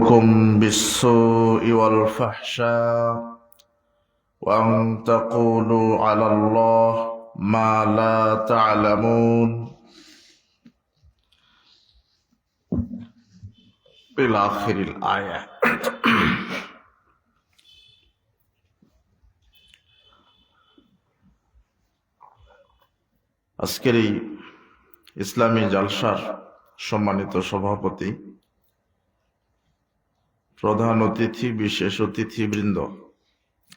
يأمركم بالسوء والفحشاء وأن تقولوا على الله ما لا تعلمون إلى آخر الآية। আজকের এই ইসলামী জালসার সম্মানিত সভাপতি, প্রধান অতিথি, বিশেষ অতিথিবৃন্দ,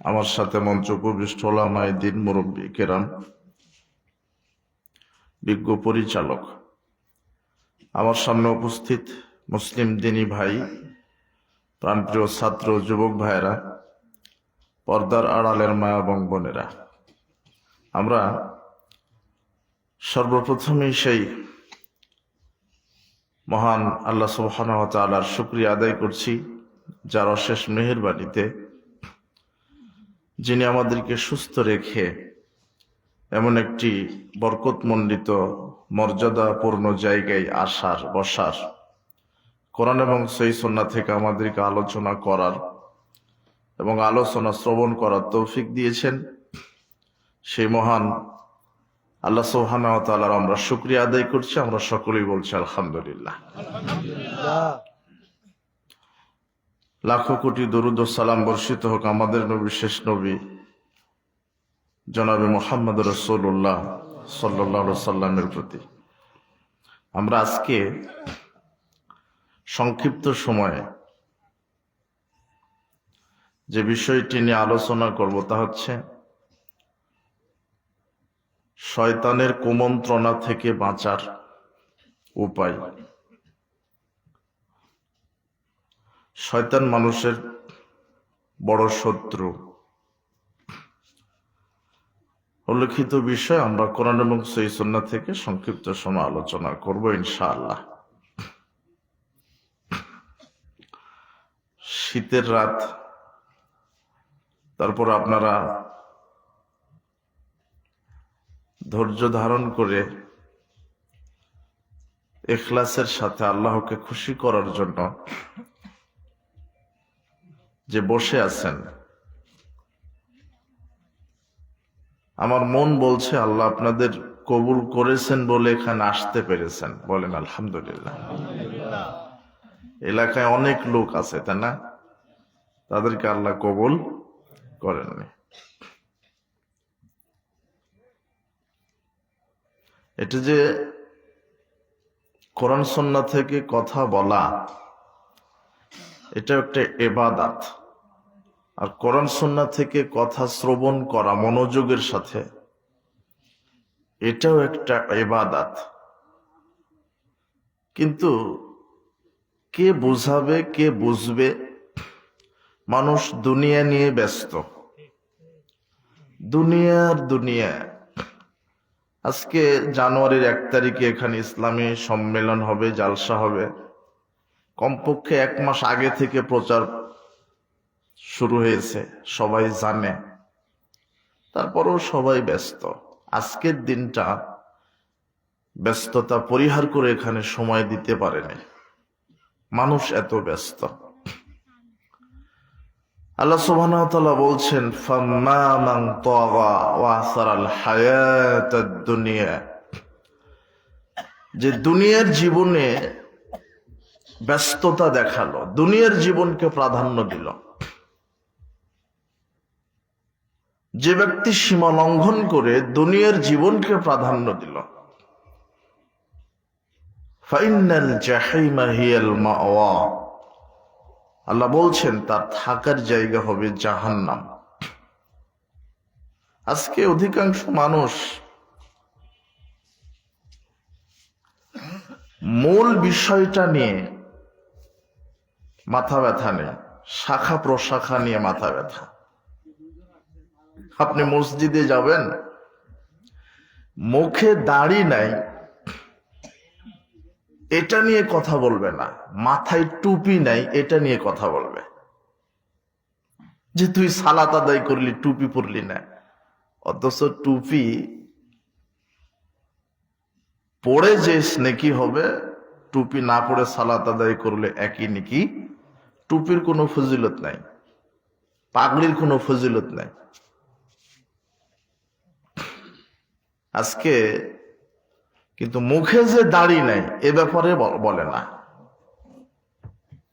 আমার সাথে মঞ্চ উপবিষ্ট ওলামায়ে দ্বীন, মুরব্বী কেরাম, বিজ্ঞ পরিচালক, আমার সামনে উপস্থিত মুসলিম দিনী ভাই, প্রাণপ্রিয় ছাত্র যুবক ভাইয়েরা, পর্দার আড়ালের মা এবং বোনেরা, আমরা সর্বপ্রথমেই সেই মহান আল্লাহ সুবহানাহু ওয়া তাআলার শুকরিয়া আদায় করছি, যার অশেষ মেহেরবানিতে যিনি আমাদেরকে সুস্থ রেখে এমন একটি বরকতমণ্ডিত মর্যাদাপূর্ণ জায়গায় আসার, বসার, কোরআন এবং সহিহ সুন্নাহ থেকে আমাদেরকে আলোচনা করার এবং আলোচনা শ্রবণ করার তৌফিক দিয়েছেন। সেই মহান আল্লাহ সুবহানাহু ওয়া তাআলার আমরা শুকরিয়া আদায় করছি। আমরা সকলেই বলছি আলহামদুলিল্লাহ। লাখো কোটি দরুদ ও সালাম বর্ষিত হোক আমাদের নবী, শেষ নবী জনাবে মুহাম্মদ রাসূলুল্লাহ সাল্লাল্লাহু আলাইহি সাল্লামের প্রতি। আমরা আজকে সংক্ষিপ্ত সময়ে যে বিষয়টি নিয়ে আলোচনা করব তা হচ্ছে শয়তানের কুমন্ত্রণা থেকে বাঁচার উপায়। শয়তান মানুষের বড় শত্রু। উল্লেখিত বিষয় আমরা কোরআন এবং সহিহ সুন্নাহ থেকে সংক্ষিপ্ত সময় আলোচনা করব ইনশাআল্লাহ। শীতের রাত, তারপর আপনারা ধৈর্য ধারণ করে ইখলাসের সাথে আল্লাহকে খুশি করার জন্য যে বসে আছেন, আমার মন বলছে আল্লাহ আপনাদের কবুল করেছেন বলে এখানে আসতে পেরেছেন। বলেন আলহামদুলিল্লাহ। এলাকায় অনেক লোক আছে, তাই না? তাদেরকে আল্লাহ কবুল করেননি। এটা যে কোরআন সুন্নাহ থেকে কথা বলা, এটা একটা ইবাদত। আর কোরআন সুন্নাহ থেকে কথা শ্রবণ করা মনোযোগের সাথে, এটাও একটা ইবাদত। কিন্তু কে বুঝাবে, কে বুঝবে? মানুষ দুনিয়া নিয়ে ব্যস্ত, দুনিয়া। আজকে জানুয়ারির 1 তারিখে এখানে ইসলামী সম্মেলন হবে, জালসা হবে। কমপক্ষে 1 মাস আগে থেকে প্রচার শুরু হয়েছে, সবাই জানে। তারপরেও সবাই ব্যস্ত। আজকের দিনটা ব্যস্ততা পরিহার করে এখানে সময় দিতে পারেনি, মানুষ এত ব্যস্ত। আল্লাহ সুবহানাহু ওয়া তাআলা বলছেন, ফাম্মা মান তাগা ওয়া আসারাল হায়াতাদ দুনিয়া, যে দুনিয়ার জীবনে ব্যস্ততা দেখালো, দুনিয়ার জীবনকে প্রাধান্য দিল। যে ব্যক্তি সীমা লঙ্ঘন করে দুনিয়ার জীবনকে প্রাধান্য দিল, ফাইন্নাল জাহিমা হিয়াল মাওয়া, আল্লাহ বলছেন তার থাকার জায়গা হবে জাহান্নাম। আজকে অধিকাংশ মানুষ মূল বিষয়টা নিয়ে মাথা ব্যথা নেই, শাখা প্রশাখা নিয়ে মাথা ব্যথা। আপনি মসজিদে যাবেন, মুখে দাড়ি নাই, এটা নিয়ে কথা বলবে না। মাথায় টুপি নাই, এটা নিয়ে কথা বলবে। যে তুই সালাত আদায় করলি, টুপি পরলি না। অথচ টুপি পড়ে যে নেকি হবে, টুপি না পড়ে সালাত আদায় করলে একই নেকি। টুপির কোনো ফজিলত নাই, পাগড়ির কোনো ফজিলত নাই। আজকে কিন্তু মুখে যে দাড়ি নাই এ ব্যাপারে বলে না,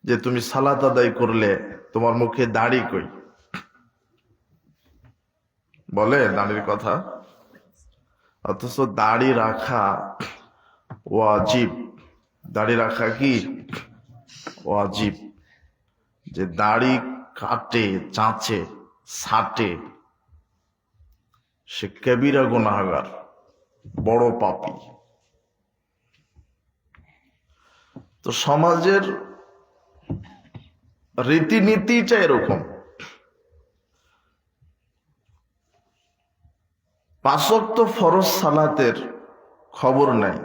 যে তুমি সালাত আদায় করলে তোমার মুখে দাড়ি কই, বলে দাড়ির কথা। অথচ দাড়ি রাখা ওয়াজিব। দাড়ি রাখা কি ওয়াজিব। যে দাড়ি কাটে, চাঁচে, ছাটে, সে কবিরা গুনাহগার, বড় পাপী। তো সমাজের রীতিনীতিটা এরকম। 5 ওয়াক্ত ফরজ সালাতের খবর নাই,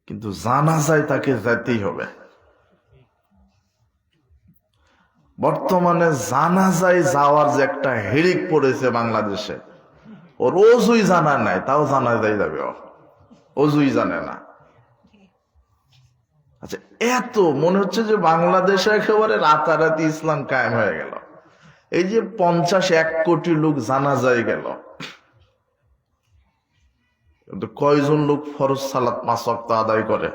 কিন্তু জানাজায় তাকে যেতেই হবে। বর্তমানে জানাজায় যাওয়ার যে একটা হিড়িক পড়েছে বাংলাদেশে, ওর অজুই জানা নাই, তাও জানাজায় যাবে, অজুই জানে না। আচ্ছা, এত মনে হচ্ছে যে বাংলাদেশে একেবারে রাতারাতি ইসলাম কায়েম হয়ে গেল। এই যে 50-1 কোটি লোক জানাজায় গেল, কিন্তু কয়জন লোক ফরজ সালাত 5 ওয়াক্ত আদায় করে?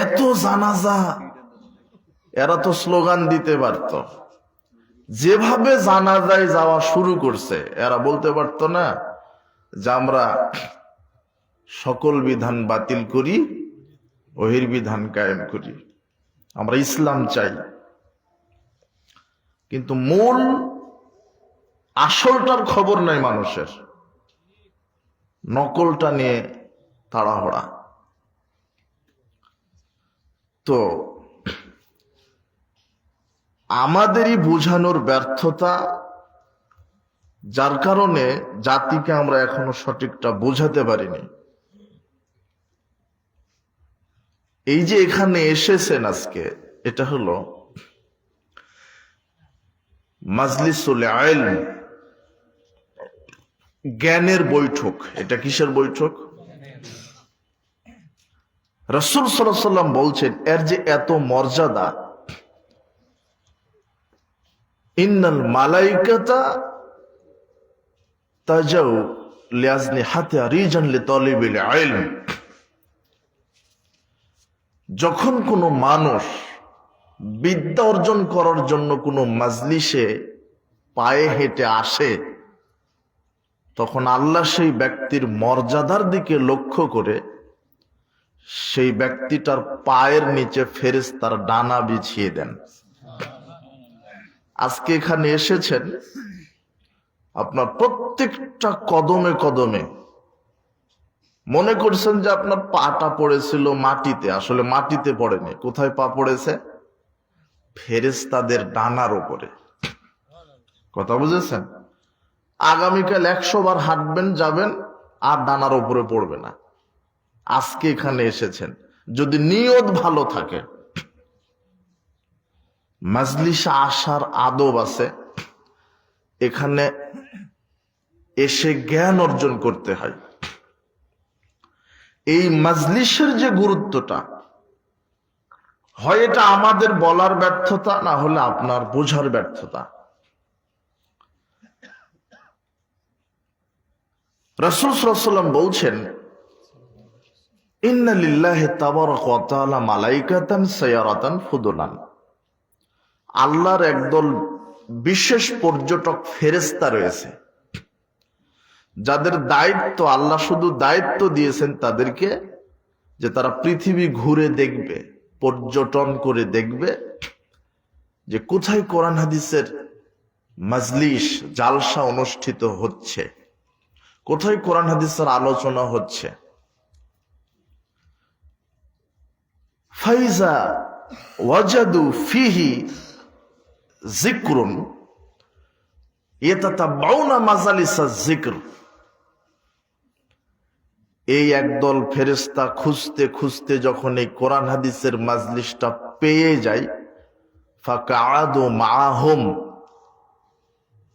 এত জানাজা, এরা তো স্লোগান দিতে পারত। যেভাবে জানাজায় যাওয়া শুরু করছে, এরা বলতে পারত না যে আমরা সকল বিধান বাতিল করি, ওহির বিধান কায়েম করি, আমরা ইসলাম চাই। কিন্তু মূল আসলটার খবর নাই মানুষের, নকলটা নিয়ে তাড়াহুড়া। তো আমাদেরই বোঝানোর ব্যর্থতা, যার কারণে জাতিকে আমরা এখনো সঠিকটা বোঝাতে পারিনি। এই যে এখানে এসেছেন আজকে, এটা হলো মাজলিসুল ইলম, জ্ঞানের বৈঠক। এটা কিসের বৈঠক? রাসূল সাল্লাল্লাহু আলাইহি ওয়াসাল্লাম বলছেন এর যে এত মর্যাদা, ইন্নাল মালাইকাতা তাজাউ লিআজনিহাতি রিজান লিতালিবিল ইলম। যখন কোনো মানুষ বিদ্যা অর্জন করার জন্য কোনো মাজলিসে পায়ে হেঁটে আসে, তখন আল্লাহ সেই ব্যক্তির মর্যাদার দিকে লক্ষ্য করে সেই ব্যক্তিটার পায়ের নিচে ফেরেশতার ডানা বিছিয়ে দেন। আজকে এখানে এসেছেন, আপনার প্রত্যেকটা কদমে কদমে মনে করছেন যে আপনার পাটা পড়েছিল মাটিতে, আসলে মাটিতে পড়েনি। কোথায় পা পড়েছে? ফেরেশতাদের ডানার উপরে। কথা বুঝেছেন? আগামীকাল 100 বার হাঁটবেন, যাবেন, আর ডানার উপরে পড়বে না। আজকে এখানে এসেছেন, যদি নিয়ত ভালো থাকে। মাজলিসে আসার আদব আছে, এখানে এসে জ্ঞান অর্জন করতে হয়। এই মাজলিসের যে গুরুত্বটা, হয় এটা আমাদের বলার ব্যর্থতা, না হলে আপনার বোঝার ব্যর্থতা। রাসূল সাল্লাল্লাহু আলাইহি ওয়াসাল্লাম বলছেন, ইন্না লিল্লাহি তাবারাকা ওয়া তাআলা মালাইকাতান সায়ারাতান ফুদুলান। আল্লাহর একদল বিশেষ পর্যটক ফেরেশতা রয়েছে, যাদের দায়িত্ব, আল্লাহ শুধু দায়িত্ব দিয়েছেন তাদেরকে, যে তারা পৃথিবী ঘুরে দেখবে, পর্যটন করে দেখবে যে কোথায় কোরআন হাদিসের মাজলিস, জালসা অনুষ্ঠিত হচ্ছে, কোথায় কোরআন হাদিসের আলোচনা হচ্ছে। ফাইজা ওয়াজাদু ফিহি যিকরুন ইয়াতাতাবাউনা মাজালিসা যিকর। এই একদল ফেরেশতা খুঁজতে খুঁজতে যখন এই কোরআন হাদিসের মাজলিসটা পেয়ে যায়, ফাকাআদু মাআহুম,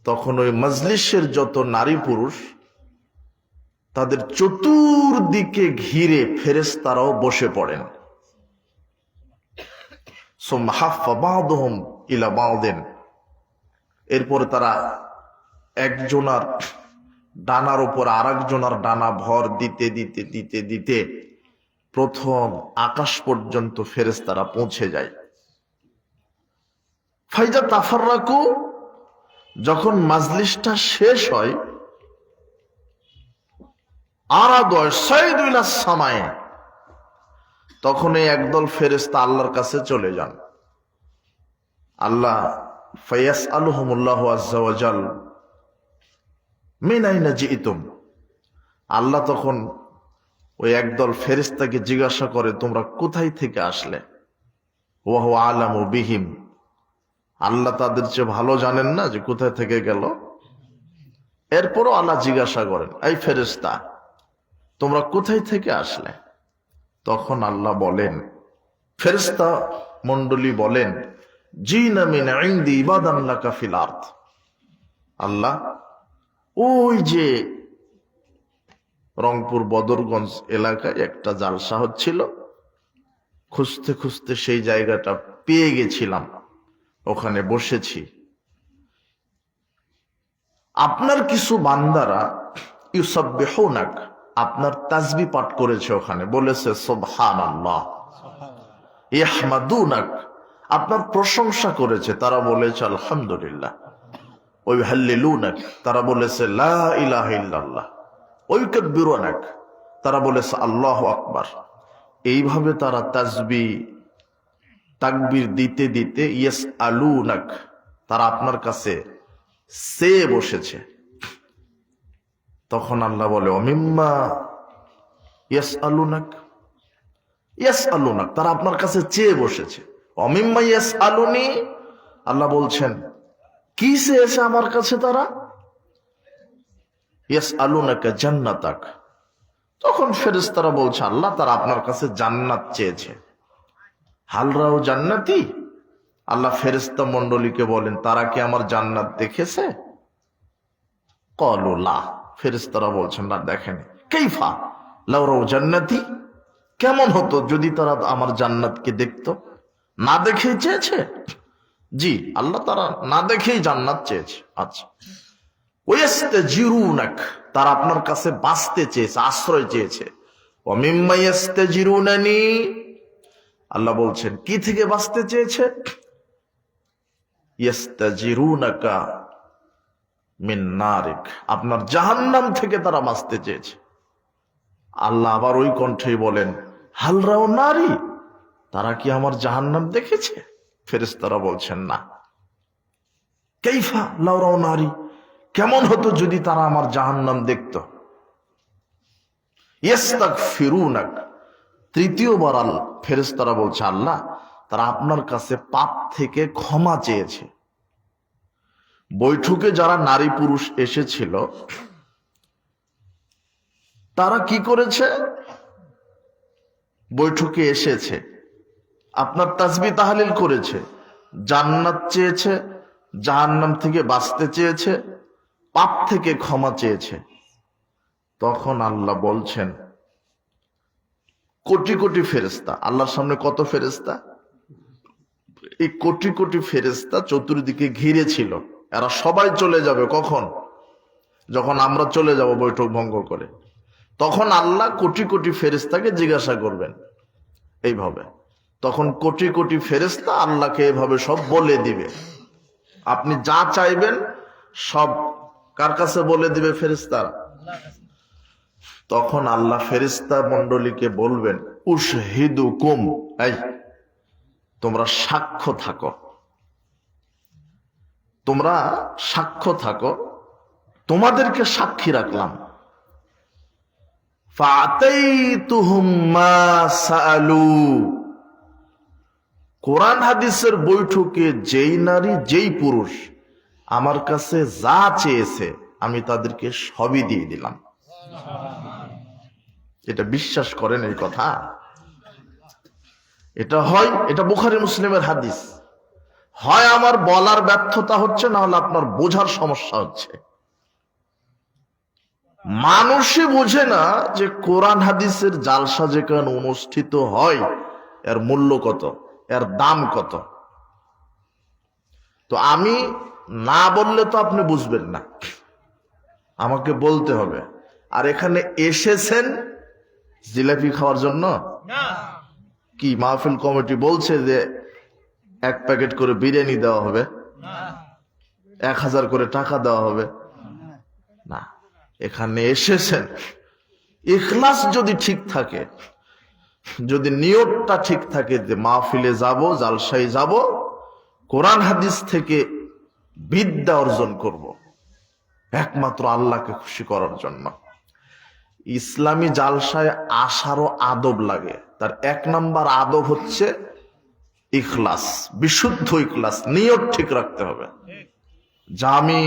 তখন ওই মাজলিসের যত নারী পুরুষ, তাদের চতুর্দিকে ঘিরে ফেরেশতারাও বসে পড়েন। সুম্মা হাফফা বা'দুহুম ইলা বা'দিন, এরপরে তারা একজনার ডানার উপর আরেকজনার ডানা ভর দিতে দিতে দিতে দিতে প্রথম আকাশ পর্যন্ত ফেরেশতারা পৌঁছে যায়। ফাইজা তাফাররাকু, যখন মাজলিসটা শেষ হয়, আরাদু সাইদু ইলাস সামায়ে, তখন এই একদল ফেরেশতা আল্লাহর কাছে চলে যান। আল্লাহ ফায়াসআলুহুমুল্লাহু আযজা ওয়া জাল মিন আইনা জিইতুম, আল্লাহ তখন ওই একদল ফেরেশতাকে জিজ্ঞাসা করে, তোমরা কোথায় থেকে আসলে? ওয়া হুয়া আলামু বিহিম, আল্লাহ তাদের চেয়ে ভালো জানেন না যে কোথায় থেকে গেল। এরপরও আল্লাহ জিজ্ঞাসা করেন, এই ফেরেশতা তোমরা কোথায় থেকে আসলে? তখন আল্লাহ বলেন, ফেরেশতা মণ্ডলী বলেন, জিনা মিন ইনদি ইবাদান লাকা ফিল আরদ, আল্লাহ ওই যে রংপুর বদরগঞ্জ এলাকায় একটা জালসা হচ্ছিল, খুঁজতে খুঁজতে সেই জায়গাটা পেয়ে গেছিলাম, ওখানে বসেছি। আপনার কিছু বান্দারা ইউসাব্বিহুনাক, আপনার তাসবিহ পাঠ করেছে, ওখানে বলেছে সুবহানাল্লাহ। ইয়াহমাদুনাক, আপনার প্রশংসা করেছে, তারা বলেছে আলহামদুলিল্লাহ। ওই হাল্লিলুনাক, তারা বলেছে লা ইলাহা ইল্লাল্লাহ। ওই কাব্বিরুনাক, তারা বলেছে আল্লাহু আকবার। এইভাবে তারা তাসবিহ তাকবীর দিতে দিতে ইয়াসআলুনাক, তারা আপনার কাছে চেয়ে বসেছে। তখন আল্লাহ বলে, অমিম্মা ইয়াসআলুনাক, ইয়াসআলুনাক, তারা আপনার কাছে চেয়ে বসেছে। অমিম্মা ইয়াসআলুনি, আল্লাহ বলছেন কি চেয়েছে আমার কাছে তারা? ইয়াসআলুনাকা জান্নাতাক, তখন ফেরেশতারা বলছে, আল্লাহ তারা আপনার কাছে জান্নাত চেয়েছে। হালরাও জান্নাতি, আল্লাহ ফেরেশতা মণ্ডলীকে বলেন, তারা কি আমার জান্নাত দেখেছে? ক্বালু লা, ফেরেশতারা বলছেন না, দেখেনি। কাইফা লাউ রাও জান্নাতি, কেমন হতো যদি তারা আমার জান্নাতকে দেখতো? না দেখেই চেয়েছে? জি আল্লাহ, তারা না দেখেই জান্নাত চেয়েছে। আচ্ছা, ওয়াস্তাজিরুনাক, তারা আপনার কাছে বাঁচতে চেয়েছে, আশ্রয় চেয়েছে। ওয়া মিম্মা ইয়াস্তাজিরুনানি, আল্লাহ বলছেন কি থেকে বাঁচতে চেয়েছে? ইয়াস্তাজিরুনাকা মিন নারিক, আপনার জাহান্নাম থেকে তারা বাঁচতে চেয়েছে। আল্লাহ আবার ওই কণ্ঠেই বলেন, হালরাও নারী, তারা কি আমার জাহান্নাম দেখেছে? ফেরেশতারা বলছেন না। কাইফা লাউ রাও নারী, কেমন হতো যদি তারা আমার জাহান্নাম দেখত? ইস্তাগফিরুনাক, তৃতীয়বার আল্লাহ ফেরেশতারা বলছে, আল্লাহ তারা আপনার কাছে পাপ থেকে ক্ষমা চেয়েছে। বৈঠকে যারা নারী পুরুষ এসেছিল, তারা কি করেছে? বৈঠকে এসেছে, আপনার তাসবিহ তাহলিল করেছে, জান্নাত চেয়েছে, জাহান্নাম থেকে বাঁচতে চেয়েছে, পাপ থেকে ক্ষমা চেয়েছে। তখন আল্লাহ বলছেন, কোটি কোটি ফেরেশতা, আল্লাহর সামনে কত ফেরেশতা? এই কোটি কোটি ফেরেশতা চতুর্দিকে ঘিরে ছিল। এরা সবাই চলে যাবে কখন? যখন আমরা চলে যাব বৈঠক ভঙ্গ করে। তখন আল্লাহ কোটি কোটি ফেরেশতাকে জিজ্ঞাসা করবেন এইভাবে। তখন কোটি কোটি ফেরেশতা আল্লাহকে এভাবে সব বলে দিবে, আপনি যা চাইবেন সব কার কাছে বলে দিবে? ফেরেশতারা। তখন আল্লাহ ফেরেশতা মণ্ডলীকে বলবেন, উশহিদুকুম, এই তোমরা সাক্ষ্য থাকো, তোমরা সাক্ষ্য থাকো, তোমাদেরকে সাক্ষী রাখলাম। ফাআতাইতুহুম মা সাআলু, কোরআন হাদিসের বৈঠকে যেই নারী যেই পুরুষ আমার কাছে যা চেয়েছে আমি তাদেরকে সবই দিয়ে দিলাম। এটা বিশ্বাস করেন এই কথা? এটা হয়, এটা বুখারী মুসলিমের হাদিস। হয় আমার বলার ব্যর্থতা হচ্ছে, না হলে আপনার বোঝার সমস্যা হচ্ছে। মানুষই বোঝে না যে কোরআন হাদিসের জালসা যেখানে অনুষ্ঠিত হয় এর মূল্য কত। এর দাম কত। তো আমি না বললে তো আপনি বুঝবেন না, আমাকে বলতে হবে। আর এখানে এসেছেন জিলাপি খাওয়ার জন্য? কি মাহফিল কমিটি বলছে যে 1 প্যাকেট করে বিরিয়ানি দেওয়া হবে, 1000 করে টাকা দেওয়া হবে? না, এখানে এসেছেন ইখলাস যদি ঠিক থাকে, যদি নিয়তটা ঠিক থাকে যে মাহফিলে যাব, জালসায় যাব, কোরআন হাদিস থেকে বিদ্যা অর্জন করব একমাত্র আল্লাহকে খুশি করার জন্য। ইসলামী জালসায় আসারও আদব লাগে। তার 1 নাম্বার আদব হচ্ছে ইখলাস, বিশুদ্ধ ইখলাস, নিয়ত ঠিক রাখতে হবে যে আমি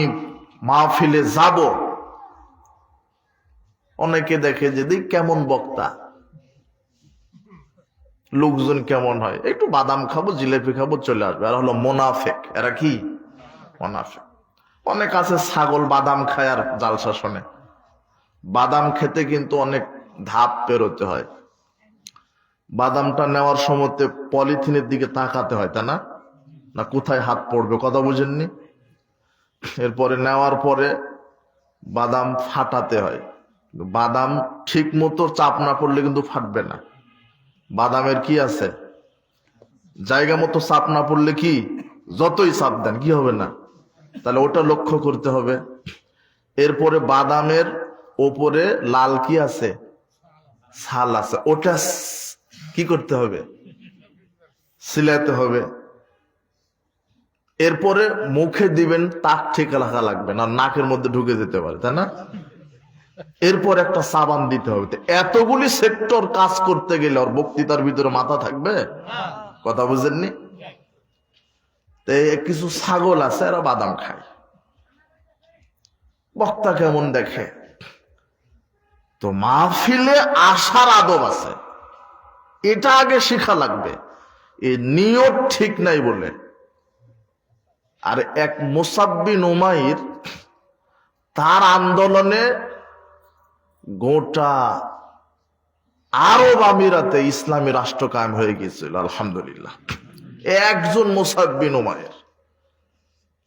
মাহফিলে যাব। অনেকে দেখে যে কেমন বক্তা, লোকজন কেমন হয়, একটু বাদাম খাবো, জিলেপি খাবো, চলে আসবে। আর হলো মোনাফেক। এরা কি মোনাফেক? অনেক আছে ছাগল বাদাম খায় আর জালসা শোনে। বাদাম খেতে কিন্তু অনেক ধাপ পেরোতে হয়। বাদামটা নেওয়ার সময় পলিথিনের দিকে তাকাতে হয়, তা না? না কোথায় হাত পড়বে, কথা বুঝেননি? এরপরে নেওয়ার পরে বাদাম ফাটাতে হয়। বাদাম ঠিক মতো চাপ না পড়লে কিন্তু ফাটবে না। বাদামের কি আছে, জায়গা মতো চাপ না পড়লে কি, যতই চাপ দেন কি হবে না। তাহলে ওটা লক্ষ্য করতে হবে। এরপরে বাদামের ওপরে লাল কি আছে, ছাল আছে, ওটা কি করতে হবে, সিলাতে হবে। এরপরে মুখে দিবেন, তাক ঠিক রাখা লাগবে না, নাকের মধ্যে ঢুকে যেতে পারে, তাই না? এরপর একটা সাবান দিতে হবে। এতগুলি সেক্টর কাজ করতে গেলে ওর বক্তৃতার ভিতরে মাথা থাকবে, কথা বুঝেননি? কিছু ছাগল আছে, এরা বাদাম খায়, বক্তা কেমন দেখে। তো মাহফিলে আসার আদব আছে, এটা আগে শিখা লাগবে। এই নিয়ত ঠিক নাই বলে। আর এক মুসাব্বিন উমাইর, তার আন্দোলনে গোটা আরব আমিরাতে ইসলামী রাষ্ট্র কায়েম হয়ে গিয়েছিল, আলহামদুলিল্লাহ। একজন মুসাব্বিন উমাইর।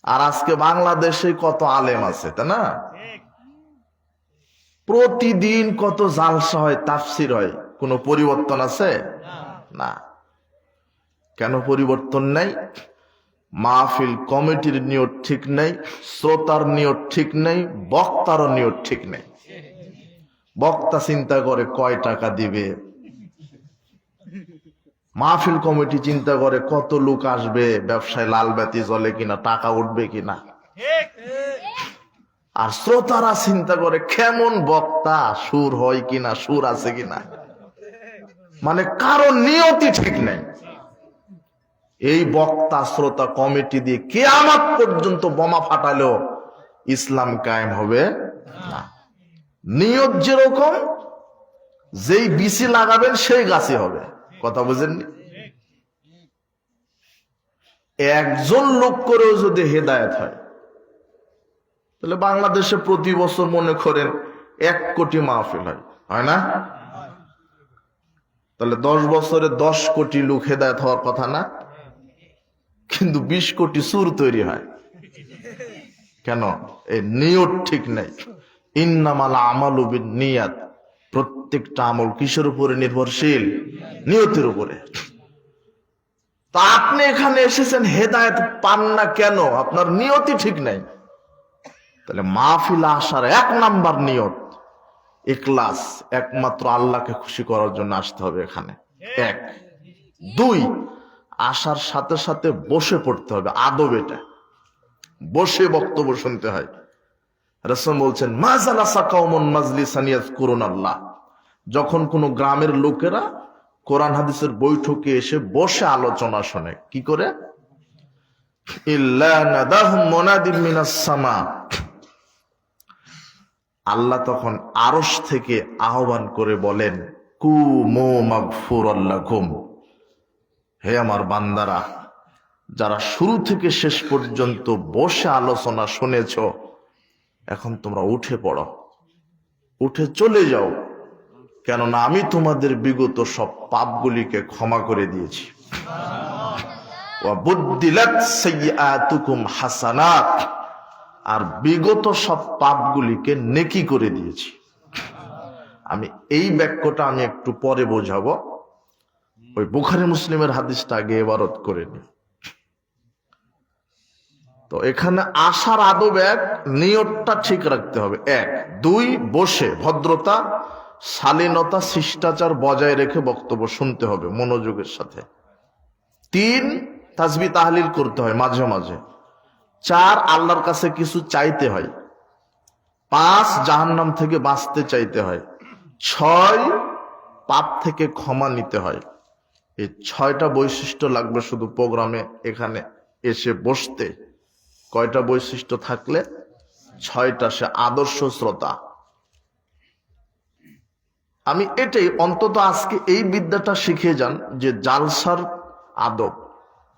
আর আজকে বাংলাদেশে কত আলেম আছে, তাই না? প্রতিদিন কত জালসা হয়, তাফসির হয়, কোনো পরিবর্তন আছে? না। কেন পরিবর্তন নাই? মাহফিল কমিটির নিয়ত ঠিক নেই, শ্রোতার নিয়ত ঠিক নেই, বক্তারও নিয়ত ঠিক নেই। বক্তা চিন্তা করে কয় টাকা দিবে, মাহফিল কমিটি চিন্তা করে কত লোক আসবে, ব্যবসায় লাল বাতি জ্বলে কিনা, টাকা উঠবে কিনা। আর শ্রোতারা চিন্তা করে কেমন বক্তা, সুর হয় কিনা, সুর আছে কিনা। মানে কারো নিয়তি ঠিক নেই। এই বক্তা শ্রোতা কমিটি দিয়ে কিয়ামত পর্যন্ত বোমা ফাটালেও ইসলাম কায়েম হবে না। নিয়ত যেরকম, যেই বিচি লাগাবেন সেই গাছই হবে, কথা বুঝেননি? একজন লোক করেও যদি হেদায়েত হয়, তাহলে বাংলাদেশে প্রতি বছর মনে করেন 1 কোটি মাহফিল হয় না? তাহলে 10 বছরে 10 কোটি লোক হেদায়েত হওয়ার কথা না? কিন্তু 20 কোটি সুর তৈরি হয়। কেন? এই নিয়ত ঠিক নাই। ইন্নামাল আমালু বিন্নিয়াত। প্রত্যেকটা আমল কিসের উপরে নির্ভরশীল? নিয়তের উপরে। তা আপনি এখানে এসেছেন, হেদায়েত পান না কেন? আপনার নিয়তই ঠিক নাই। তাহলে মাহফিল আসার 1 নাম্বার নিয়ত ইখলাস, একমাত্র আল্লাহকে খুশি করার জন্য আসতে হবে এখানে। 1 2 আসার সাথে সাথে বসে পড়তে হবে, আদব এটা। বসে বক্তব্য শুনতে হয়। রাসূল বলছেন, মাজালাসা কওমুন মাজলিসান ইয়াযকুরুনাল্লাহ। যখন কোন গ্রামের লোকেরা কোরআন হাদিসের বৈঠকে এসে বসে আলোচনা শোনে, কি করে? ইল্লা নাদাহুম মুনাদিম মিনাস সামা। আল্লাহ তখন আরশ থেকে আহ্বান করে বলেন, কুমু মাগফুরাল লাকুম। হে আমার বান্দারা, যারা শুরু থেকে শেষ পর্যন্ত বসে আলোচনা শুনেছ, এখন তোমরা উঠে পড়ো, উঠে চলে যাও, কেননা আমি তোমাদের বিগত সব পাপগুলিকে ক্ষমা করে দিয়েছি। ওয়া বুদ্দিলাত সাইয়্যাতুকুম হাসানাত, আর বিগত সব পাপগুলিকে নেকি করে দিয়েছি। আমি এই বাক্যটা আমি একটু পরে বোঝাবো, ওই বুখারী মুসলিমের হাদিসটা আগে ইবারত করে নি। তো এখানে আসার আদব এক, নিয়তটা ঠিক রাখতে হবে এক। দুই, বসে ভদ্রতা, শালীনতা, শিষ্টাচার বজায় রেখে বক্তব্য শুনতে হবে মনোযোগের সাথে। তিন, তাসবিহ তাহলিল করতে হয় মাঝে মাঝে। চার, আল্লাহর কাছে কিছু চাইতে হয়। পাঁচ, জাহান্নাম থেকে বাঁচতে চাইতে হয়। ছয়, পাপ থেকে ক্ষমা নিতে হয়। এই 6টা বৈশিষ্ট্য লাগবে শুধু প্রোগ্রামে এখানে এসে বসতে। কয়টা বৈশিষ্ট্য থাকলে? 6টা। সে আদর্শ শ্রোতা। আমি এটাই অন্তত আজকে এই বিদ্যাটা শিখে যান যে জালসার আদব,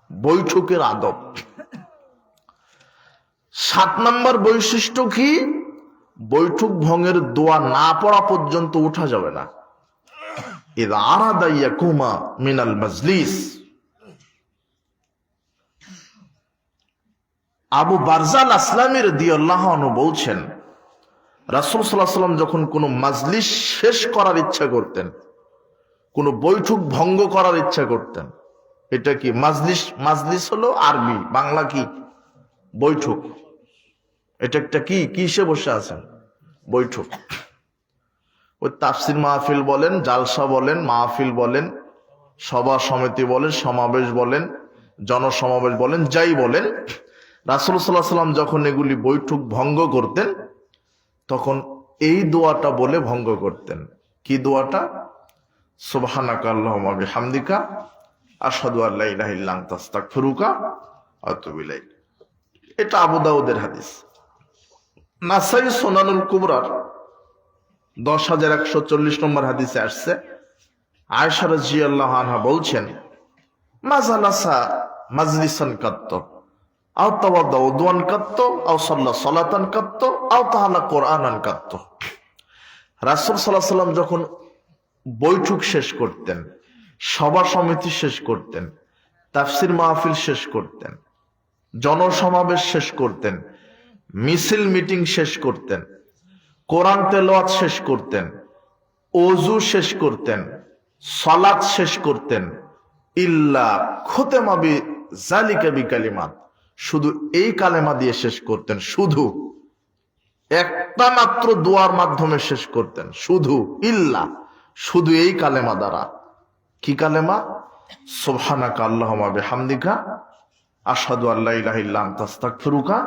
বৈঠকের আদব। 7 নম্বর বৈশিষ্ট্য কি? বৈঠক ভঙ্গের দোয়া না পড়া পর্যন্ত উঠা যাবে না। ইযা আরাদা ইয়াকুমা মিনাল মাজলিস, আবু বারজাল আসলামী রাদিয়াল্লাহু আনহু বলছেন, রাসূল সাল্লাল্লাহু আলাইহি ওয়াসাল্লাম যখন কোনো মাজলিস শেষ করার ইচ্ছা করতেন, কোনো বৈঠক ভঙ্গ করার ইচ্ছা করতেন, এটা কি মাজলিস? মাজলিস হলো আরবি, বাংলা কি? বৈঠক। এটা একটা কি, কিসে বসে আছেন? বৈঠক। ওই তাফসির মাহফিল বলেন, জালসা বলেন, মাহফিল বলেন, সভা সমিতি বলেন, সমাবেশ বলেন, জনসমাবেশ বলেন, যাই বলেন, রাসূল সাল্লাল্লাহু আলাইহি ওয়াসাল্লাম যখন এগুলি বৈঠক ভঙ্গ করতেন তখন এই দোয়াটা বলে ভঙ্গ করতেন। কি দোয়াটা? সুবহানাকা আল্লাহুম্মা বিহামদিকা আশহাদু আল্লা ইলাহা ইল্লা আনতা আস্তাগফিরুকা ওয়া আতুবু ইলাইক। এটা আবু দাউদের হাদিস। নাসাই সুনানুল কুবরার 10,140 নম্বর হাদিসে আসছে, আয়েশা রাদিয়াল্লাহু আনহা বলছেন, মাজালাসা মাজলিসান কাত্ত আও তাওয়াদা উদওয়ান কাত্ত আও সাল্লা সালাতান কাত্ত আও তাহালা কোরআনান কাত্ত। রাসূল সাল্লাল্লাহু আলাইহি ওয়াসাল্লাম যখন বৈঠক শেষ করতেন, সভা সমিতি শেষ করতেন, তাফসির মাহফিল শেষ করতেন, জনসমাবেশ শেষ করতেন, মিছিল মিটিং শেষ করতেন, কোরআন তেলাওয়াত শেষ করতেন, ওযু শেষ করতেন, সালাত শেষ করতেন, ইল্লা খুতেমা বি যালিকা বিকালিমাত, শুধু এই কালেমা দিয়ে শেষ করতেন। শুধু একটা মাত্র দোয়ার মাধ্যমে শেষ করতেন। শুধু ইল্লা, শুধু এই কালেমা দ্বারা। কি কালেমা? সুবহানাকা আল্লাহুম্মা বিহামদিকা আশহাদু আল্লা ইলাহা ইল্লা আনতা আস্তাগফিরুকা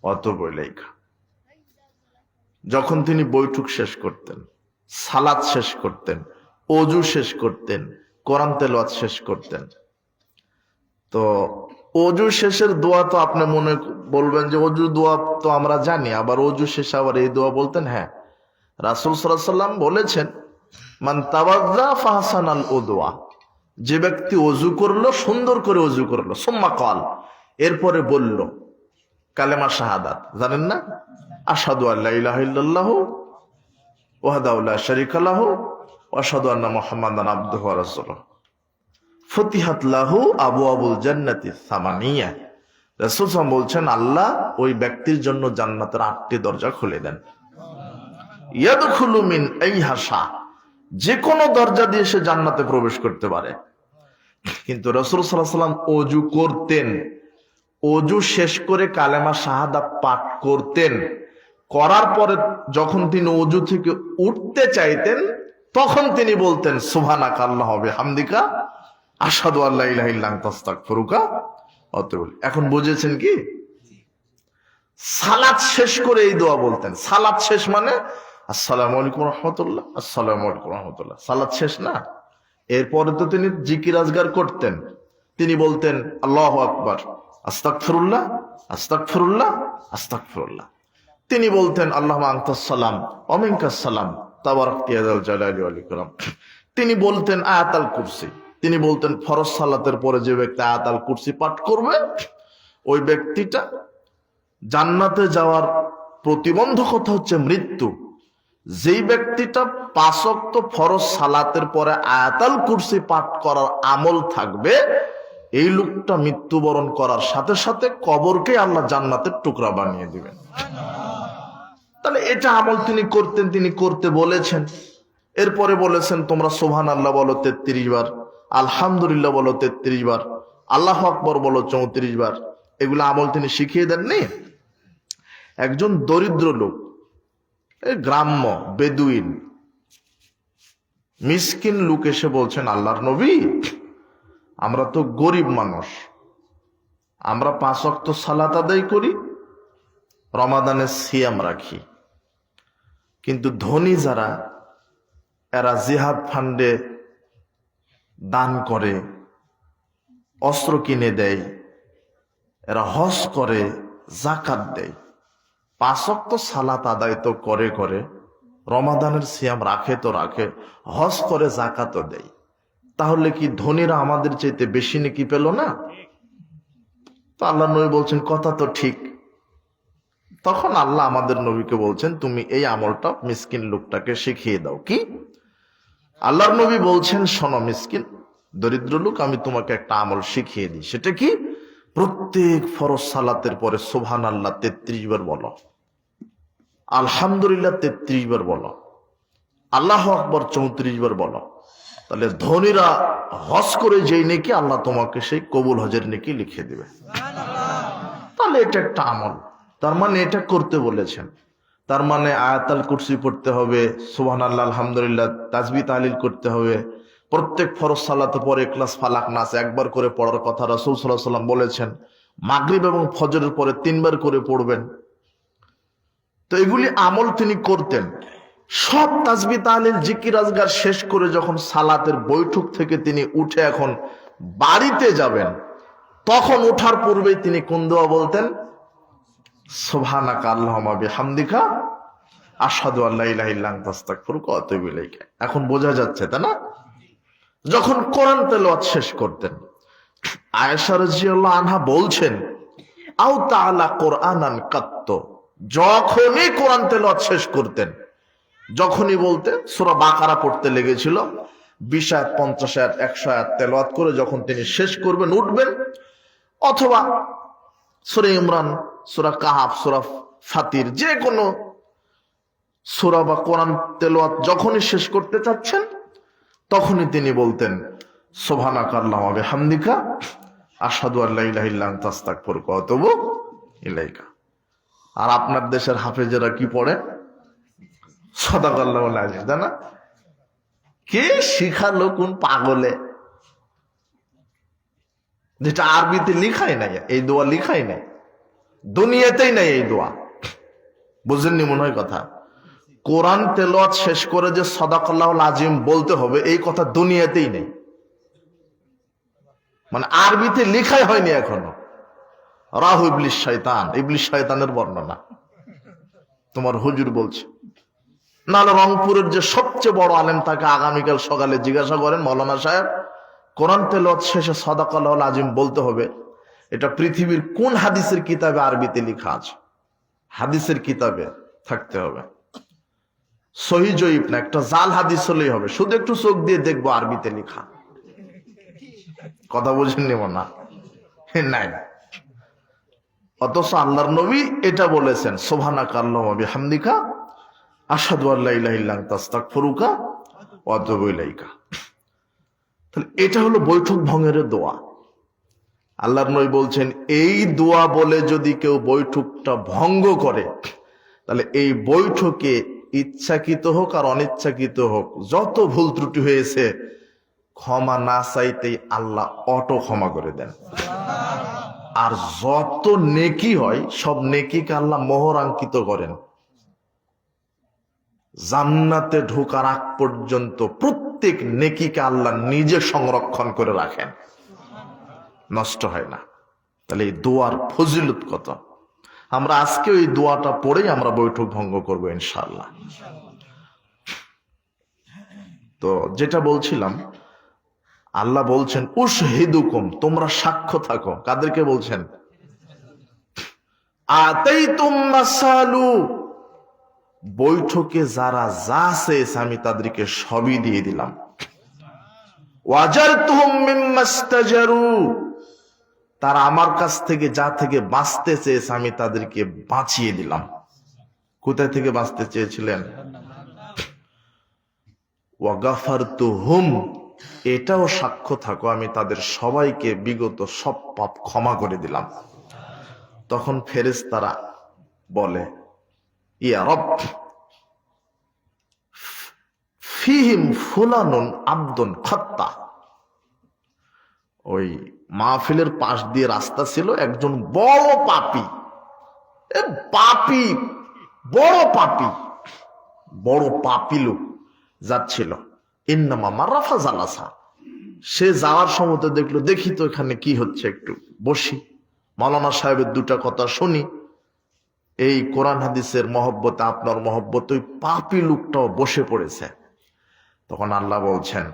ওয়া আতুবু ইলাইকা। যখন তিনি বৈঠক শেষ করতেন, সালাত শেষ করতেন, ওযু শেষ করতেন, কোরআন তেলাওয়াত শেষ করতেন, তো ওযু শেষের দোয়া তো আপনি মনে বলবেন যে ওযু দোয়া তো আমরা জানি, আবার ওযু শেষে আবার এই দোয়া বলতেন। হ্যাঁ, রাসূল সাল্লাল্লাহু আলাইহি ওয়াসাল্লাম বলেছেন, মান তাওয়াজ্জা ফাহসানাল উদওয়া, যে ব্যক্তি ওযু করলো, সুন্দর করে ওযু করলো, সুম্মা ক্বাল, এরপরে বলল কালেমা শাহাদাত, জানেন না? আশহাদু আল্লা ইলাহা ইল্লাল্লাহু ওয়াহদাহু লা শারীকা লাহু ওয়া আশহাদু আন্না মুহাম্মাদান আবদুহু ওয়া রাসূলুহু, ফতিহাত লাহু আবওয়াবুল জান্নাতি সামানিয়া। রাসূল সাল্লাল্লাহু আলাইহি ওয়াসাল্লাম বলছেন, আল্লাহ ওই ব্যক্তির জন্য জান্নাতের 8টি দরজা খুলে দেন। ইয়াদখুলু মিন আইহা শা, যে কোনো দরজা দিয়ে সে জান্নাতে প্রবেশ করতে পারে। কিন্তু রাসূল সাল্লাল্লাহু আলাইহি ওয়াসাল্লাম ওযু করতেন, ওযু শেষ করে কালেমা শাহাদাত পাঠ করতেন, করার পরে যখন তিনি ওযু থেকে উঠতে চাইতেন তখন তিনি বলতেন সুবহানাকা আল্লাহুম্মা বিহামদিকা আশহাদু আল্লা ইলাহা ইল্লা আনতা আস্তাগফিরুকা ওয়া আতুবু ইলাইক। এখন বুঝেছেন কি? সালাত শেষ করে এই দোয়া বলতেন। সালাত শেষ মানে আসসালামু আলাইকুম রাহমাতুল্লাহ, আসসালামু আলাইকুম রাহমাতুল্লাহ, সালাত শেষ না? এরপরে তো তিনি জিকির আজগার করতেন। তিনি বলতেন আল্লাহু আকবার, আস্তাগফিরুল্লাহ, আস্তাগফিরুল্লাহ, আস্তাগফিরুল্লাহ। তিনি বলতেন আল্লাহুম্মা আনতাস সালাম ওয়া মিনকাস সালাম তাবারাকতা ইয়া যাল জালালি ওয়াল ইকরাম। তিনি বলতেন আয়াতুল কুরসি। তিনি বলতেন ফরজ সালাতের পরে যে ব্যক্তি আয়াতুল কুরসি পাঠ করবে ওই ব্যক্তিটা জান্নাতে যাওয়ার প্রতিবন্ধকতা হচ্ছে মৃত্যু, যেই ব্যক্তিটা 5 ওয়াক্ত ফরজ সালাতের পরে আয়াতুল কুরসি পাঠ করার আমল থাকবে, এই লোকটা মৃত্যুবরণ করার সাথে সাথে কবরকে আল্লাহ জান্নাতের টুকরা বানিয়ে দিবেন। তাহলে এটা আমল তিনি করতেন, তিনি করতে বলেছেন। এরপরে বলেছেন তোমরা সুবহানাল্লাহ বলো 33 বার, আলহামদুলিল্লাহ বলো 33 বার, আল্লাহু আকবার বলো 34 বার। এগুলো আমল তিনি শিখিয়ে দেননি। একজন দরিদ্র লোক, গ্রাম্য বেদুইন মিসকিন লোক এসে বলছেন, আল্লাহর নবী, আমরা তো গরিব মানুষ, আমরা 5 ওয়াক্ত সালাত আদায় করি, রমাদানের সিয়াম রাখি, কিন্তু ধনী যারা এরা জিহাদ ফান্ডে দান করে, অস্ত্র কিনে দেয়, এরা হজ করে, জাকাত দেয়, 5 ওয়াক্ত সালাত আদায় তো করে করে, রমাদানের সিয়াম রাখে তো রাখে, হজ করে, জাকাতও দেয়, তাহলে কি ধনীরা আমাদের চাইতে বেশি নেকি পেল না? তো আল্লাহ নবী বলছেন কথা তো ঠিক। তখন আল্লাহ আমাদের নবীকে বলছেন তুমি এই আমলটা মিসকিন লোকটাকে শিখিয়ে দাও। কি? আল্লাহর নবী বলছেন, শোনো মিসকিন দরিদ্র লোক, আমি তোমাকে একটা আমল শিখিয়ে দিই। সেটা কি? প্রত্যেক ফরজ সালাতের পরে সুবহানাল্লাহ 33 বার বলো, আলহামদুলিল্লাহ 33 বার বলো, আল্লাহু আকবার 34 বার বলো। তাহলে ধনীরা হজ করে যেই নেকি, আল্লাহ তোমাকে সেই কবুল হজের নেকি লিখে দিবে। তাহলে এটা একটা আমল। তার মানে এটা করতে বলেছেন। তার মানে আয়াতুল কুরসি পড়তে হবে, সুবহানাল্লাহ আলহামদুলিল্লাহ তাসবিহ তাহলিল করতে হবে, প্রত্যেক ফরজ সালাতে পরে ইখলাস ফালাক নাস একবার করে পড়ার কথা রাসূল সাল্লাল্লাহু আলাইহি ওয়াসাল্লাম বলেছেন। মাগরিব এবং ফজরের পরে 3 বার করে পড়বেন। তো এগুলি আমল তিনি করতেন। সব তাসবিহ তাহলিল জিকির আজগার শেষ করে যখন সালাতের বৈঠক থেকে তিনি উঠে এখন বাড়িতে যাবেন, তখন ওঠার পূর্বেই তিনি কোন দোয়া বলতেন? সুবহানাকা আল্লাহুম্মা বিহামদিকা আশহাদু আল্লা ইলাহা ইল্লা আনতা আস্তাগফিরুকা ওয়া আতুবু ইলাইক। এখন বোঝা যাচ্ছে তাই না? যখন কোরআন তেলাওয়াত শেষ করতেন, আয়েশা রাদিয়াল্লাহু আনহা বলছেন, আও তাআলা কোরআনান কাত্ত, যখনই কোরআন তেলাওয়াত শেষ করতেন, যখনই বলতেন, সূরা বাকারা পড়তে লেগেছিল, 20 আয়াত 50 আয়াত 100 আয়াত তেলাওয়াত করে যখন তিনি শেষ করবেন, উঠবেন, অথবা সূরা ইমরান, সূরা কাহাফ, সূরা ফাতির, যে কোনো সূরা বা কোরআন তেলাওয়াত যখনই শেষ করতে চাচ্ছেন, তখনই তিনি বলতেন সুবহানাকা আল্লাহুম্মা বিহামদিকা আশহাদু আল্লা ইলাহা ইল্লা আনতা আস্তাগফিরুকা ওয়া আতুবু ইলাইকা। আর আপনার দেশের হাফেজেরা কি পড়ে? সাদাকাল্লাহুল আযীম, তাই না? কে শিখালো কোন পাগলে? যেটা আরবিতে লিখাই নাই, এই দোয়া লিখাই নাই, দুনিয়াতেই নাই এই দোয়া। বুঝেননি মনে হয় কথা? কোরআন তেলাওয়াত শেষ করে যে সাদাকাল্লাহুল আযীম বলতে হবে, এই কথা দুনিয়াতেই নেই। মানে আরবিতে লিখাই হয়নি এখনো। রাহু ইবলিস শয়তান, ইবলিস শয়তানের বর্ণনা তোমার হুজুর বলছে। নাহলে রংপুরের যে সবচেয়ে বড় আলেম, তাকে আগামীকাল সকালে জিজ্ঞাসা করেন, মৌলানা সাহেব কোরআন তেলাওয়াত শেষে সাদাকাল্লাহুল আযীম বলতে হবে, এটা পৃথিবীর কোন হাদিসের কিতাবে আরবিতে লেখা আছে? হাদিসের কিতাবে থাকতে হবে, সহিহ জয়ীফ না, একটা জাল হাদিস হলেই হবে, শুধু একটু চোখ দিয়ে দেখবো আরবিতে লেখা। কথা বুঝেননি না? নাই। অথচ আল্লাহর নবী এটা বলেছেন, সুবহানাকা আল্লাহুম্মা বিহামদিকা আশহাদু আল্লা ইলাহা ইল্লা আনতা আস্তাগফিরুকা ওয়া আতুবু ইলাইকা। তাহলে এটা হলো বৈঠক ভঙ্গের দোয়া। আল্লাহর নবী বলছেন, এই দোয়া বলে যদি কেউ বৈঠকটা ভঙ্গ করে, তাহলে এই বৈঠকে ইচ্ছাকৃত হোক আর অনিচ্ছাকৃত হোক, যত ভুল ত্রুটি হয়েছে, ক্ষমা না চাইতেই আল্লাহ অটো ক্ষমা করে দেন। আর যত নেকি হয়, সব নেকিকে আল্লাহ মোহরাঙ্কিত করেন। জান্নাতে ঢোকার আগ পর্যন্ত প্রত্যেক নেকিকে আল্লাহ নিজে সংরক্ষণ করে রাখেন, নষ্ট হয় না। তাহলে এই দোয়ার ফজিলত কত! আমরা আজকে ওই দোয়াটা পড়েই আমরা বৈঠক ভঙ্গ করবো ইনশাআল্লাহ। তো যেটা বলছিলাম, আল্লাহ বলছেন উশহিদুকুম, তোমরা সাক্ষ্য থাকো। কাদেরকে বলছেন? আতাইতুম মাসালু, বৈঠকে যারা যা চেয়েছে আমি তাদেরকে সবই দিয়ে দিলাম। ওয়াজারতুহুম মিম্মাস্তাজারু, তারা আমার কাছ থেকে যা থেকে বাঁচতে চেয়েছে আমি তাদেরকে বাঁচিয়ে দিলাম। কোথায় থেকে বাঁচতে চেয়েছিলেন? ওয়াগাফারতুহুম, এটাও সাক্ষ্য থাকো আমি তাদের সবাইকে বিগত সব পাপ ক্ষমা করে দিলাম। তখন ফেরেশতারা বলে, ইয়া রব, ফিহিম ফুলানুন আব্দুন খাত্তা। ওই মাহফিলের পাশ দিয়ে রাস্তা ছিল, একজন বড় পাপী, পাপী, বড় পাপী লোক যাচ্ছিল। ইন্নামা মারাফা জালাসা, সে যাওয়ার সময় দেখলো, দেখি তো এখানে কি হচ্ছে, একটু বসি, মাওলানা সাহেবের দুটা কথা শুনি। এই কোরআন হাদিসের মহব্বতে, আপনার মহব্বতে ওই পাপী লোকটাও বসে পড়েছে। তখন আল্লাহ বলছেন,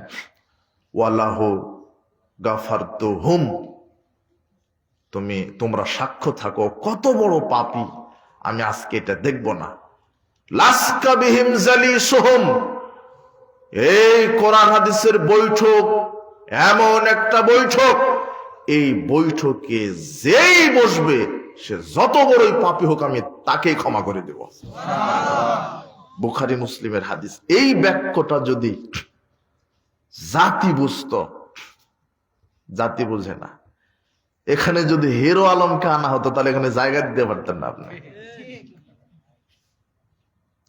ওয়ালাহু গাফারতুহুম, তোমরা সাক্ষ্য থাকো কত বড় পাপী, আমি আজকে এটা দেখব না। লাসকা বিহিম জালিসুহুম, এই কোরআন হাদিসের বৈঠক এমন একটা বৈঠক, এই বৈঠকে যেই বসবে সে যত বড়ই পাপী হোক আমি তাকেই ক্ষমা করে দেব। বুখারী মুসলিমের হাদিস। এই বাক্যটা যদি জাতি বুঝতো, জাতি বুঝে না। এখানে যদি হিরো আলমকে আনা হতো তাহলে এখানে জায়গা দিতে পারতেন না আপনি।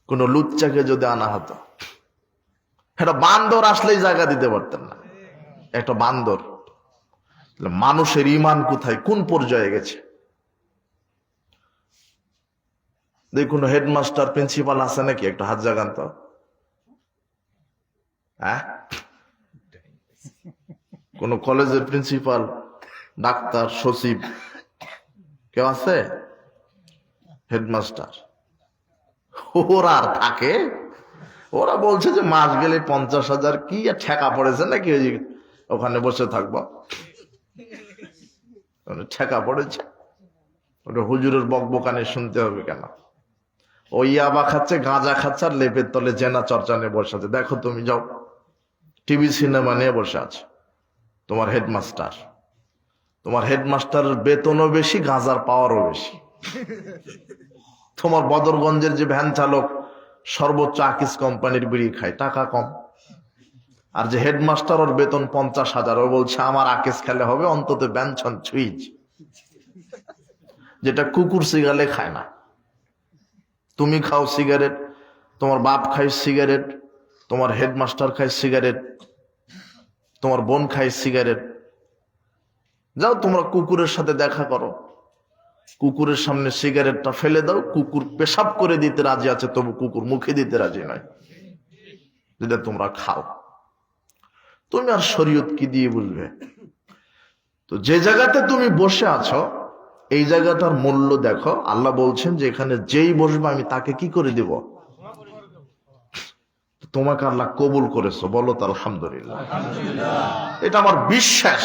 কোন লুচ্চাকে যদি আনা হতো, একটা বান্দর আসলেই জায়গা দিতে পারতেন না। একটা বান্দর, মানুষের ঈমান কোথায়, কোন পর্যায়ে গেছে। দেখুন, হেডমাস্টার প্রিন্সিপাল আছে নাকি? একটু হাত জাগান তো। হ্যাঁ, কোন কলেজের প্রিন্সিপাল, ডাক্তার, সচিব কেউ আছে? হেডমাস্টার ওরা আর থাকে? ওরা বলছে যে মাস গেলে 50,000 কি আর ঠেকা পড়েছে নাকি, ওখানে বসে থাকবো। ঠেকা পড়েছে, ওটা হুজুরের বকবকানি শুনতে হবে কেন? ওই ইয়াবা খাচ্ছে, গাঁজা খাচ্ছে, আর লেপের তলে জেনা চর্চা নিয়ে বসে আছে। দেখো, তুমি যাও, টিভি সিনেমা নিয়ে বসে আছে তোমার হেডমাস্টার। তোমার হেডমাস্টারের বেতনও বেশি, গাঁজার পাওয়ারও বেশি। তোমার বদরগঞ্জের যে ভ্যান চালক সর্বোচ্চ আকিস কোম্পানির বিড়ি খায়, টাকা কম। আর যে হেডমাস্টার, ওর বেতন 50,000, ও বলছে আমার আকিস খেলে হবে অন্তত ব্যঞ্জন সুইচ, যেটা কুকুর সিগালে খায় না। তুমি খাও সিগারেট, তোমার বাপ খায় সিগারেট, তোমার হেডমাস্টার খায় সিগারেট, তোমার বোন খায় সিগারেট। যাও তোমরা কুকুরের সাথে দেখা করো, কুকুরের সামনে সিগারেটটা ফেলে দাও, কুকুর পেশাব করে দিতে রাজি আছে, তবু কুকুর মুখে দিতে রাজি নয়, যেটা তোমরা খাও। তুমি আর শরীয়ত কি দিয়ে বুঝবে? তো যে জায়গাতে তুমি বসে আছো, এই জায়গাটার মূল্য দেখো। আল্লাহ বলছেন যে এখানে যেই বসবে আমি তাকে কি করে দিব? তোমাকে আল্লাহ কবুল করেছো, বলো তো আলহামদুলিল্লাহ। এটা আমার বিশ্বাস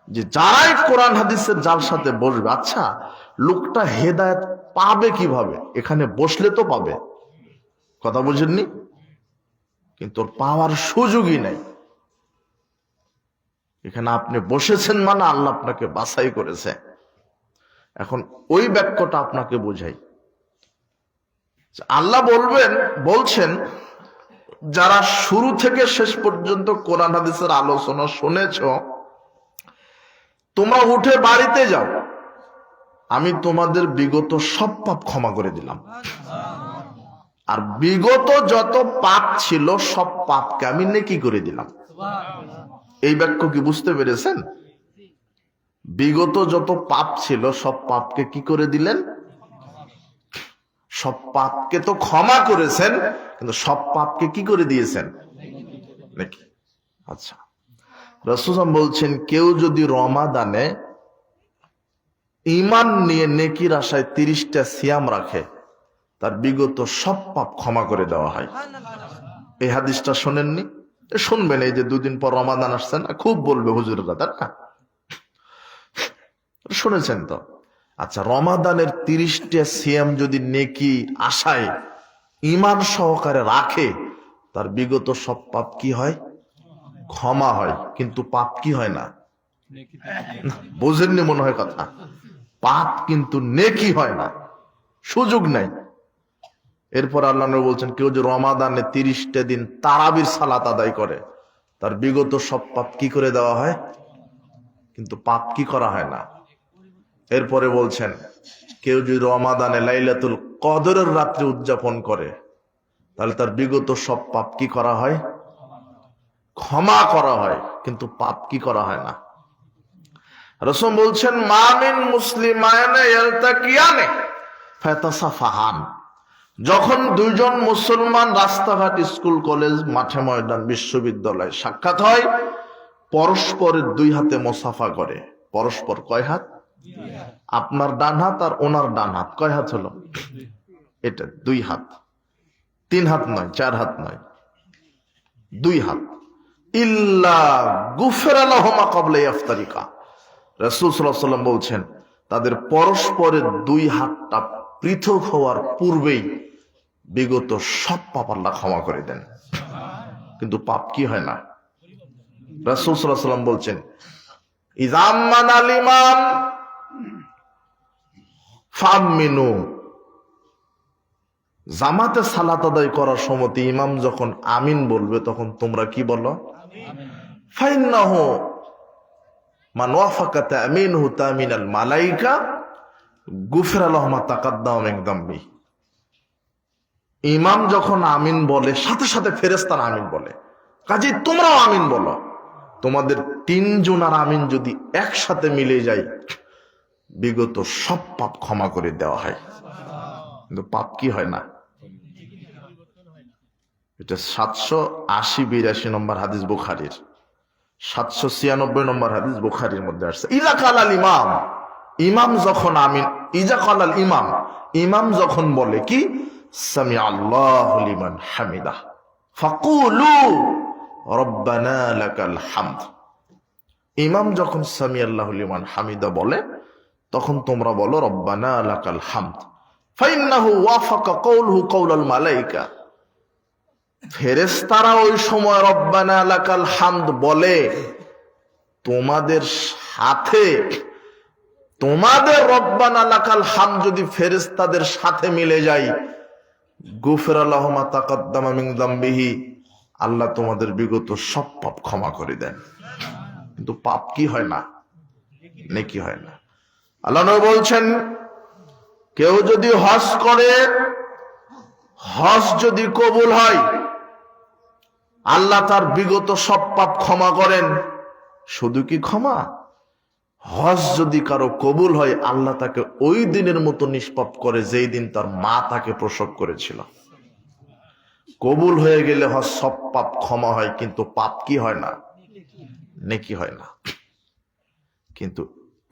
যে যারাই কোরআন হাদিসের যার সাথে বসবে, আচ্ছা লোকটা হেদায়েত পাবে কিভাবে? এখানে বসলে তো পাবে, কথা বুঝেননি? কিন্তু ওর পাওয়ার সুযোগই নাই। এখানে আপনি বসেছেন মানে আল্লাহ আপনাকে বাছাই করেছে। এখন ওই বাক্যটা আপনাকে বোঝাই। আল্লাহ বলছেন যারা শুরু থেকে শেষ পর্যন্ত কোরআন হাদিসের আলোচনা শুনেছ, তোমরা উঠে বাড়িতে যাও, আমি তোমাদের বিগত সব পাপ ক্ষমা করে দিলাম। আর বিগত যত পাপ ছিল সব পাপকে আমি নেকি করে দিলাম। এই বাক্য কি বুঝতে পেরেছেন? বিগত যত পাপ ছিল সব পাপকে কি করে দিলেন? সব পাপকে তো ক্ষমা করেছেন, কিন্তু সব পাপকে কি করে দিয়েছেন? নাকি? আচ্ছা, রাসূল বলছেন কেউ যদি রমাদানে ঈমান নিয়ে নেকির আশায় 30টা সিয়াম রাখে, তার বিগত সব পাপ ক্ষমা করে দেওয়া হয়। এই হাদিসটা শোনেননি? শুনবেন, এই যে দুদিন পর রমাদান আসছে না, খুব বলবে হুজুররা, তাই না? শুনেছেন তো? আচ্ছা, রমাদানের 30টা সিয়াম যদি নেকি আশায় ঈমান সহকারে রাখে, তার বিগত সব পাপ কি হয়? ক্ষমা হয়। কিন্তু পাপ কি হয় না? বোঝেননি মনে হয় কথা। পাপ কিন্তু নেকি হয় না, সুযোগ নাই। এরপর আল্লাহ নবী বলছেন, কেউ যে রমাদানে 30টা দিন তারাবির সালাত আদায় করে, তার বিগত সব পাপ কি করে দেওয়া হয়? কিন্তু পাপ কি করা হয় না। এরপরে বলছেন, কেউ যদি রমাদানে লাইলাতুল কদরের রাত্রি উদযাপন করে, তাহলে তার বিগত সব পাপ কি করা হয়? ক্ষমা করা হয়, কিন্তু পাপ কি করা হয় না। রাসূল বলছেন, মামিন মুসলিমানে ইয়ালতাকিয়ানে ফাতাসাফাহান, যখন দুইজন মুসলমান রাস্তাঘাট, স্কুল, কলেজ, মাঠে ময়দান, বিশ্ববিদ্যালয়ে সাক্ষাৎ হয়, পরস্পরের দুই হাতে মোসাফা করে। পরস্পর কয় হাত? আপনার ডান হাত আর ওনার ডান হাত কয় হাত হলো? এটা 2 হাত। 3 হাত নয়, 4 হাত নয়, 2 হাত। ইল্লা গুফিরা লাহুমা ক্বাবলা ইফতারিকা, রাসূল সাল্লাল্লাহু আলাইহি ওয়াসাল্লাম বলছেন, তাদের পরস্পরের 2 হাতটা পৃথক হওয়ার পূর্বেই বিগত সব পাপ আল্লাহ ক্ষমা করে দেন, কিন্তু পাপ কি হয় না। রাসূল সাল্লাল্লাহু আলাইহি ওয়াসাল্লাম বলছেন, ইযাম্মান আল ইমাম ফামিনু, জামাতে সালাত আদায় করার সময় ইমাম যখন আমিন বলবে, তখন তোমরা কি বলো? ফাইন্নাহু মান ওয়াফাকা তামিনহু তামিনাল মালাইকা গুফিরা লাহু মা তাকাদ্দামা মিন যামবি। ইমাম যখন আমিন বলে, সাথে সাথে ফেরেশতারা আমিন বলে, কাজেই তোমরাও আমিন বলো। তোমাদের 3 জনের আমিন যদি একসাথে মিলে যায়, বিগত সব পাপ ক্ষমা করে দেওয়া হয়, কিন্তু পাপ কি হয় না। এটা 780-82 নম্বর হাদিস বুখারীর, 796 নম্বর হাদিস বুখারীর মধ্যে আসছে। ইযা কালাল ইমাম, ইমাম যখন আমিন, ইযা কালাল ইমাম, ইমাম যখন বলে কি, সামি আল্লাহু লিমান হামিদা ফাকুলু রব্বানা লাকাল হামদ। ইমাম যখন সামি আল্লাহু লিমান হামিদা বলে, তখন তোমরা বলো রব্বানা লাকাল হামদ। ফাইন্নাহু ওয়াফাকা কওলুহু কওলাল মালাইকা, ফেরেশতারা ওই সময় রব্বানা লাকাল হামদ বলে, তোমাদের সাথে, তোমাদের রব্বানা লাকাল হামদ যদি ফেরেশতাদের সাথে মিলে যায়, গুফিরা লাহু মা তাকাদ্দামা মিন যামবিহি, আল্লাহ তোমাদের বিগত সব পাপ ক্ষমা করে দেন, কিন্তু পাপ কি হয় না? নেকি হয় না। আল্লাহ নবী বলছেন, কেউ যদি হজ করে, হজ যদি কবুল হয়, আল্লাহ তার বিগত সব পাপ ক্ষমা করেন। শুধু কি ক্ষমা, হজ যদি কারো কবুল হয়, আল্লাহ তাকে ওই দিনের মতো নিষ্পাপ করে যেই দিন তার মা তাকে প্রসব করেছিল। কবুল হয়ে গেলে হজ সব পাপ ক্ষমা হয়, কিন্তু পাপ কি হয় না? নেকি হয় না। কিন্তু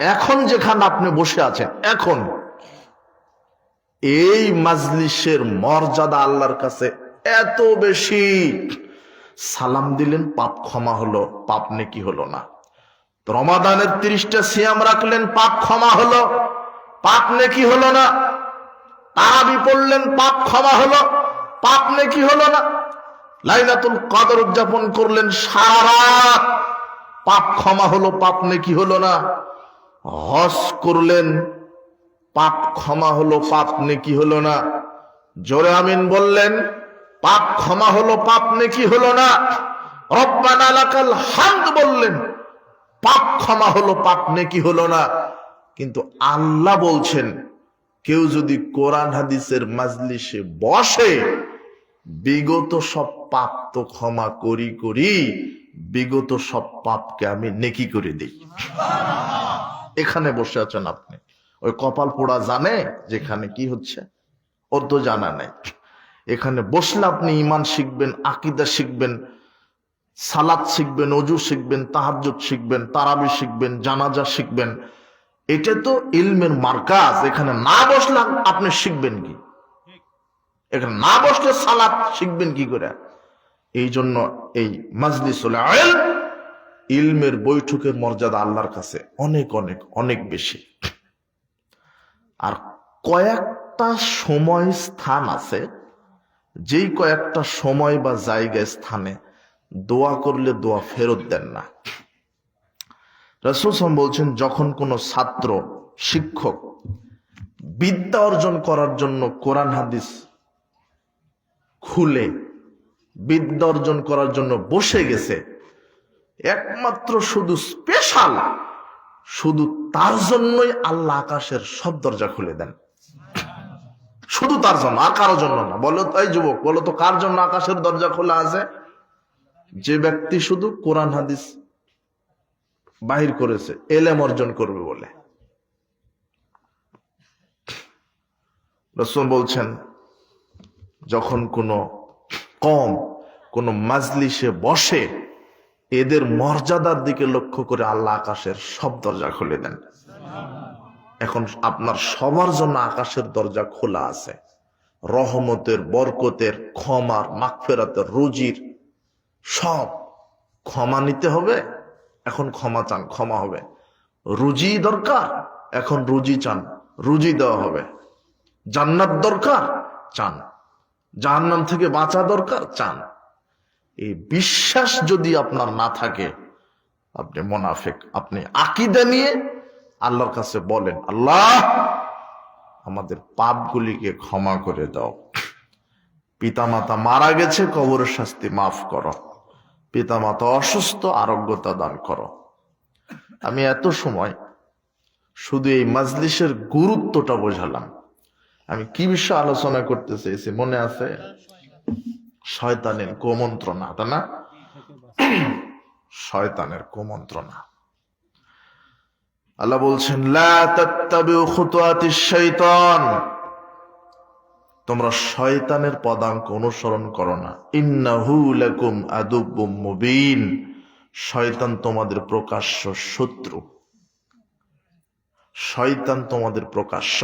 এখন যেখানে আপনি বসে আছেন, এখন এই মাজলিসের মর্যাদা আল্লাহর কাছে এত বেশি, সালাম দিলেন পাপ ক্ষমা হলো, পাপ নেকি হলো না। রমাদানের 30টা সিয়াম রাখলেন, পাপ ক্ষমা হলো, পাপ নেকি হলো না। তারাবি পড়লেন, পাপ ক্ষমা হলো, পাপ নেকি হলো না। লাইলাতুল কদর উদযাপন করলেন সারা রাত, পাপ ক্ষমা হলো, পাপ নেকি হলো না। হজ করলেন, পাপ ক্ষমা হলো, পাপ নেকি হলো না। জোরে আমিন বললেন, পাপ ক্ষমা হলো, পাপ নেকি হলো না। রব্বানা লাকাল হামদ বললেন, পাপ ক্ষমা হলো, পাপ নেকি হলো না। কিন্তু আল্লাহ বলছেন, কেউ যদি কোরআন হাদিসের মাজলিসে বসে, বিগত সব পাপ তো ক্ষমা করি করি, বিগত সব পাপকে আমি নেকি করে দিই। এখানে বসে আছেন আপনি, ওই কপাল পোড়া জানে যেখানে কি হচ্ছে, ওর তো জানা নাই। এখানে বসলে আপনি ঈমান শিখবেন, আকীদা শিখবেন, সালাত শিখবেন, ওযু শিখবেন, তাহাজ্জুদ শিখবেন, তারাবি শিখবেন, জানাজা শিখবেন। এটা তো ইলমের মার্কাজ। এখানে না বসলে আপনি শিখবেন কি? এখানে না বসলে সালাত শিখবেন কি করে? এই জন্য এই মাজলিসুল ইলম, ইলমের বৈঠকের মর্যাদা আল্লাহর কাছে অনেক অনেক অনেক বেশি। আর কয়েকটা সময় স্থান আছে যেই কয়েকটা সময় বা জায়গায় স্থানে দোয়া করলে দোয়া ফেরত দেন না। রাসূল সাল্লাল্লাহু আলাইহি ওয়াসাল্লাম বলছেন, যখন কোনো ছাত্র শিক্ষক বিদ্যা অর্জন করার জন্য কোরআন হাদিস খুলে বিদ্যা অর্জন করার জন্য বসে গেছে, একমাত্র শুধু স্পেশাল শুধু তার জন্যই আল্লাহ আকাশের সব দরজা খুলে দেন। শুধু তার জন্য, আর কারোর জন্য না। বলো তো এই যুবক, বলো তো কার জন্য আকাশের দরজা খোলা আছে? যে ব্যক্তি শুধু কোরআন হাদিস বাহির করেছে এলেম অর্জন করবে বলে। রাসূল বলছেন, যখন কোনো কওম কোনো মাজলিসে বসে, এদের মর্যাদার দিকে লক্ষ্য করে আল্লাহ আকাশের সব দরজা খুলে দেন। এখন আপনার সবার জন্য আকাশের দরজা খোলা আছে, রহমতের, বরকতের, ক্ষমার, মাগফিরাতের, রুজির, সব। ক্ষমা নিতে হবে, এখন ক্ষমা চান, ক্ষমা হবে। রুজি দরকার, এখন রুজি চান, রুজি দেওয়া হবে। জান্নাত দরকার, চান। জাহান্নাম থেকে বাঁচা দরকার, চান। এই বিশ্বাস যদি আপনার না থাকে, আপনি মুনাফিক। আপনি আকীদা নিয়ে আল্লাহর কাছে বলেন, আল্লাহ আমাদের পাপগুলিকে ক্ষমা করে দাও। পিতামাতা মারা গেছে, কবরের শাস্তি মাফ করো। পিতামাতা অসুস্থ, আরোগ্যতা দান করো। আমি এত সময় শুধু এই মাজলিসের গুরুত্বটা বোঝালাম। আমি কি বিষয়ে আলোচনা করতে চেয়েছি মনে আছে? শয়তানের কুমন্ত্রণা, তাই না? শয়তানের কুমন্ত্রণা। আল্লাহ বলছেন, লা তাত্তাবিউ খুতুওয়াতিশ শাইতান, তোমরা শয়তানের পদাঙ্ক অনুসরণ করো না। ইন্নাহু লাকুম আদুব্বুম মুবিন, শয়তান তোমাদের প্রকাশ্য শত্রু। শয়তান তোমাদের প্রকাশ্য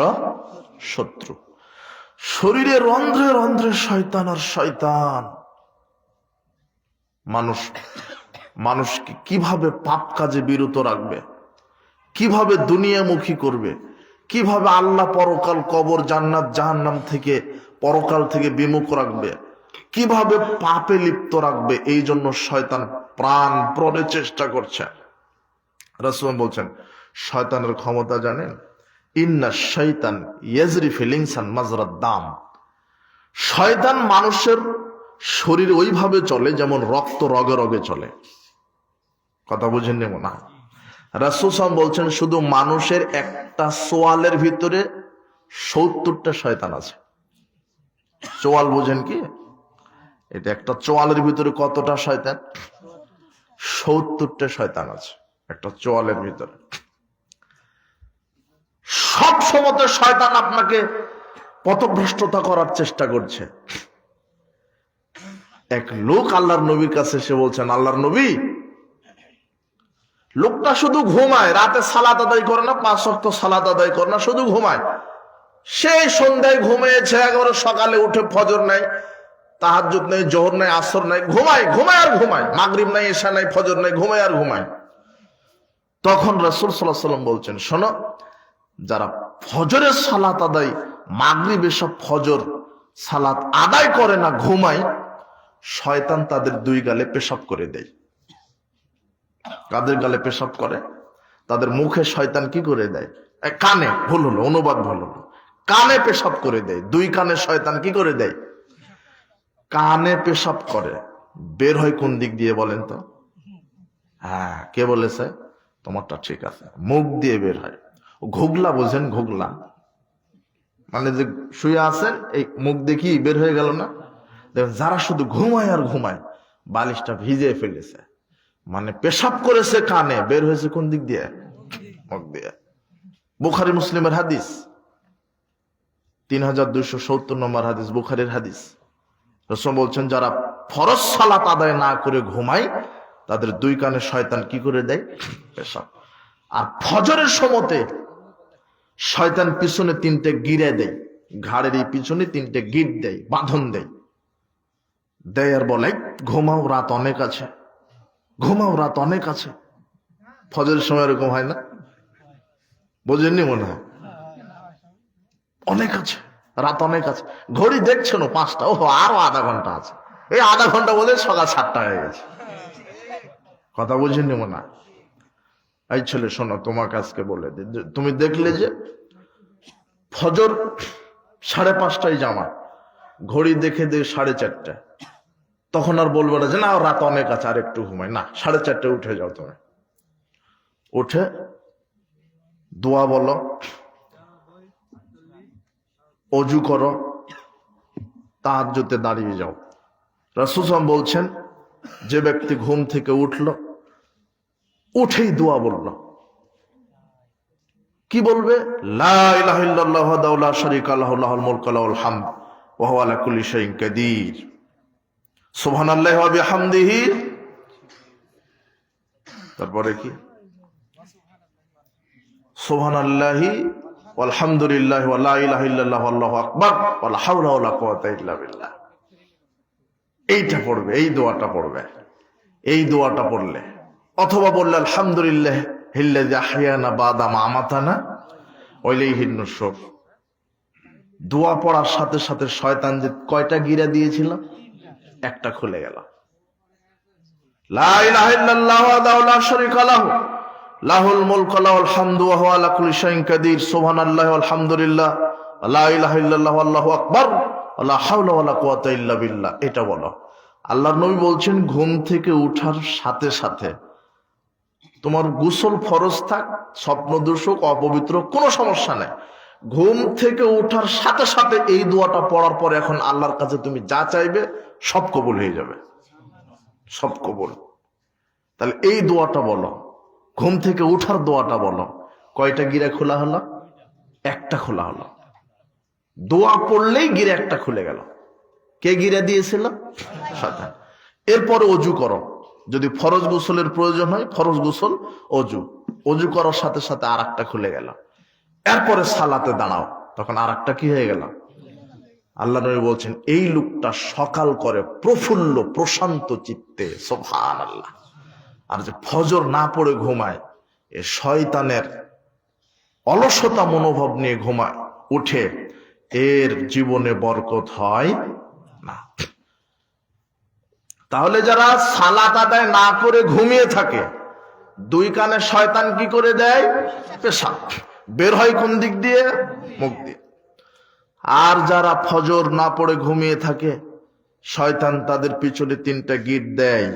শত্রু। শরীরে রন্ধ্রে রন্ধ্রে শয়তান আর শয়তান। মানুষকে কিভাবে পাপ কাজে বিরত রাখবে, কিভাবে দুনিয়ামুখী করবে, কিভাবে আল্লাহ, পরকাল, কবর, জান্নাত, জাহান্নাম থেকে, পরকাল থেকে বিমুখ রাখবে, কিভাবে পাপে লিপ্ত রাখবে, এই জন্য শয়তান প্রাণপণে চেষ্টা করছে। রাসূল বলছেন, শয়তানের ক্ষমতা জানেন? ইন্না শাইতান ইয়াজরি ফিল ইনসান মাজরাদ দাম। শয়তান মানুষের শরীর ওইভাবে চলে যেমন রক্ত রগে রগে চলে। কথা বুঝেননি মনে হয়? রাসূল সাল্লাল্লাহু আলাইহি ওয়াসাল্লাম বলছেন, শুধু মানুষের একটা সোয়ালের ভিতরে ৭০টা শয়তান আছে। চোয়াল বোঝেন কি? এটা একটা চোয়ালের ভিতরে কতটা শয়তান? ৭০টা শয়তান আছে একটা চোয়ালের ভিতরে। সব সময় শয়তান আপনাকে পথভ্রষ্টতা করার চেষ্টা করছে। এক লোক আল্লাহর নবীর কাছে এসে বলছেন, আল্লাহর নবী, লোকটা শুধু ঘুমায়, রাতে সালাত আদায় করে না, ৫ ওয়াক্ত সালাত আদায় করে না, শুধু ঘুমায়। সেই সন্ধ্যায় ঘুমিয়েছে, একেবারে সকালে উঠে ফজর নাই, তাহাজ্জুদ নাই, জোহর নাই, আসর নাই, ঘুমায় ঘুমায় আর ঘুমায়। মাগরিব নাই, এশা নাই, ফজর নাই, ঘুমায় আর ঘুমায়। তখন রাসূল সাল্লাল্লাহু আলাইহি ওয়াসাল্লাম বলছেন, শোনো, যারা ফজরের সালাত আদায়, মাগরিব, এশা, ফজর সালাত আদায় করে না, ঘুমায়, শয়তান তাদের দুই গালে পেশাব করে দেয়। কাদের গালে পেশাব করে? তাদের মুখে শয়তান কি করে দেয়? কানে, ভুল হলো, অনুবাদ ভুল হলো, কানে পেশাব করে দেয়। দুই কানে শয়তান কি করে দেয়? কানে পেশাব করে। বের হয় কোন দিক দিয়ে বলেন তো? হ্যাঁ, কে বলেছে? তোমারটা ঠিক আছে, মুখ দিয়ে বের হয়। ঘুগলা বোঝেন? ঘুগলা মানে যে শুয়ে আছেন, এই মুখ দেখি বের হয়ে গেল না? দেখেন, যারা শুধু ঘুমায় আর ঘুমায়, বালিশটা ভিজিয়ে ফেলেছে, মানে পেশাব করেছে কানে, বের হয়েছে কোন দিক দিয়ে? মুখ দিয়ে। বুখারী মুসলিমের হাদিস, ৩২৭০ নম্বর হাদিস, বুখারীর হাদিস। রাসূল বলছেন, যারা ফরজ সালাত আদায় না করে ঘুমায়, তাদের দুই কানে শয়তান কি করে দেয়? পেশাব। আর ফজরের সময়তে শয়তান পিছনে 3টে গিরে দেয়, ঘাড়ের এই পিছনে 3টে গিট দেয়, বাঁধন দেয়, আর বলে, ঘুমাও, রাত অনেক আছে, ঘুমাও, রাত অনেক আছে। ফজরের সময় এরকম হয় না? বোঝেননি মনে হয়? অনেক আছে, রাত অনেক আছে, ঘড়ি দেখছেন 5টা, ওহো আরো আধা ঘন্টা আছে, এই আধা ঘন্টা বলে সকাল 7টা হয়ে গেছে। কথা বুঝেনি মনে হয়? এই ছেলে শোনো, তোমাকে আজকে বলে দিই, তুমি দেখলে যে ফজর 5:30টায় জামাত, ঘড়ি দেখে 4:30, তখন আর বলবে না যে না রাত অনেক আছে আর একটু ঘুমাই, না 4:30টায় উঠে যাও। তুমি উঠে দোয়া বলো, অজু করো, তাহাজ্জুদে দাঁড়িয়ে যাও। রাসূল সাল্লাল্লাহু আলাইহি ওয়াসাল্লাম বলছেন, যে ব্যক্তি ঘুম থেকে উঠলো, উঠেই দোয়া বললো, কি বলবে? লা ইলাহা ইল্লাল্লাহু ওয়াহদাহু লা শারীকা লাহু লাহুল মুলকু ওয়া লাহুল হামদ ওয়া হুয়া আলা কুল্লি শাইইন কাদির, সুবহানাল্লাহি ওয়া বিহামদিহি। তারপরে কি? সুবহানাল্লাহি ওয়াল হামদুলিল্লাহি ওয়া লা ইলাহা ইল্লাল্লাহু আল্লাহু আকবার ওয়া লা হাওলা ওয়া লা কুওয়াতা ইল্লা বিল্লাহ। এইটা পড়বে, এই দোয়াটা পড়বে। এই দোয়াটা পড়লে, অথবা বললে আলহামদুলিল্লাহ হিল্লাযী আহইয়ানা বাদা মা আমাতানা ওয়া ইলাইহিন নুশুর। দোয়া পড়ার সাথে সাথে শয়তান যে কয়টা গিরা দিয়েছিল, একটা খুলে গেল। লা ইলাহা ইল্লাল্লাহু ওয়াহদাহু লা শারীকা লাহু লাহুল মুলকু ওয়া লাহুল হামদু ওয়া হুয়া আলা কুল্লি শাইইন কাদির, সুবহানাল্লাহি ওয়াল হামদুলিল্লাহ ওয়া লা ইলাহা ইল্লাল্লাহু আল্লাহু আকবার ওয়া লা হাওলা ওয়া লা কুওয়াতা ইল্লা বিল্লাহ। এটা বলো। আল্লাহর নবী বলছেন, ঘুম থেকে উঠার সাথে সাথে তোমার গোসল ফরজ থাক, স্বপ্ন দোষক, অপবিত্র, কোনো সমস্যা নাই, ঘুম থেকে উঠার সাথে সাথে এই দোয়াটা পড়ার পরে এখন আল্লাহর কাছে তুমি যা চাইবে সব কবুল হয়ে যাবে, সব কবুল। তাহলে এই দোয়াটা বলো, ঘুম থেকে উঠার দোয়াটা বলো। কয়টা গিরা খোলা হলো? একটা খোলা হলো। দোয়া পড়লেই গিরা একটা খুলে গেল। কে গিরা দিয়েছিল? শয়তান। এরপরে অজু করো, যদি ফরজ গোসলের প্রয়োজন হয় ফরজ গোসল, অজু, অজু করার সাথে সাথে আর একটা খুলে গেল। এরপরে সালাতে দাঁড়াও, তখন আর একটা কি হয়ে গেল? আল্লাহ নবী বলছেন, এই লোকটা সকাল করে প্রফুল্ল প্রশান্ত চিত্তে, সুবহানাল্লাহ। আর যে ফজর না পড়ে ঘুমায়, এ শয়তানের অলসতা মনোভাব নিয়ে ঘুমায়, উঠে, এর জীবনে বরকত হয় না। তাহলে যারা সালাত আদায় না করে ঘুমিয়ে থাকে, দুই কানে শয়তান কি করে দেয়? পেশাব বের হয় কোন দিক দিয়ে? মুখ দিয়ে। আর যারা ফজর না পড়ে ঘুমিয়ে থাকে, শয়তান তাদের পিছনে 3টা গিট দেয়।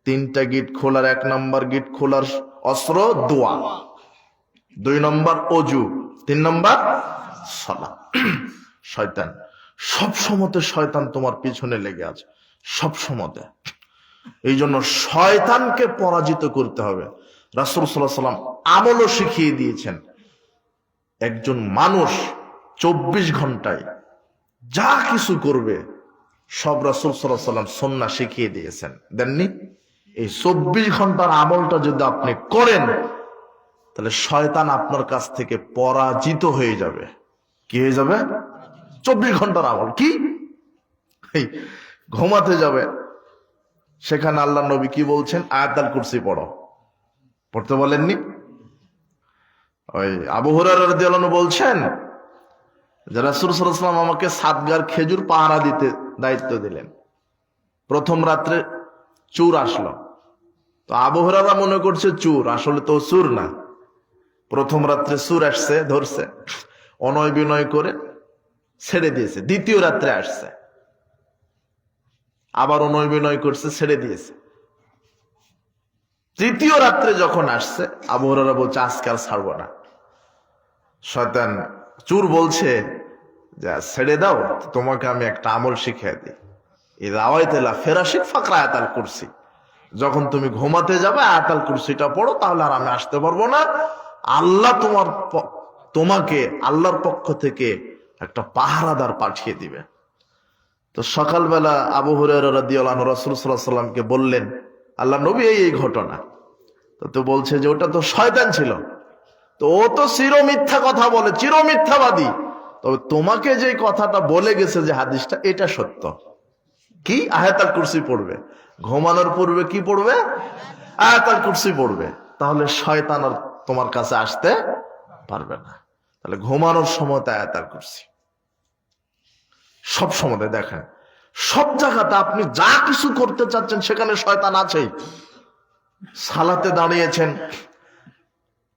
3টা গিট খোলার, 1 নম্বর গিট খোলার অস্ত্র দোয়া, 2 নম্বর অজু, 3 নম্বর সালাত। শয়তান সব সময়তে, শয়তান তোমার পিছনে লেগে আছে সব সময়তে। এই জন্য শয়তানকে পরাজিত করতে হবে। রাসূল সাল্লাল্লাহু আলাইহি ওয়াসাল্লাম আমলও শিখিয়ে দিয়েছেন। একজন মানুষ 24 ঘন্টায় যা কিছু করবে সব রাসূল সাল্লাল্লাহু আলাইহি ওয়াসাল্লাম সুন্নাহ শিখিয়ে দিয়েছেন, দেননি? এই 24 ঘন্টার আমলটা যদি আপনি করেন, তাহলে শয়তান আপনার কাছ থেকে পরাজিত হয়ে যাবে। কি হয়ে যাবে? 24 ঘন্টার আমল। কি? ঘুমাতে যাবে, সেখানে আল্লাহ নবী কি বলছেন? আয়াতুল কুরসি পড়ো। পড়তে বলেননি? ওই আবু হুরায়রা রাদিয়াল্লাহু আনহু বলছেন যে রাসূল সাল্লাল্লাহু আলাইহি ওয়াসাল্লাম আমাকে 7 গার খেজুর পাহারা দিতে দায়িত্ব দিলেন। প্রথম রাত্রে চোর আসলো, তো আবু হুরায়রা মনে করছে চোর, আসলে তো চোর না। প্রথম রাত্রে চোর আসছে, ধরছে, অনয় বিনয় করে ছেড়ে দিয়েছে। দ্বিতীয় রাত্রে আসছে, আবার অনয় বিনয় করছে, ছেড়ে দিয়েছে। তৃতীয় রাত্রে যখন আসছে, আবু হুরায়রা বলছে আজকে আর ছাড়বো না। শয়তান, চোর বলছে যে ছেড়ে দাও, তোমাকে আমি একটা আমল শিখিয়ে দিই। ইযা আওয়াইতা ফিরাশিক ফাকরা আয়াতুল কুরসি। যখন তুমি ঘুমাতে যাবে আয়াতুল কুরসিটা পড়ো, তাহলে আর আমি আসতে পারবো না। আল্লাহ তোমাকে আল্লাহর পক্ষ থেকে একটা পাহারাদার পাঠিয়ে দিবে। তো সকালবেলা আবু হুরায়রা রাদিয়াল্লাহু আনহু রাসূল সাল্লাল্লাহু আলাইহি ওয়াসাল্লামকে বললেন, আল্লাহ নবী এই ঘটনা। তো বলছে যে ওটা তো শয়তান ছিল, তো ও তো চির মিথ্যা কথা বলে, চির মিথ্যাবাদী। তবে তোমাকে যে কথাটা বলে গেছে, যে হাদিসটা, এটা সত্য। কি? আয়াতুল কুরসি পড়বে। ঘুমানোর পূর্বে কি পড়বে? আয়াতুল কুরসি পড়বে। তাহলে শয়তান আর তোমার কাছে আসতে পারবে না। তাহলে ঘুমানোর সময় আয়াতুল কুরসি। সব সময় দেখেন, সব জায়গাতে আপনি যা কিছু করতে চাচ্ছেন সেখানে শয়তান আছেই। সালাতে দাঁড়িয়েছেন,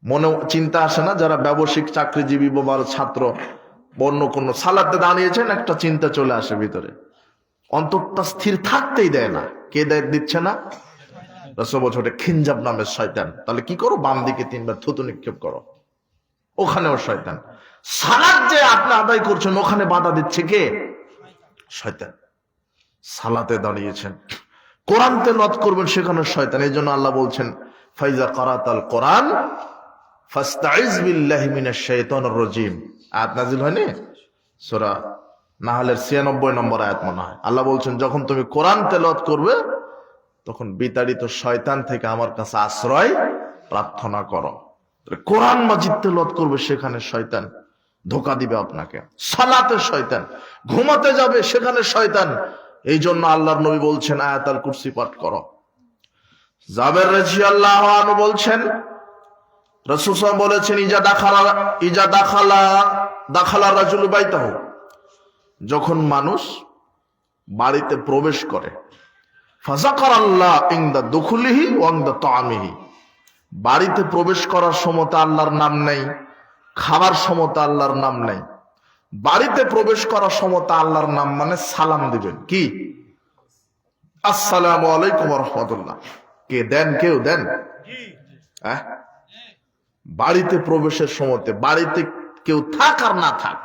মনে চিন্তা আসে না? যারা ব্যবসায়িক চাকরিজীবী বা ছাত্র, অন্য কোন সালাতে দাঁড়িয়েছেন, একটা চিন্তা চলে আসে ভিতরে, অন্তরটা স্থির থাকতেই দেয় না। কে দিচ্ছে না? রাসূল বলছে ওটা খিনজাব নামের শয়তান। তাহলে কি করো? বাম দিকে 3 বার থুতু নিক্ষেপ করো, ওখানেও শয়তান। সালাত যে আপনি আদায় করছেন ওখানে বাধা দিচ্ছে কে? শয়তান। সালাতে দাঁড়িয়েছেন, কোরআন তেলাওয়াত করবেন, সেখানে শয়তান। এই জন্য আল্লাহ বলছেন ফাইজা কারাতাল কোরআন ফাস্তাইজ বিল্লাহি মিনাশ শাইতানির রাজিম। আয়াত নাযিল হয়নি? সূরা নাহলের 96 নম্বর আয়াত মনে হয়। আল্লাহ বলছেন যখন তুমি কোরআন তেলাওয়াত করবে তখন বিতাড়িত শয়তান থেকে আমার কাছে আশ্রয় প্রার্থনা করো। কোরআন মাজিদ তেলাওয়াত করবে, সেখানে শয়তান ধোঁকা দিবে আপনাকে। সালাতে শয়তান, ঘুমাতে যাবে সেখানে শয়তান। এই জন্য আল্লাহর নবী বলছেন আয়াতুল কুরসি পাঠ করো। জাবের রাদিয়াল্লাহু আনহু বলছেন রাসূল সাল্লাল্লাহু আলাইহি ওয়াসাল্লাম বলেছেন ইজা দাখালা রাজুলু বাইতাহু, যখন মানুষ বাড়িতে প্রবেশ করে, ফাযাকারাল্লাহ ইনদা দুখুলিহি ওয়া ইনদা তাআমিহি, বাড়িতে প্রবেশ করার সময় আল্লাহর নাম নেই, খাবার সময় আল্লাহর নাম নেই। বাড়িতে প্রবেশ করার সময় আল্লাহর নাম মানে সালাম দিবেন, কি আসসালামু আলাইকুম ওয়া রাহমাতুল্লাহ। কে দেন? কেউ দেন? হ্যাঁ, বাড়িতে প্রবেশের সময়, বাড়িতে কেউ থাক আর না থাক,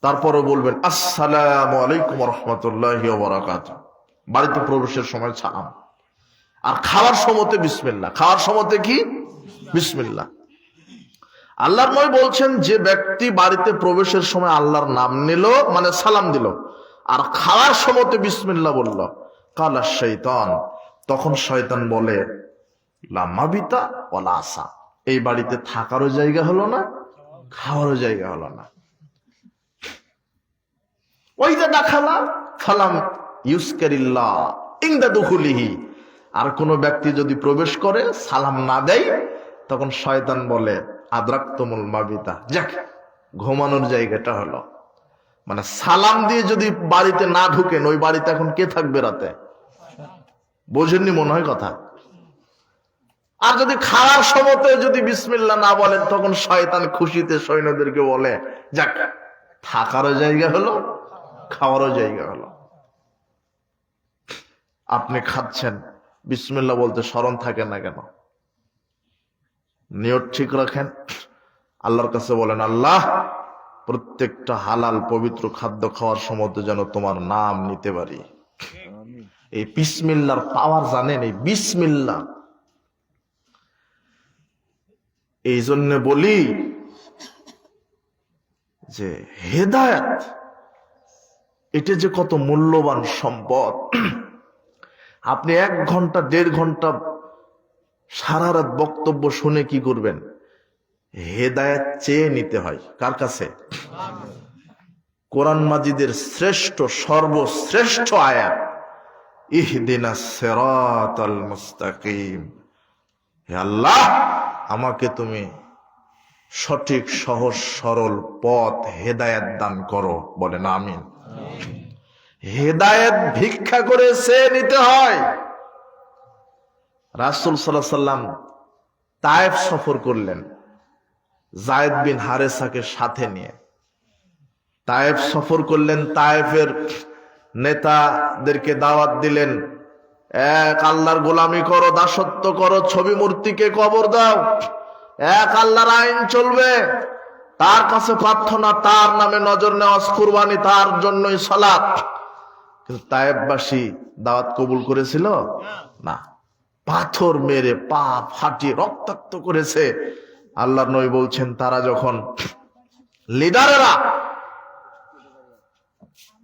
তারপরে বলবেন আসসালামু আলাইকুম ওয়া রাহমাতুল্লাহি ওয়া বারাকাতুহু। বাড়িতে প্রবেশের সময় সালাম। আর খাওয়ার সময় বিসমিল্লাহ। খাওয়ার সময় কি? বিসমিল্লাহ। আল্লাহর নবী বলছেন যে ব্যক্তি বাড়িতে প্রবেশের সময় আল্লাহর নাম নিল মানে সালাম দিল আর খাওয়ার সময় বিসমিল্লাহ বলল, কালা শয়তান, তখন শয়তান বলে লা মাবিতা ওয়ালা আসা, এই বাড়িতে থাকারও জায়গা হলো না, খাওয়ারও জায়গা হলো না। ওই যে দাখালা ফালাম ইউসকারিল্লাহ ইনদা দুখুলিহি, আর কোন ব্যক্তি যদি প্রবেশ করে সালাম না দেয় তখন শয়তান বলে আদরাকতুমুল মাবিতা, যাক ঘুমানোর জায়গাটা হলো। মানে সালাম দিয়ে যদি বাড়িতে না ঢুকেন, ওই বাড়িতে এখন কে থাকবে রাতে? বোঝেননি মনে হয় কথা। আর যদি খাওয়ার সময় যদি বিসমিল্লাহ না বলেন তখন শয়তান খুশিতে সৈন্যদেরকে বলে যাক থাকারও জায়গা হলো, খাওয়ারও জায়গা হলো। আপনি খাচ্ছেন, বিসমিল্লাহ বলতে স্মরণ থাকে না কেন? নিয়ত ঠিক রাখেন, আল্লাহর কাছে বলেন আল্লাহ প্রত্যেকটা হালাল পবিত্র খাদ্য খাওয়ার সময় যেন তোমার নাম নিতে পারি। এই বিসমিল্লাহর পাওয়ার জানেন? এই বিসমিল্লাহ, এই জন্য বলি যে হেদায়েত এটা যে কত মূল্যবান সম্পদ। আপনি 1 ঘন্টা 1.5 ঘন্টা সারা রাত বক্তব্য শুনে কি করবেন? হেদায়েত চেয়ে নিতে হয় কার কাছে? কোরআন মাজিদের শ্রেষ্ঠ সর্বশ্রেষ্ঠ আয়াত ইহদিনাস সিরাতাল মুস্তাকিম, হে আল্লাহ আমাকে তুমি সঠিক সহজ সরল পথ হেদায়েত দান করো। বলেন আমিন। হেদায়েত ভিক্ষা করে চেয়ে নিতে হয়। রাসূল সাল্লাল্লাহু আলাইহি সাল্লাম তায়েফ সফর করলেন যায়েদ বিন হারেসাকে সাথে নিয়ে। তায়েফ সফর করলেন, তায়েফের নেতাদেরকে দাওয়াত দিলেন, এক আল্লাহর গোলামি করো, দাসত্ব করো, ছবি মূর্তিকে কবর দাও, এক আল্লাহর আইন চলবে, তার কাছে প্রার্থনা, তার নামে নজর নেওয়াজ, কুরবানি, তার জন্যই সালাত। কিন্তু তায়েফবাসী দাওয়াত কবুল করেছিল না, পাথর মেরে পা ফাটিয়ে রক্তাক্ত করেছে। আল্লাহর নবী বলছেন তারা যখন লিডারেরা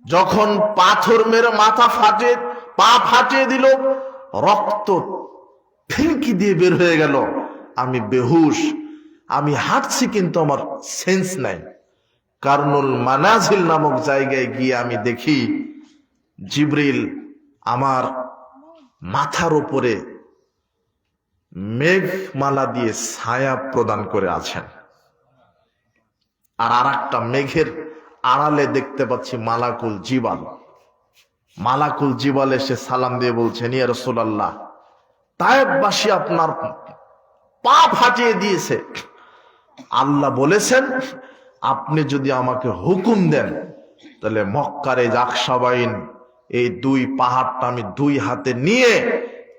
যখন পাথর মেরে মাথা ফাটিয়ে পা ফাটিয়ে দিল, রক্ত ফিনকি দিয়ে বের হয়ে গেল, আমি বেহুশ, আমি হাঁটছি কিন্তু আমার সেন্স নাই। কারনুল মানাজিল নামক জায়গায় গিয়ে আমি দেখি জিবরিল আমার মাথার উপরে মেঘমালা দিয়ে ছায়া প্রদান করে আছেন, আর আরেকটা মেঘের আড়ালে দেখতে পাচ্ছি মালাকুল জিবাল। মালাকুল জিবাল এসে সালাম দিয়ে বলছেন, ইয়া রাসূলুল্লাহ, তায়েববাসী আপনার পা ফাটিয়ে দিয়েছে। আল্লাহ বলেছেন আপনি যদি আমাকে হুকুম দেন তাহলে মক্কার এই আকসাবাইন, এই দুই পাহাড়টা আমি দুই হাতে নিয়ে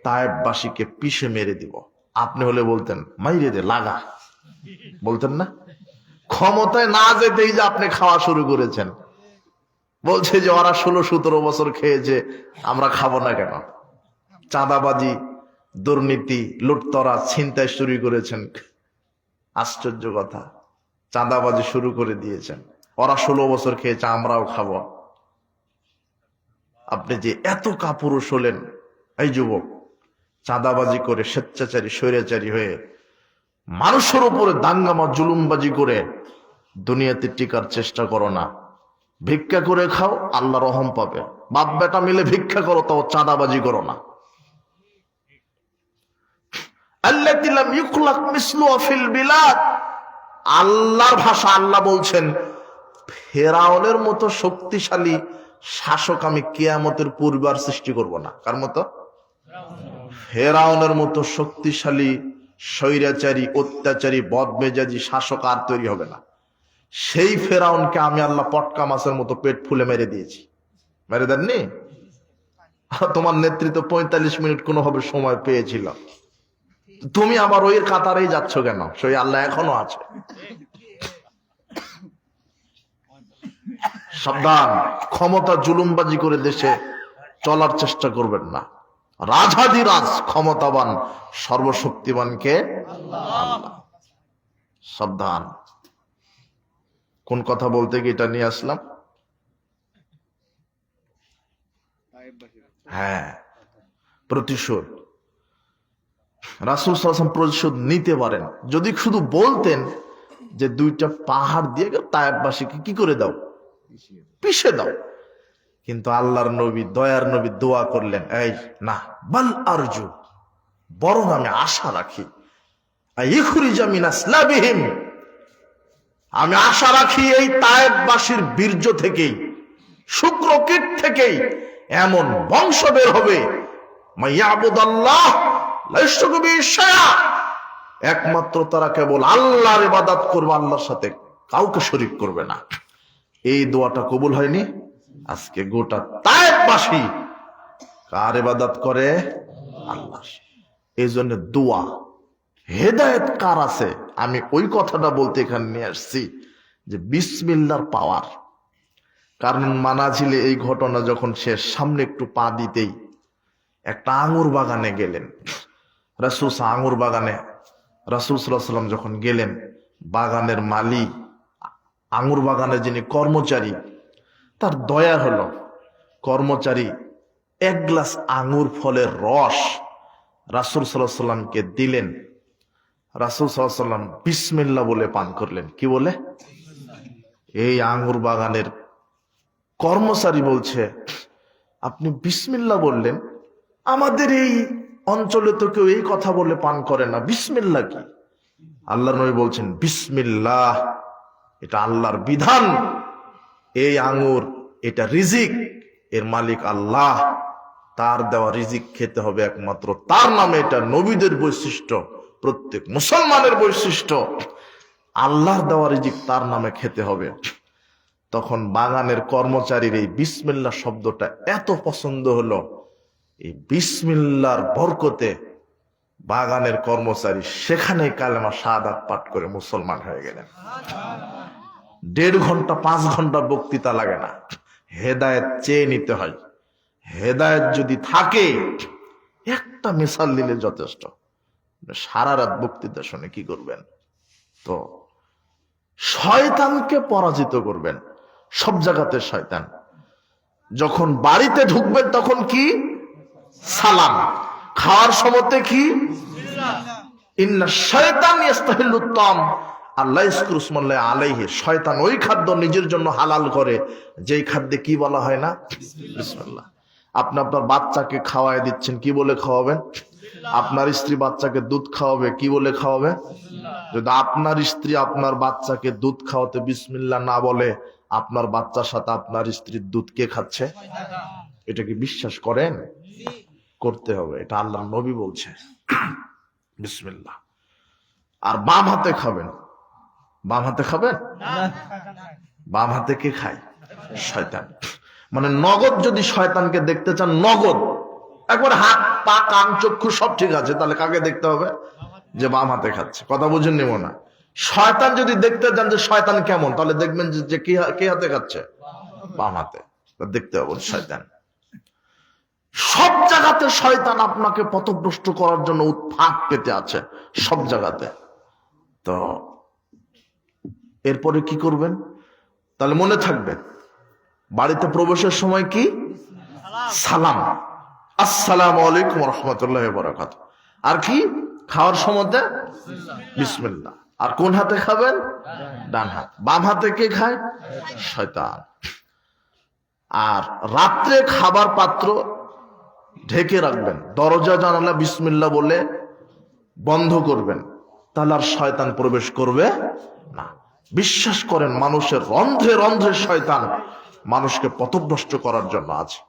তায়েববাসীকে পিষে মেরে দিব। আপনি হলে বলতেন মাইরে দে, লাগা, বলতেন না? ক্ষমতায় না যেতেই যে আপনি খাওয়া শুরু করেছেন। বলছে যে ওরা 16-17 বছর খেয়েছে, আমরা খাবো না কেন? চাঁদাবাজি, দুর্নীতি, লুটতরা, ছিনতাই শুরু করেছেন। আশ্চর্য কথা, চাঁদাবাজি শুরু করে দিয়েছেন। ওরা 16 বছর খেয়েছে, আমরাও খাবো। আপনি যে এত কাপুরুষ হলেন, এই যুবক, চাঁদাবাজি করে, স্বেচ্ছাচারী, স্বৈরাচারী হয়ে, মানুষের উপরে দাঙ্গামা জুলুমবাজি করে দুনিয়াতে টিকার চেষ্টা করো না। ভিক্ষা করে খাও, আল্লাহ রহম পাবে। বাপ বেটা মিলে ভিক্ষা করো, তাও চাঁদাবাজি করো না। আল্লাহর ভাষা, আল্লাহ বলছেন ফেরাউনের মতো শক্তিশালী শাসক আমি কিয়ামতের পূর্বে আর সৃষ্টি করব না। কার মতো? ফেরাউনের মতো শক্তিশালী স্বৈরাচারী, অত্যাচারী, বদমেজাজি শাসক আর তৈরি হবে না। সেই ফেরাউনকে আমি আল্লাহ পটকা মাছের মতো পেট ফুলে মেরে দিয়েছি। মেরে দেননি? তোমার নেতৃত্ব 45 মিনিট কোনোভাবে সময় পেয়েছিল, তুমি আবার ওই কাতারেই যাচ্ছ কেন? সেই আল্লাহ এখনো আছে। সাবধান, ক্ষমতা জুলুমবাজি করে দেশে চলার চেষ্টা করবেন না। রাজাধিরাজ ক্ষমতাবান সর্বশক্তিমানকে আল্লাহ। সাবধান। কোন কথা বলতে গিয়ে এটা নিয়ে আসলাম? হ্যাঁ, প্রতিশোধ। রাসূল সাল্লাল্লাহু আলাইহি ওয়াসাল্লাম প্রতিশোধ নিতে পারেন যদি শুধু বলতেন যে দুইটা পাহাড় দিয়ে তায়েববাসীকে কি করে দাও, পিষে দাও। কিন্তু আল্লাহর নবী, দয়ার নবী দোয়া করলেন, এই না, বাল আরজু, বরং আমি আশা রাখি, ইখরিজা মিন আসলাবিহিম, আমি আশা রাখি এই তায়েববাসীর বীর্য থেকেই, শুক্রকীট থেকেই এমন বংশ বের হবে, মাইয়াবুদাল্লাহ লা ইশরিকু বিহি শাইআ, একমাত্র তারা কেবল আল্লাহর ইবাদত করবে, আল্লাহর সাথে কাউকে শরীক করবে না। এই দোয়াটা কবুল হয়নি। আজকে গোটা তায়েববাসী কার ইবাদত করে? আল্লাহ। এই জন্য দোয়া, হেদায়েত কার আছে? আমি ওই কথাটা বলতে এখানে নিয়ে আসছি যে বিসমিল্লাহর পাওয়ার। কারণ মানাজিলে এই ঘটনা যখন শেষ, সামনে একটু পা দিতেই একটা আঙ্গুর বাগানে গেলেন রাসূল। আঙ্গুর বাগানে রাসূল সাল্লাল্লাহু আলাইহি ওয়াসাল্লাম যখন গেলেন, বাগানের মালিক, আঙ্গুর বাগানের যিনি কর্মচারী, তার দয়া হলো, কর্মচারী 1 গ্লাস আঙ্গুর ফলের রস রাসূল সাল্লাল্লাহু আলাইহি ওয়াসাল্লামকে দিলেন। রাসূল সাল্লাল্লাহু আলাইহি ওয়াসাল্লাম বিসমিল্লাহ বলে পান করলেন। কি বলে? এই আঙ্গুর বাগানের কর্মচারী বলছে, আপনি বিসমিল্লাহ বললেন, আমাদের এই অঞ্চলে তো কেউ এই কথা বলে পান করে না, বিসমিল্লাহ কি? আল্লাহর নবী বলছেন, বিসমিল্লাহ এটা আল্লাহর বিধান। এই আঙ্গুর, এটা রিজিক, এর মালিক আল্লাহ, তার দেওয়া রিজিক খেতে হবে একমাত্র তার নামে। এটা নবীদের বৈশিষ্ট্য, প্রত্যেক মুসলমানের বৈশিষ্ট্য, আল্লাহর দেওয়া রিজিক তার নামে খেতে হবে। তখন বাগানের কর্মচারীর এই বিসমিল্লাহ শব্দটা এত পছন্দ হলো, এই বিসমিল্লাহর বরকতে বাগানের কর্মচারী সেখানে কালেমা শাহাদাত পাঠ করে মুসলমান হয়ে গেলেন। 1.5 ঘন্টা 5 ঘন্টা বক্তৃতা লাগে না, হেদায়েত চেয়ে নিতে হয়। হেদায়েত যদি থাকে, একটা মিসাল দিলে যথেষ্ট। সারা রাত বক্তৃতা শুনে কি করবেন? তো শয়তানকে পরাজিত করবেন। সব জায়গাতে শয়তান। যখন বাড়িতে ঢুকবেন তখন কি? সালাম। খাওয়ার সময়তে কি? ইন্না শাইতান ইস্তাহিল্লুত তাম আল্লাহ ইসকুরুসমাল্লাহ আলাইহি, শয়তান ওই খাদ্য নিজের জন্য হালাল করে যেই খাদ্যে কি বলা হয় না? বিসমিল্লাহ। আপনি আপনার বাচ্চাকে খাওয়ায় দিচ্ছেন, কি বলে খাওয়াবেন? আপনার স্ত্রী বাচ্চাকে দুধ খাওয়াবে, কি বলে খাওয়াবে? যদি আপনার স্ত্রী আপনার বাচ্চাকে দুধ খাওয়াতে বিসমিল্লাহ না বলে, আপনার বাচ্চার সাথে আপনার স্ত্রীর দুধ কে খাচ্ছে? এটা কি বিশ্বাস করেন? করতে হবে, এটা আল্লাহর নবী বলছে। বিসমিল্লাহ। আর বাম হাতে খাবেন। বাম হাতে খাবেন? বাম হাতে কে খায়? শয়তান। মানে নগদ যদি শয়তানকে দেখতে চান, নগদ একবার হাত পা কান চক্ষু সব ঠিক আছে, তাহলে কাকে দেখতে হবে? যে বাম হাতে খাচ্ছে। কথা বুঝেন নিব না। শয়তান যদি দেখতে চান যে শয়তান কেমন, তাহলে দেখবেন যে কে হাতে খাচ্ছে? বাম হাতে। দেখতে হবে শয়তান। সব জায়গাতে শয়তান আপনাকে পথভ্রষ্ট করার জন্য উৎপাত পেতে আছে, সব জায়গাতে। তো এরপরে কি করবেন? তাহলে মনে থাকবে, বাড়িতে প্রবেশের সময় কি? সালাম, আসসালামু আলাইকুম রহমতুল্লাহ বারাকাত। আর কি? খাওয়ার সময় বিসমিল্লাহ। আর কোন হাতে খাবেন? ডান হাত। বাম হাতে কে খায়? শয়তান। আর রাত্রে খাবার পাত্র ঢেকে রাখবেন, দরজা জানালা বিসমিল্লাহ বলে বন্ধ করবেন, তাহলে আর শয়তান প্রবেশ করবে না। বিশ্বাস করেন, মানুষের রন্ধ্রে রন্ধ্রে শয়তান মানুষকে পথভ্রষ্ট করার জন্য আছে।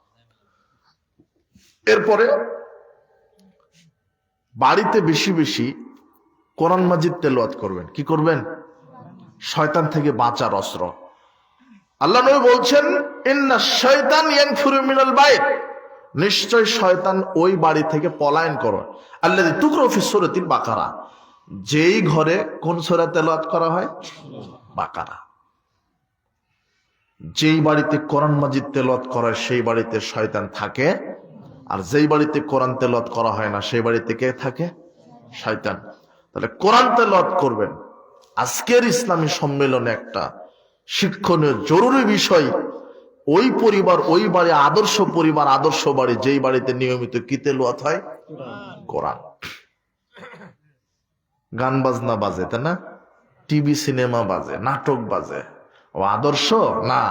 এরপরে বাড়িতে বেশি বেশি কোরআন মাজিদ তেলাওয়াত করবেন। কি করবেন? শয়তান থেকে বাঁচার অস্ত্র। আল্লাহ নবী বলছেন, ইন্না শাইতান ইয়ানফিরু মিনাল বাইত, নিশ্চয় শয়তান ওই বাড়ি থেকে পলায়ন করে। আল্লাযী তুকরা ফি সূরাতিল বাকারা, যেই ঘরে কোন সূরা তেলাওয়াত করা হয়? বাকারা। যেই বাড়িতে কোরআন মাজিদ তেলাওয়াত করা হয় সেই বাড়িতে শয়তান থাকে, আর যেই বাড়িতে কোরআন তেলাওয়াত করা হয় না সেই বাড়িতে কে থাকে? শয়তান। তাহলে কোরআন তেলাওয়াত করবেন। আজকের ইসলামী সম্মেলনে একটা শিক্ষণীয় জরুরি বিষয়, ওই পরিবার, ওই বাড়ি আদর্শ পরিবার, আদর্শ বাড়ি, যেই বাড়িতে নিয়মিত কি তেলাওয়াত হয়? কোরআন। গান বাজনা বাজে, তাই না? টিভি সিনেমা বাজে, নাটক বাজে, ও আদর্শ না,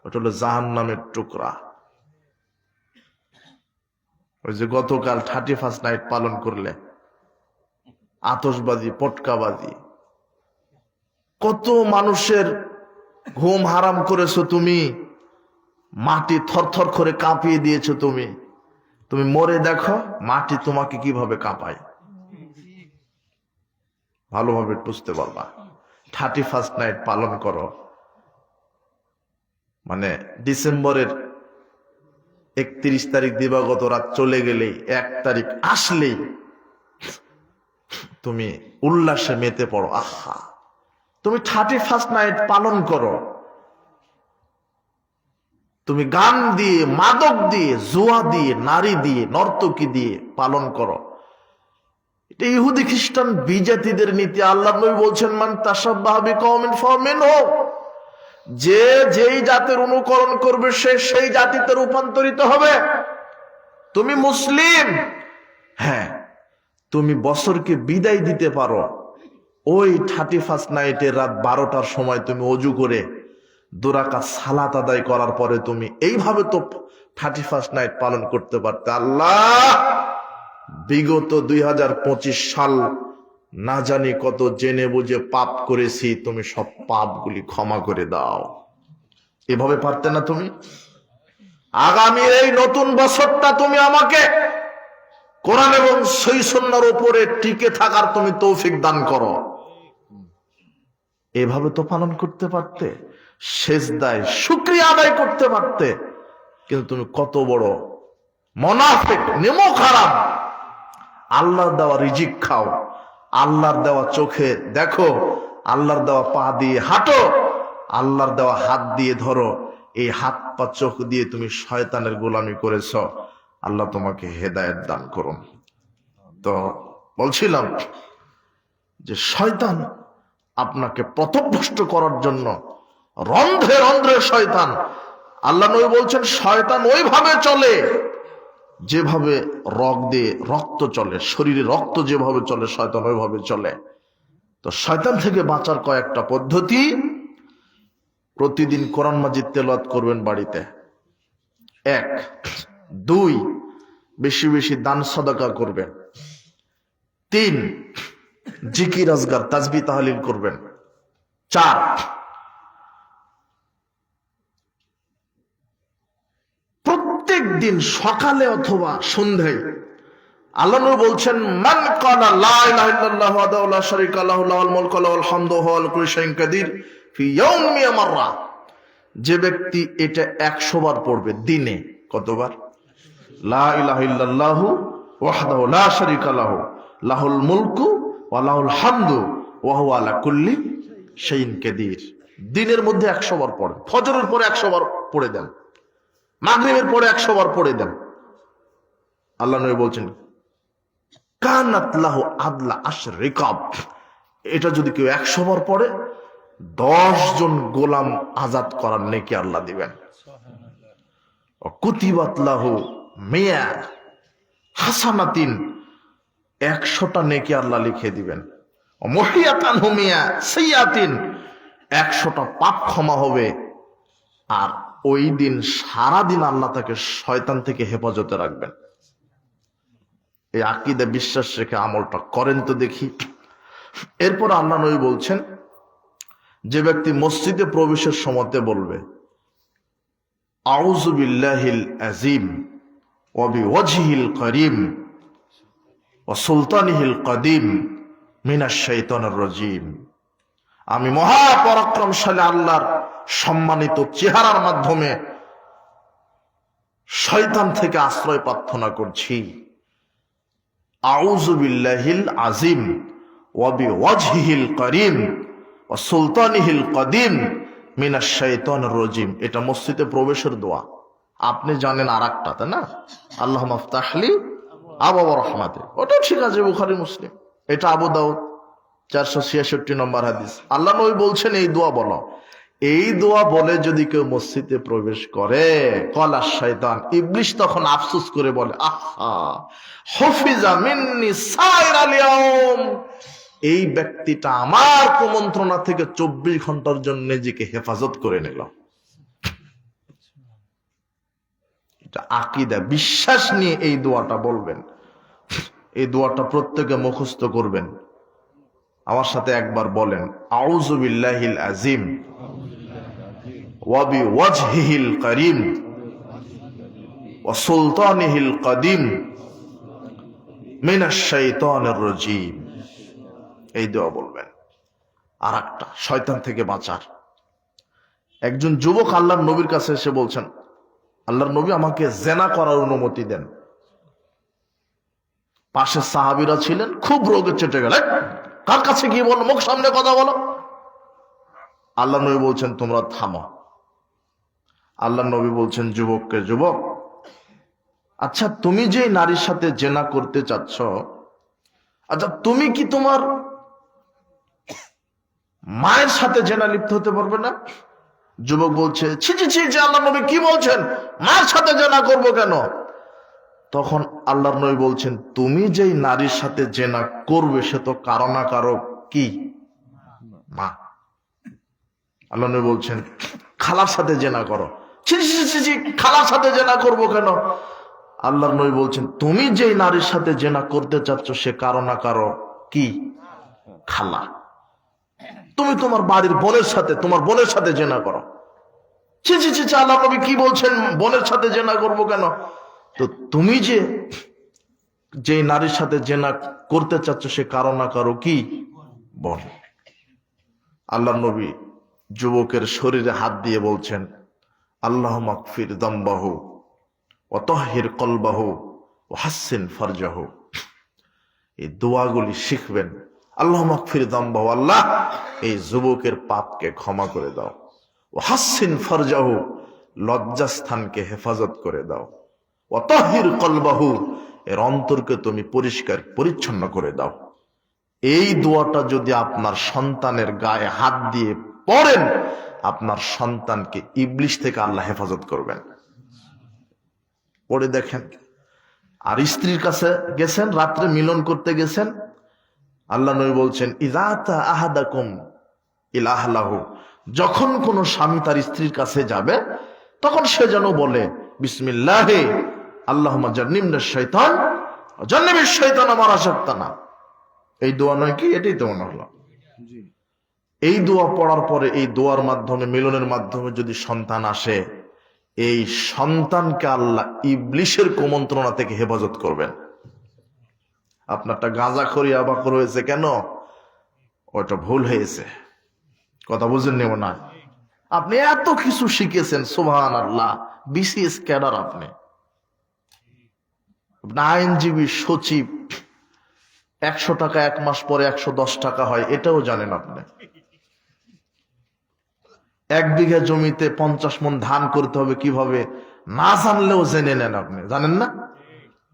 ওটা হলো জাহান্নামের টুকরা। ওই যে গতকাল 31 নাইট পালন করলে আতশবাজি, পটকাবাজি, কত মানুষের ঘুম হারাম করেছো তুমি, মাটি থরথর করে কাঁপিয়ে দিয়েছো তুমি। তুমি মরে দেখো মাটি তোমাকে কিভাবে কাঁপায়, ভালোভাবে বুঝতে পারবা। 31 নাইট পালন করো, মানে ডিসেম্বরের 31 তারিখ দিবাগত রাত চলে গেলেই 1 তারিখ আসলেই তুমি উল্লাসে মেতে পড়ো। আহা, তুমি 31 নাইট পালন করো, তুমি গান দিয়ে, মাদক দিয়ে, জুয়া দিয়ে, নারী দিয়ে, নর্তকী দিয়ে পালন করো। এটা ইহুদি খ্রিস্টান বিজাতিদের নীতি। আল্লাহ নবী বলছেন, মান তাশাব্বাহা বিকওমিন ফাহুয়া মিনহুম, যে যেই জাতের অনুকরণ করবে সে সেই জাতিতে রূপান্তরিত হবে। তুমি মুসলিম, হ্যাঁ, তুমি বছরকে বিদায় দিতে পারো ওই 31 নাইটের রাত 12টার সময় তুমি অজু করে 2 রাকাত সালাত আদায় করার পরে তুমি এইভাবে তো 31 নাইট পালন করতে পারতে। আল্লাহ, বিগত 2025 সাল না জানি কত জেনে বুঝে পাপ করেছি, তুমি সব পাপগুলি ক্ষমা করে দাও। এভাবে পারতে না তুমি? আগামীর এই নতুন বছরটা তুমি আমাকে কোরআন এবং সহিহ সুন্নাহর উপরে টিকে থাকার তুমি তৌফিক দান করো। এভাবে তো পালন করতে পারতে, সেজদায় শুকরিয়া আদায় করতে পারতে। কিন্তু তুমি কত বড় মুনাফিক, নেমো খারাপ। আল্লাহর দেওয়া রিজিক খাও, আল্লাহর দেওয়া চোখে দেখো, আল্লাহর দেওয়া পা দিয়ে হাঁটো, আল্লাহর দেওয়া হাত দিয়ে ধরো। এই হাত পা চোখ দিয়ে তুমি শয়তানের গোলামি করেছ। আল্লাহ তোমাকে হেদায়েত দান করুন। তো বলছিলাম যে শয়তান আপনাকে পথভ্রষ্ট করার জন্য রন্ধ্রে রন্ধ্রে শয়তান। আল্লাহ নবী বলছেন, শয়তান ওইভাবে চলে যেভাবে রক্ত চলে, শরীরে রক্ত যেভাবে চলে শয়তান ওইভাবে চলে। তো শয়তান থেকে বাঁচার কয়েকটা পদ্ধতি: প্রতিদিন কোরআন মাজিদ তেলাওয়াত করবেন বাড়িতে, 1। 2, বেশি বেশি দান সাদাকা করবেন। 3, জিকির আজগার তাসবিহ তাহলিল করবেন। 4, দিন সকালে অথবা সন্ধ্যায় আল্লাহ নবী বলছেন, মান ক্বালা লা ইলাহা ইল্লাল্লাহু ওয়াহদাহু লা শারীকা লাহু লাহুল মুলকু ওয়া লাহুল হামদু ওয়া হুয়া আলা কুল্লি শাইইন কাদির ফি ইয়াউমিন মিয়া মাররা। যে ব্যক্তি এটা 100 বার পড়বে দিনে, কতবার? লা ইলাহা ইল্লাল্লাহু ওয়াহদাহু লা শারীকা লাহু লাহুল মুলকু ওয়া লাহুল হামদু ওয়া হুয়া আলা কুল্লি শাইইন কাদির। দিনের মধ্যে 100 বার পড়েন। ফজরের পরে 100 বার পড়ে দেন, মাগরিবের পরে 100 বার পড়ে দেন। আল্লাহ নবী বলছেন, কানাত লাহু আদলা আশর রিকাব। এটা যদি কেউ 100 বার পড়ে 10 জন গোলাম আজাদ করার নেকি আল্লাহ দিবেন। কুতিবাত লাহু মিয়া হাসানাতিন, 100টা নেকি আল্লাহ লিখে দিবেন। মুহিয়াতান মিয়া সাইয়াতিন, 100টা পাপ ক্ষমা হবে। আর ওই দিন সারাদিন আল্লাহ তাকে শয়তান থেকে হেফাজতে রাখবেন। এই আকীদা বিশ্বাস রেখে আমলটা করেন তো দেখি। এরপর আল্লাহ নবী বলছেন, যে ব্যক্তি মসজিদে প্রবেশের সময়তে বলবে আউযু বিল্লাহিল আযীম ওয়া বিওয়াজহিল কারীম ওয়া সুলতানিহিল কাদীম মিনাশ শাইতানির রাজীম, আমি মহাপরাক্রমশালী আল্লাহর সম্মানিত চেহারার মাধ্যমে শয়তান থেকে আশ্রয় প্রার্থনা করছি। আউযু বিল্লাহিল আযীম ওয়া বিওয়াজহিল কারীম ওয়া সুলতানিহিল কাদীম মিনাশ শাইতানির রাজীম। এটা মসজিদে প্রবেশের দোয়া। আপনি জানেন আরেকটা, তাই না? আল্লাহুম্মা আফতাহলি আবওয়াব রাহমাতিক, ওটা ঠিক আছে, বুখারী মুসলিম। এটা আবু দাউদ 466 নম্বর হাদিস। আল্লাহ নবী বলছেন এই দোয়া বলো। এই দোয়া বলে যদি কেউ মসজিদে প্রবেশ করে, কলা শয়তান, ইবলিস তখন আফসোস করে বলে, আহা হুফিজা মিন্নি সাইরাল ইয়াউম, এই ব্যক্তিটা আমার কুমন্ত্রণা থেকে 24 ঘন্টার জন্য নিজেকে হেফাজত করে নিল। এটা আকীদা বিশ্বাস নিয়ে এই দোয়াটা বলবেন। এই দোয়াটা প্রত্যেকে মুখস্থ করবেন। আমার সাথে একবার বলেন, আউযু বিল্লাহিল আযীম ওয়া বিওয়াজহিল কারীম ওয়া সুলতানিহিল কাদীম মিনাশ শাইতানির রাজীম। এই দোয়া বলবেন। আরেকটা, শয়তান থেকে বাঁচার। একজন যুবক আল্লাহর নবীর কাছে এসে বলছেন, আল্লাহর নবী আমাকে জেনা করার অনুমতি দেন। পাশে সাহাবীরা ছিলেন, খুব রোগে চেটে গেলেন, কার কাছে গিয়ে বলো, মুখ সামনে কথা বলো। আল্লাহ নবী বলছেন, তোমরা থামো। আল্লাহ নবী বলছেন যুবককে, যুবক, আচ্ছা তুমি যে নারীর সাথে জেনা করতে চাচ্ছ, আচ্ছা তুমি কি তোমার মায়ের সাথে জেনা লিপ্ত হতে পারবে না? যুবক বলছে, ছি ছি ছি, আল্লাহ নবী কি বলছেন, মায়ের সাথে জেনা করব কেন? তখন আল্লাহর নবী বলছেন, তুমি যেই নারীর সাথে জেনা করবে সে তো কারো না কারো কি মা। আল্লাহ নবী বলছেন, খালার সাথে জেনা করো। ছি ছি ছি ছি, খালার সাথে জেনা করব কেন? আল্লাহর নবী বলছেন, তুমি যেই নারীর সাথে জেনা করতে চাচ্ছ সে কারো না কারো কি খালা। তুমি তোমার বাড়ির বোনের সাথে, তোমার বোনের সাথে জেনা করো। ছি ছি ছি, আল্লাহ নবী কি বলছেন, বোনের সাথে জেনা করব কেন? তো তুমি যে নারীর সাথে জেনা করতে চাচ্ছ সে কারো না কারো কি বোন। আল্লাহ নবী যুবকের শরীরে হাত দিয়ে বলছেন, আল্লাহুম্মা গফির যামবাহু ওয়া তাহহির কলবাহু ওয়া হাসসিন ফারজাহু। এই দোয়াগুলি শিখবেন। আল্লাহুম্মা গফির যামবাহু, আল্লাহ এই যুবকের পাপকে ক্ষমা করে দাও। ওয়া হাসসিন ফারজাহু, লজ্জাস্থানকে হেফাজত করে দাও। ওয়া তাহহির কলবাহু, এর অন্তরকে তুমি পরিষ্কার পরিচ্ছন্ন করে দাও। এই দোয়াটা যদি আপনার সন্তানের গায়ে হাত দিয়ে পড়েন, আপনার সন্তানকে ইবলিশ থেকে আল্লাহ হেফাজত করবেন। পড়ে দেখেন। আর স্ত্রীর কাছে গেছেন, রাত্রে মিলন করতে গেছেন, আল্লাহ নবী বলছেন, ইযা আতা আহাদাকুম ইলা আহলিহি, যখন কোন স্বামী তার স্ত্রীর কাছে যাবে তখন সে যেন বলে, বিসমিল্লাহি আল্লাহুম্মা জান্নিবনাশ শাইতান ওয়া জান্নিবিশ শাইতানা মা রাযাকতানা। এই দোয়া নয় কি? এটাই তো মনে হলো। এই দোয়া পড়ার পরে, এই দোয়ার মাধ্যমে, মিলনের মাধ্যমে যদি সন্তান আসে, এই সন্তানকে আল্লাহ ইবলিশের কুমন্ত্রণা থেকে হেফাজত করবেন। আপনারটা গাঁজাখড়ি আবাখর হয়েছে কেন? ওটা ভুল হয়েছে, কথা বুঝেননি মনে হয়। আপনি এত কিছু শিখেছেন, সুবহানাল্লাহ, বিসিএস ক্যাডার, আপনি আইনজীবী, সচিব, 100 টাকা এক মাস পরে 110 টাকা হয়, এটাও জানেন আপনি। 1 বিঘা জমিতে 50 মণ ধান করতে হবে কিভাবে, না জানলেও জেনে নেন আপনি, জানেন না?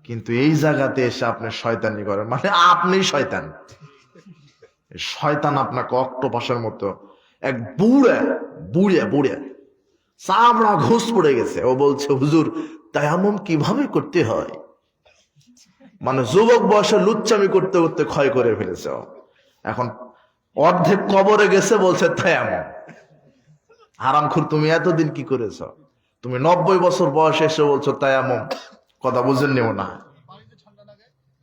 কিন্তু এই জায়গাতে এসে আপনি শয়তানি করেন, মানে আপনি শয়তান। শয়তান আপনাকে অক্টোপাসের মতো এক বুড়ে বুড়ে বুড়ে চামড়া ঘুষ পড়ে গেছে, ও বলছে হুজুর তায়াম্মুম কিভাবে করতে হয়। মানে যুবক বয়সে লুচ্চামি করতে করতে ক্ষয় করে ফেলেছে, এখন অর্ধেক কবরে গেছে, বলছে তায়াম্মুম। হারামখোর, তুমি এতদিন কি করেছ? তুমি 90 বছর বয়সে এসে বলছো তায়াম্মুম। কথা বুঝেননি না?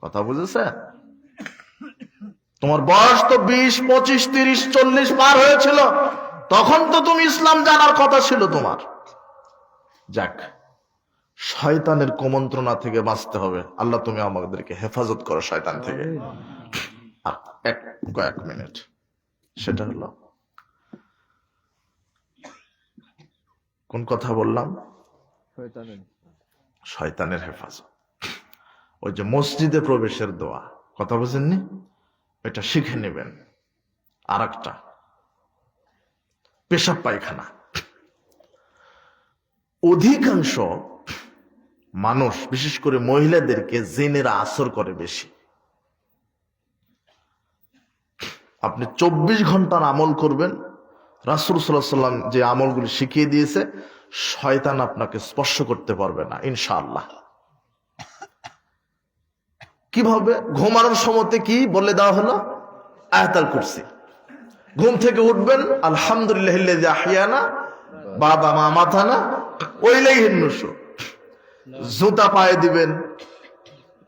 কথা বুঝেছে? তোমার বয়স তো 20, 25, 30, 40 পার হয়েছিল, তখন তো তুমি ইসলাম জানার কথা ছিল তোমার। যাক, শয়তানের কুমন্ত্রণা থেকে বাঁচতে হবে। আল্লাহ তুমি আমাদেরকে হেফাজত করো শয়তান থেকে। আর কয়েক মিনিট, সেটা হলো কোন কথা বললাম? শয়তানের হেফাজত। ওই যে মসজিদে প্রবেশের দোয়া, কথা বুঝেননি? এটা শিখে নেবেন। আর একটা, পেশাব পায়খানা। অধিকাংশ মানুষ, বিশেষ করে মহিলাদেরকে জিনেরা আসর করে বেশি। আপনি 24 ঘন্টার আমল করবেন, রাসূল সাল্লাল্লাহু আলাইহি ওয়াসাল্লাম যে আমলগুলি শিখিয়ে দিয়েছে, শয়তান আপনাকে স্পর্শ করতে পারবে না ইনশাআল্লাহ। কিভাবে? ঘুমানোর সময়তে কি বলে দেওয়া হলো? আয়াতুল কুরসি। ঘুম থেকে উঠবেন, আলহামদুলিল্লাহিল্লাযী আহইয়ানা বাদা মা আমাতানা ওয়া ইলাইহিন নুশুর। জুতা পায়ে দিবেন,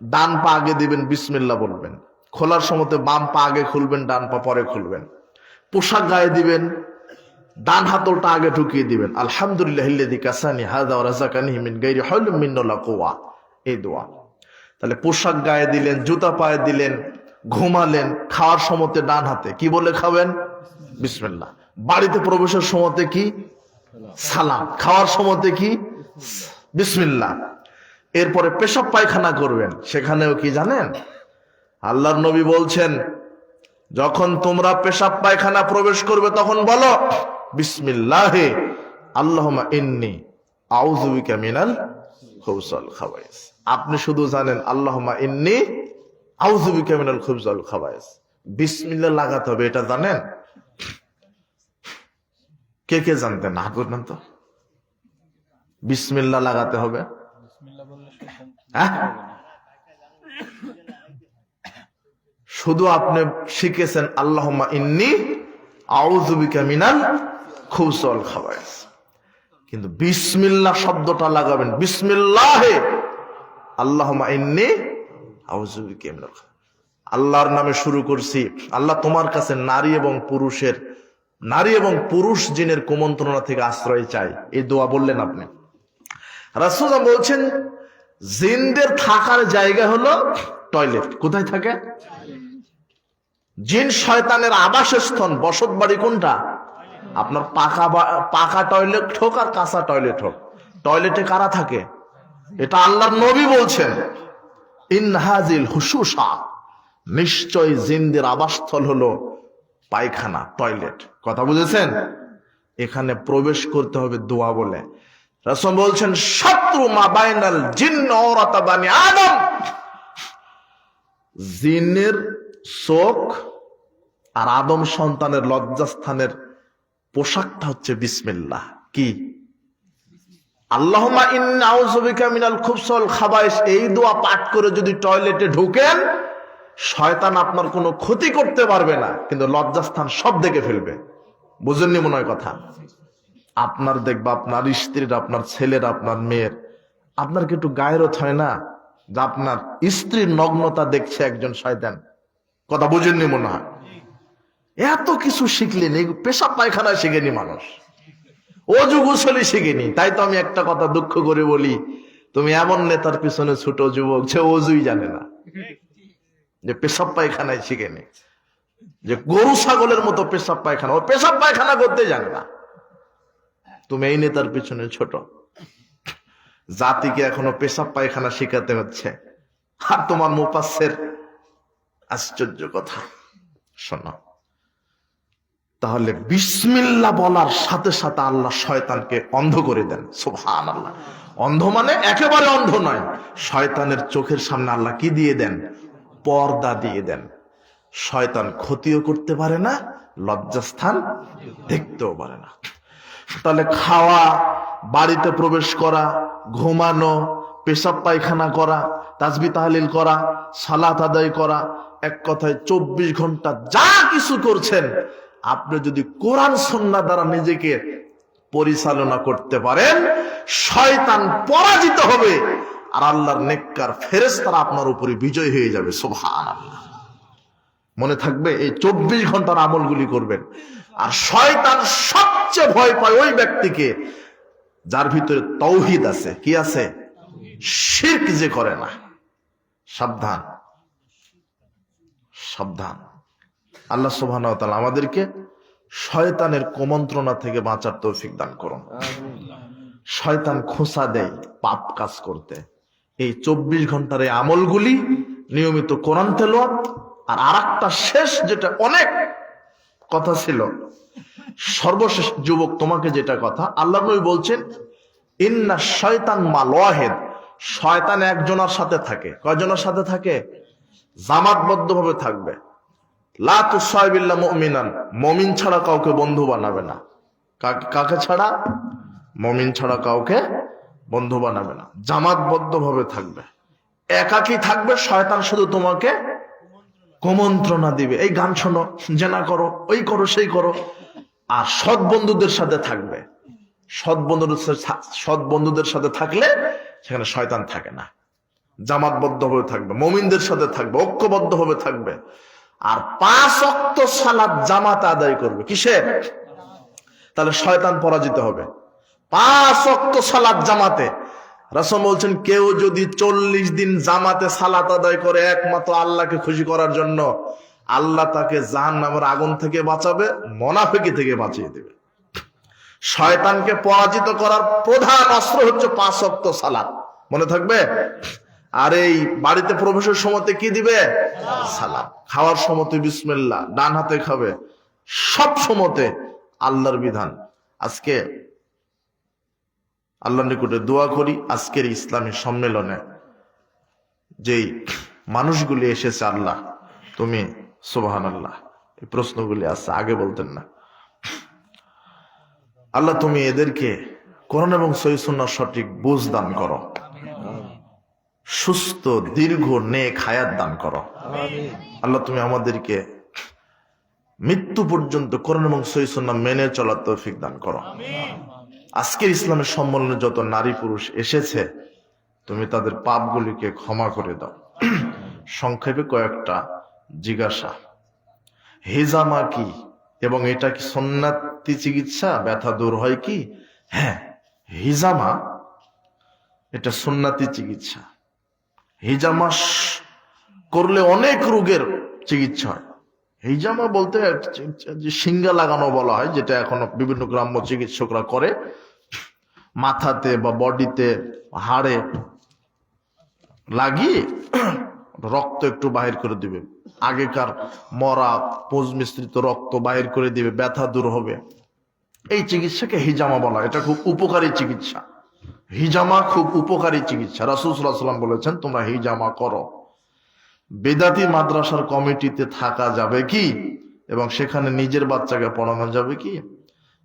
ডান পা আগে দিবেন, বিসমিল্লাহ বলবেন। খোলার সময়তে বাম পা আগে খুলবেন, ডান পা পরে খুলবেন। পোশাক গায়ে দিবেন, ডান হাতলটা আগে ঢুকিয়ে দিবেন, আলহামদুলিল্লাহিল্লাযী কাসানি হাযা ওয়া রাযাকানি মিন গায়রি হাওলিন মিন্নি ওয়ালা কুওয়া, এই দোয়া। তাহলে পোশাক গায়ে দিলেন, জুতা পায়ে দিলেন, ঘুমালেন, খাওয়ার সময়তে ডান হাতে কি বলে খাবেন? বিসমিল্লাহ। বাড়িতে প্রবেশের সময়তে কি? সালাম। খাওয়ার সময়তে কি? বিসমিল্লাহ। এরপরে পেশাব পায়খানা করবেন, সেখানেও কি জানেন? আল্লাহর নবী বলছেন, যখন তোমরা পেশাব পায়খানা প্রবেশ করবে তখন বলো বিসমিল্লাহে আল্লাহুম্মা ইন্নী আউযু বিকা মিনাল খুবুসিল খাবায়েস। আপনি শুধু জানেন আল্লাহুম্মা ইন্নী আউযু বিকা মিনাল খুবুসিল খাবায়েস, বিসমিল্লাহ লাগাতে হবে, এটা জানেন? কে কে জানতেন? হাত তুলবেন তো। বিসমিল্লাহ লাগাতে হবে। শুধু আপনি শিখেছেন আল্লাহুম্মা ইন্নী আউযু বিকা মিনাল খুবুসিল খাবায়েস, কিন্তু বিসমিল্লাহ শব্দটা লাগাবেন, বিসমিল্লাহে আল্লাহুম্মা ইন্নী আউযু বিকা মিনাল খাবায়েস। আল্লাহর নামে শুরু করছি, আল্লাহ তোমার কাছে নারী এবং পুরুষ জিনের কুমন্ত্রণা থেকে আশ্রয় চাই, এই দোয়া বললেন আপনি। রাসূল বলছেন জিনদের থাকার জায়গা হলো টয়লেট। কোথায় থাকে? জিন শয়তানের আবাসস্থল, বসত বাড়ি কোনটা? আপনার পাকা টয়লেট হোক আর কাঁচা টয়লেট হোক, টয়লেটে কারা থাকে? এটা আল্লাহর নবী বলছেন, ইনহাজিল হুশুশা, নিশ্চয় জিনদের আবাসস্থল হলো পায়খানা, টয়লেট। কথা বুঝেছেন? এখানে প্রবেশ করতে হবে দোয়া বলে। রাসূল বলছেন শাত্রু মা বাইনাল জিন্ন ওয়ারাতা বানি আদম, জিনের চোখ আর আদম সন্তানের লজ্জাস্থানের পোশাকটা হচ্ছে বিসমিল্লাহ। কি? আল্লাহুম্মা ইন্নী আউযু বিকা মিনাল খুবুসিল খাবায়েস, এই দোয়া পাঠ করে যদি টয়লেটে ঢোকেন, শয়তান আপনার কোনো ক্ষতি করতে পারবে না, কিন্তু লজ্জাস্থান সব দেখে ফেলবে। বুঝেননি মনে হয় কথা? আপনার দেখবা, আপনার স্ত্রীর, আপনার ছেলের, আপনার মেয়ের, আপনার কি একটু গায়রত হয় না যে আপনার স্ত্রীর নগ্নতা দেখছে একজন শয়তান? কথা বুঝেননি মনে হয়? এত কিছু শিখলেন, এই পেশাব পায়খানা শিখেনি মানুষ। অজু গোসলই শিখিনি। তাই তো আমি একটা কথা দুঃখ করে বলি, তুমি এমন নেতার পিছনে ছোট যুবক যে অজুই জানে না, যে পেশাব পায়খানায় শিখেনি, যে গরু ছাগলের মতো পেশাব পায়খানা, ও পেশাব পায়খানা করতে জানে না। তুমি এই নেতার পিছনে ছোট, জাতিকে এখনো পেশাব পায়খানা শিখাতে হচ্ছে। আর তোমার মুফাসসির, আশ্চর্য কথা শোনো, তাহলে বিসমিল্লাহ বলার সাথে সাথে আল্লাহ শয়তানকে অন্ধ করে দেন। সুবহানাল্লাহ। অন্ধ মানে একেবারে অন্ধ নয়, শয়তানের চোখের সামনে আল্লাহ কি দিয়ে দেন? পর্দা দিয়ে দেন। শয়তান ক্ষতিও করতে পারে না, লজ্জাস্থান দেখতেও পারে না। তাহলে খাওয়া, বাড়িতে প্রবেশ করা, ঘুমানো, পেশাব পায়খানা করা, তাসবিহ তাহলিল করা, সালাত আদায় করা, এক কথায় 24 ঘন্টা যা কিছু করছেন, আপনি যদি কোরআন সুন্নাহ দ্বারা নিজেকে পরিচালনা করতে পারেন, শয়তান পরাজিত হবে আর আল্লাহর নেককার ফেরেশতারা আপনার উপরে বিজয় হয়ে যাবে। সুবহানাল্লাহ। মনে থাকবে, এই 24 ঘন্টার আমলগুলি করবেন। আর শয়তান সবচেয়ে ভয় পায় ওই ব্যক্তিকে যার ভিতরে তাওহীদ আছে। কি আছে? শিরক যে করে না। সাবধান, সাবধান। আল্লাহ সুবহানাহু ওয়া তাআলা আমাদেরকে শয়তানের কুমন্ত্রণা থেকে বাঁচার তৌফিক দান করুন। শয়তান খোঁচা দেয় পাপ কাজ করতে। এই 24 ঘন্টার এই আমলগুলি, নিয়মিত কোরআন তেলাওয়াত, আর আরেকটা শেষ, যেটা অনেক কথা ছিল, সর্বশেষ যুবক তোমাকে যেটা কথা, আল্লাহ নবী বলছেন, ইন্না শয়তান মাল ওয়াহিদ, শয়তান একজনের সাথে থাকে। কয়জনের সাথে থাকে? জামাতবদ্ধ ভাবে থাকবে। লা তুসাইবিল্লাহ মুমিনান, মুমিন ছাড়া কাউকে বন্ধু বানাবে না। কাকে ছাড়া? মুমিন ছাড়া কাউকে বন্ধু বানাবে না। জামাতবদ্ধ ভাবে থাকবে, একাকী থাকবে। শয়তান শুধু তোমাকে কুমন্ত্রণা দিবে, এই গান শোনো, জেনা করো, ওই করো, সেই করো। আর সৎ বন্ধুদের সাথে থাকবে। সৎ বন্ধুদের সাথে থাকলে সেখানে শয়তান থাকে না। জামাতবদ্ধ ভাবে থাকবে, মুমিনদের সাথে থাকবে, ঐক্যবদ্ধ ভাবে থাকবে। আর 5 ওয়াক্ত সালাত জামাত আদায় করবে। কিসে? তাহলে শয়তান পরাজিত হবে। 5 ওয়াক্ত সালাত জামাতে। রাসূল বলছেন, কেউ যদি 40 দিন জামাতে সালাত আদায় করে একমাত্র আল্লাহকে খুশি করার জন্য, আল্লাহ তাকে জাহান্নামের আগুন থেকে বাঁচাবে, মুনাফিকি থেকে বাঁচিয়ে দেবে। শয়তানকে পরাজিত করার প্রধান অস্ত্র হচ্ছে 5 ওয়াক্ত সালাত। মনে থাকবে। আর এই বাড়িতে প্রবেশের সময়তে কি দিবে? সালাত। খাওয়ার সময়তে বিসমিল্লাহ, ডান হাতে খাবে। সব সময়তে আল্লাহর বিধান। আজকে আল্লাহর নিকটে দোয়া করি, আজকের ইসলামী সম্মেলনে যেই মানুষগুলি এসেছে, আল্লাহ তুমি, সুবহানাল্লাহ, এই প্রশ্নগুলি আছে, আগে বলতেন না। আল্লাহ তুমি এদেরকে কোরআন এবং সহিহ সুন্নাহর সঠিক বুঝ দান করো, সুস্থ দীর্ঘ নেক হায়াত দান করো। আল্লাহ তুমি আমাদেরকে মৃত্যু পর্যন্ত কোরআন এবং সহিহ সুন্নাহ মেনে চলার তৌফিক দান করো। আজকের ইসলামের সম্মেলনে যত নারী পুরুষ এসেছে, তুমি তাদের পাপগুলিকে ক্ষমা করে দাও। সংক্ষেপে কয়েকটা জিজ্ঞাসা। হিজামা কি এবং এটা কি সুন্নাতি চিকিৎসা? ব্যথা দূর হয় কি? হ্যাঁ, হিজামা এটা সুন্নাতি চিকিৎসা। হিজামা করলে অনেক রোগের চিকিৎসা হয়। হিজামা বলতে সিঙ্গা লাগানো বলা হয়, যেটা এখনো বিভিন্ন গ্রাম্য চিকিৎসকরা করে। মাথাতে বা বডিতে, হাড়ে লাগিয়ে রক্ত একটু বাহির করে দিবে। আগেকার মরা পোজ মিশ্রিত রক্ত বাহির করে দিবে, ব্যথা দূর হবে। এই চিকিৎসাকে হিজামা বলা। এটা খুব উপকারী চিকিৎসা। হিজামা খুব উপকারী চিকিৎসা। রাসূল সাল্লাল্লাহু আলাইহি ওয়াসাল্লাম বলেছেন, তোমরা হিজামা করো। বেদাতি মাদ্রাসার কমিটিতে থাকা যাবে কি এবং সেখানে নিজের বাচ্চাকে পড়ানো যাবে কি?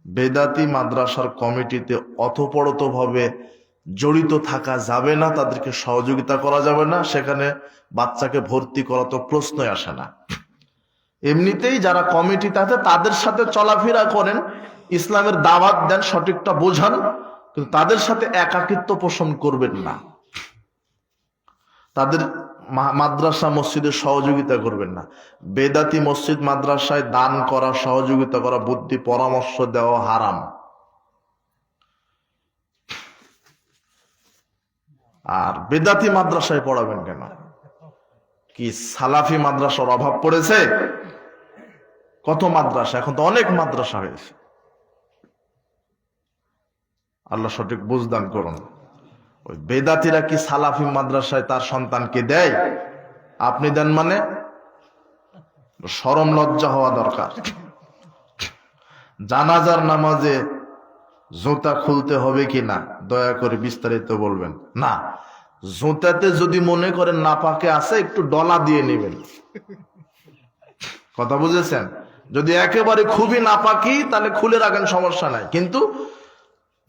বেদাতি মাদ্রাসার কমিটিতে অথপরতভাবে জড়িত থাকা যাবে না, তাদেরকে সহযোগিতা করা যাবে না, সেখানে বাচ্চাকে ভর্তি করা তো প্রশ্নই আসে না। এমনিতেই যারা কমিটিতে আছে তাদের সাথে চলাফেরা করেন, ইসলামের দাওয়াত দেন, সঠিকটা বোঝান, কিন্তু তাদের সাথে একাকিত্ব পোষণ করবেন না। তাদের মাদ্রাসা মসজিদে সহযোগিতা করবেন না। বেদাতি মসজিদ মাদ্রাসায় দান করা, সহযোগিতা করা, বুদ্ধি পরামর্শ দেওয়া হারাম। আর বেদাতি মাদ্রাসায় পড়াবেন কেন? কি সালাফি মাদ্রাসার অভাব পড়েছে? কত মাদ্রাসা, এখন তো অনেক মাদ্রাসা হয়েছে। আল্লাহ সঠিক বুঝদান করুন। ওই বেদাতিরা কি সালাফি মাদ্রাসায় তার সন্তানকে দেয়? আপনি দেন মানে? শরম লজ্জা হওয়া দরকার। জানাজার নামাজে জুতা খুলতে হবে কি না দয়া করে বিস্তারিত বলবেন। না, জুতাতে যদি মনে করেন নাপাকে আছে একটু ডলা দিয়ে নেবেন। কথা বুঝেছেন? যদি একেবারে খুবই নাপাকি তাহলে খুলে রাখেন, সমস্যা নাই। কিন্তু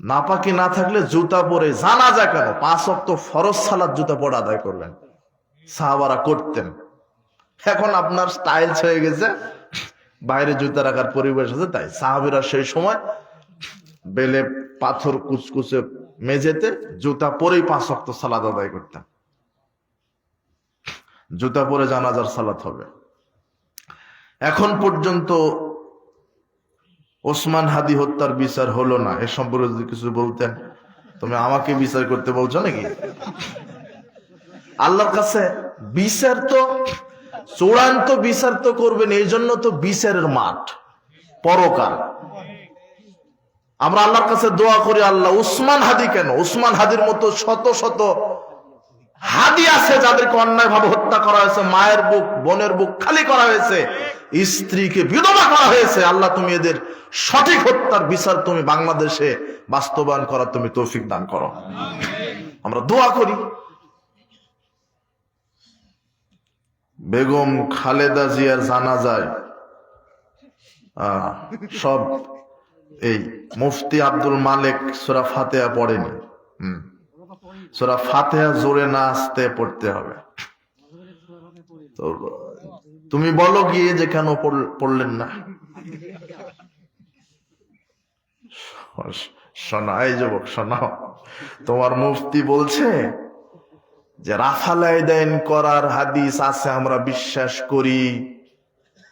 নাপাকি না থাকলে জুতা পরে জানাজা কেন 5 ওয়াক্ত ফরজ সালাত জুতা পরে আদায় করবেন। সাহাবারা করতেন। এখন আপনার স্টাইল হয়ে গেছে, বাইরে জুতা রাখার পরিবেশ আছে, তাই সাহাবীরা সেই সময় বেলে পাথর কুচকুচে মেঝেতে জুতা পরেই 5 ওয়াক্ত সালাত আদায় করতেন। জুতা পরে জানাজার সালাত হবে। এখন পর্যন্ত ওসমান হাদি হত্যার বিচার হলো না, এ সম্পর্কে যদি কিছু বলতেন। তুমি আমাকে বিচার করতে বলছো নাকি? আল্লাহর কাছে বিচার তো চূড়ান্ত বিচার তো করবেন, এই জন্য তো বিচারের মাঠ পরকাল। আমরা আল্লাহর কাছে দোয়া করি, আল্লাহ উসমান হাদি কেন, উসমান হাদির মতো শত শত হাদি আছে যাদেরকে অন্যায় ভাবে হত্যা করা হয়েছে, মায়ের বুক বোনের বুক খালি করা হয়েছে, স্ত্রীকে বিধবা করা হয়েছে। আল্লাহ তুমি এদের সঠিক হত্যার বিচার তুমি বাংলাদেশে বাস্তবায়ন করার তুমি তৌফিক দান করো, আমরা দোয়া করি। বেগম খালেদা জিয়ার জানাজায় সব এই মুফতি আব্দুল মালিক সূরা ফাতিহা পড়েনি। সূরা ফাতিহা জোরে না আসতে পড়তে হবে। তো তুমি বলো গিয়ে যে কেন পড়লেন না। শোনাই যুবক, শোনাও। তোমার মুফতি বলছে যে রাফালাইদাইন করার হাদিস আছে আমরা বিশ্বাস করি,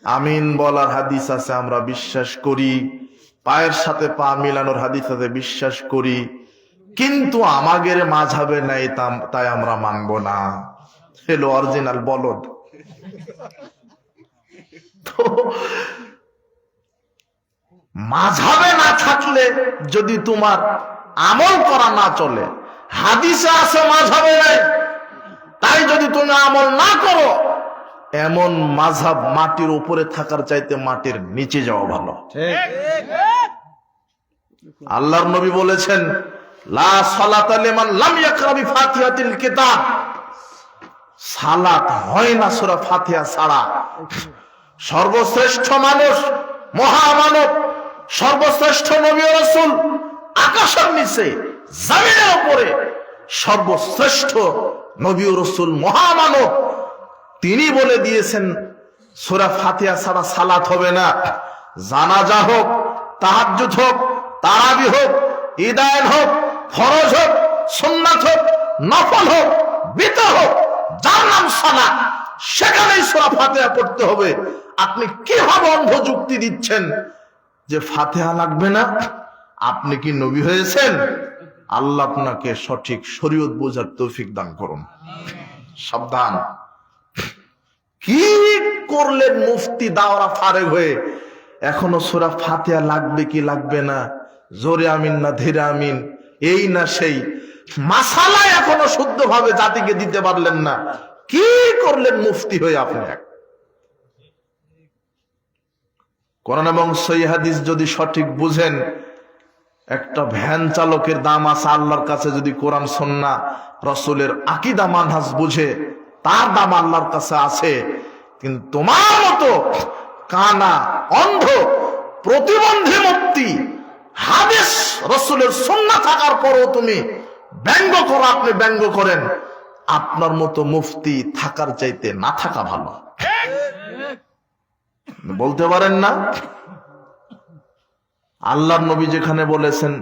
আমিন বলার হাদিস আছে আমরা বিশ্বাস করি, পায়ের সাথে পা মিলানোর হাদিস আছে বিশ্বাস করি, কিন্তু আমাদের মাঝহাবে নাই তাই আমরা মানবো না। হলো অরিজিনাল বলদ। তো মাঝহাবে না থাকলে যদি তোমার আমল করা না চলে, হাদিসে আছে মাঝহাবে নাই তাই যদি তুমি আমল না করো, এমন মাযহাব মাটির উপরে থাকার চাইতে মাটির নিচে যাওয়া ভালো। আল্লাহর নবী বলেছেন লা সালাতা লিমান লাম ইয়াকরা বিফাতিহাতিল কিতাব, সালাত হয় না সূরা ফাতিহা ছাড়া। সর্বশ্রেষ্ঠ মানুষ, মহামানব, সর্বশ্রেষ্ঠ নবী ও রাসূল, আকাশের নিচে জমিনের উপরে সর্বশ্রেষ্ঠ নবী ও রাসূল, মহামানব, তিনি বলে দিয়েছেন সূরা ফাতিহা ছাড়া সালাত হবে না। জানাজা হোক, তাহাজ্জুদ হোক, তারাবি হোক, ঈদান হোক, ফরজ হোক, সুন্নাত হোক, নফল হোক, বিতর হোক, যার নাম সালাত, সেখানেই সূরা ফাতিহা পড়তে হবে। আপনি কিভাবে অন্ধ যুক্তি দিচ্ছেন যে ফাতিহা লাগবে না? আপনি কি নবী হয়েছেন? আল্লাহ আপনাকে সঠিক শরীয়ত বোঝার তৌফিক দান করুন। সাবধান। কি করলেন মুফতি দাওরা ফারেগ হয়ে, এখনো সূরা ফাতিহা লাগবে কি লাগবে না, জোরে আমিন না ধীরে আমিন, এই না সেই মাসালা এখনো শুদ্ধভাবে জাতিকে দিতে পারলেন না। কি করলেন মুফতি হয়ে আপনি? কোরআন এবং সহিহ হাদিস যদি সঠিক বুঝেন, একটা ভ্যান চালকের দাম আছে আল্লাহর কাছে, যদি কোরআন সুন্নাহ রাসূলের আকীদা মানহাজ বুঝে, তার দাম আল্লাহর কাছে আছে। কিন্তু তোমার মতো কানা, অন্ধ, প্রতিবন্ধী মুফতি, হাদিস রাসূলের সুন্নাহ থাকার পরও তুমি ব্যঙ্গ করো, আপনি ব্যঙ্গ করেন। আপনার মতো মুফতি থাকার চাইতে না থাকা ভালো। বলতে পারেন না? আল্লাহর নবী যেখানে বলেছেন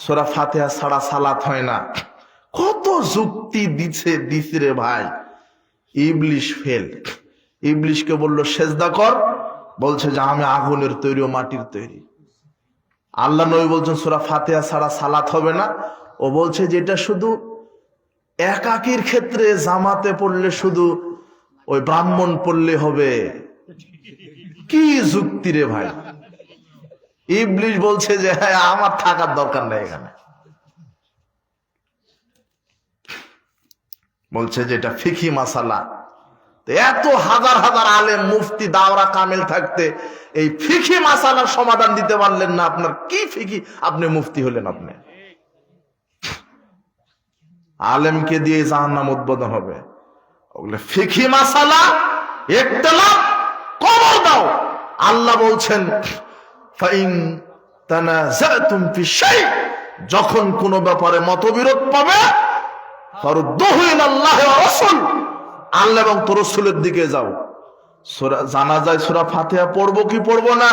সূরা ফাতিহা ছাড়া সালাত হয় না, কত যুক্তি দিছে রে ভাই। ইবলিশ ফেল। ইবলিশকে বললো সেজদা কর, বলছে যে আমি আগুনের তৈরি ও মাটির তৈরি। আল্লাহ নবী বলছেন সূরা ফাতিহা ছাড়া সালাত হবে না, ও বলছে যে এটা শুধু একাকির ক্ষেত্রে জামাতে পড়লে শুধু ওই ব্রাহ্মণ পড়লে হবে? কি যুক্তি রে ভাই! ইবলিশ বলছে যে হ্যাঁ, আমার থাকার দরকার নেই এখানে। বলছে যে এটা ফিকি মাসালা। এত হাজার হাজার আলেম, মুফতি, দাওরা কামেল থাকতে এই ফিকি মাসালার সমাধান দিতে পারলেন না। আপনার কি ফিকি? আপনি মুফতি হলেন? আপনি আলেমকে দিয়ে জাহান্নাম উদ্বোধন হবে। ওগুলো ফিকি মাসালা, ইখতিলাফ কবর দাও। আল্লাহ বলছেন ফাইন তানাজাতুম ফি শাই, যখন কোন ব্যাপারে মতবিরোধ পাবে ফারুদ্দুহু ইলাল্লাহি ওয়া রাসূল, আল্লাহ এবং তোর রাসূলের দিকে যাও। সূরা জানাজায় সূরা ফাতিহা পড়বো কি পড়বো না?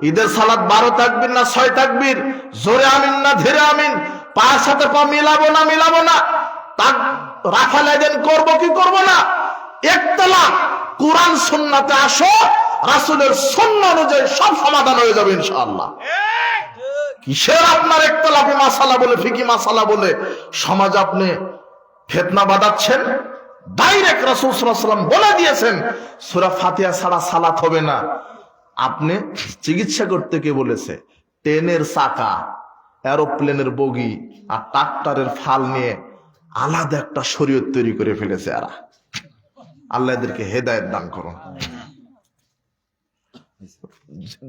ঈদের সালাত 12 তাকবীর না 6 তাকবীর? জোরে আমিন না ধীরে আমিন? পায়ের সাথে পা মিলাবো না মিলাবো না? তাক রাফাল আযান করবো কি করবো না? ইখতিলাফ কুরআন সুন্নাতে আসো, রাসূলের সুন্নাহ অনুযায়ী সব সমাধান হয়ে যাবে ইনশাআল্লাহ। কিসের আপনার ইখতিলাফি মাসালা বলে, ফিকি মাসালা বলে সমাজ আপনি ফিতনা বাঁধাচ্ছেন? ডাইরেক্ট রাসূল সাল্লাল্লাহু আলাইহি ওয়াসাল্লাম বলে দিয়েছেন সূরা ফাতিহা ছাড়া সালাত হবে না। আপনি চিকিৎসা করতে কে বলেছে? ট্রেনের চাকা, এরোপ্লেনের বগি আর ট্রাক্টরের ফাল নিয়ে আলাদা একটা শরীয়ত তৈরি করে ফেলেছে এরা। আল্লাহ এদেরকে হেদায়েত দান করুন।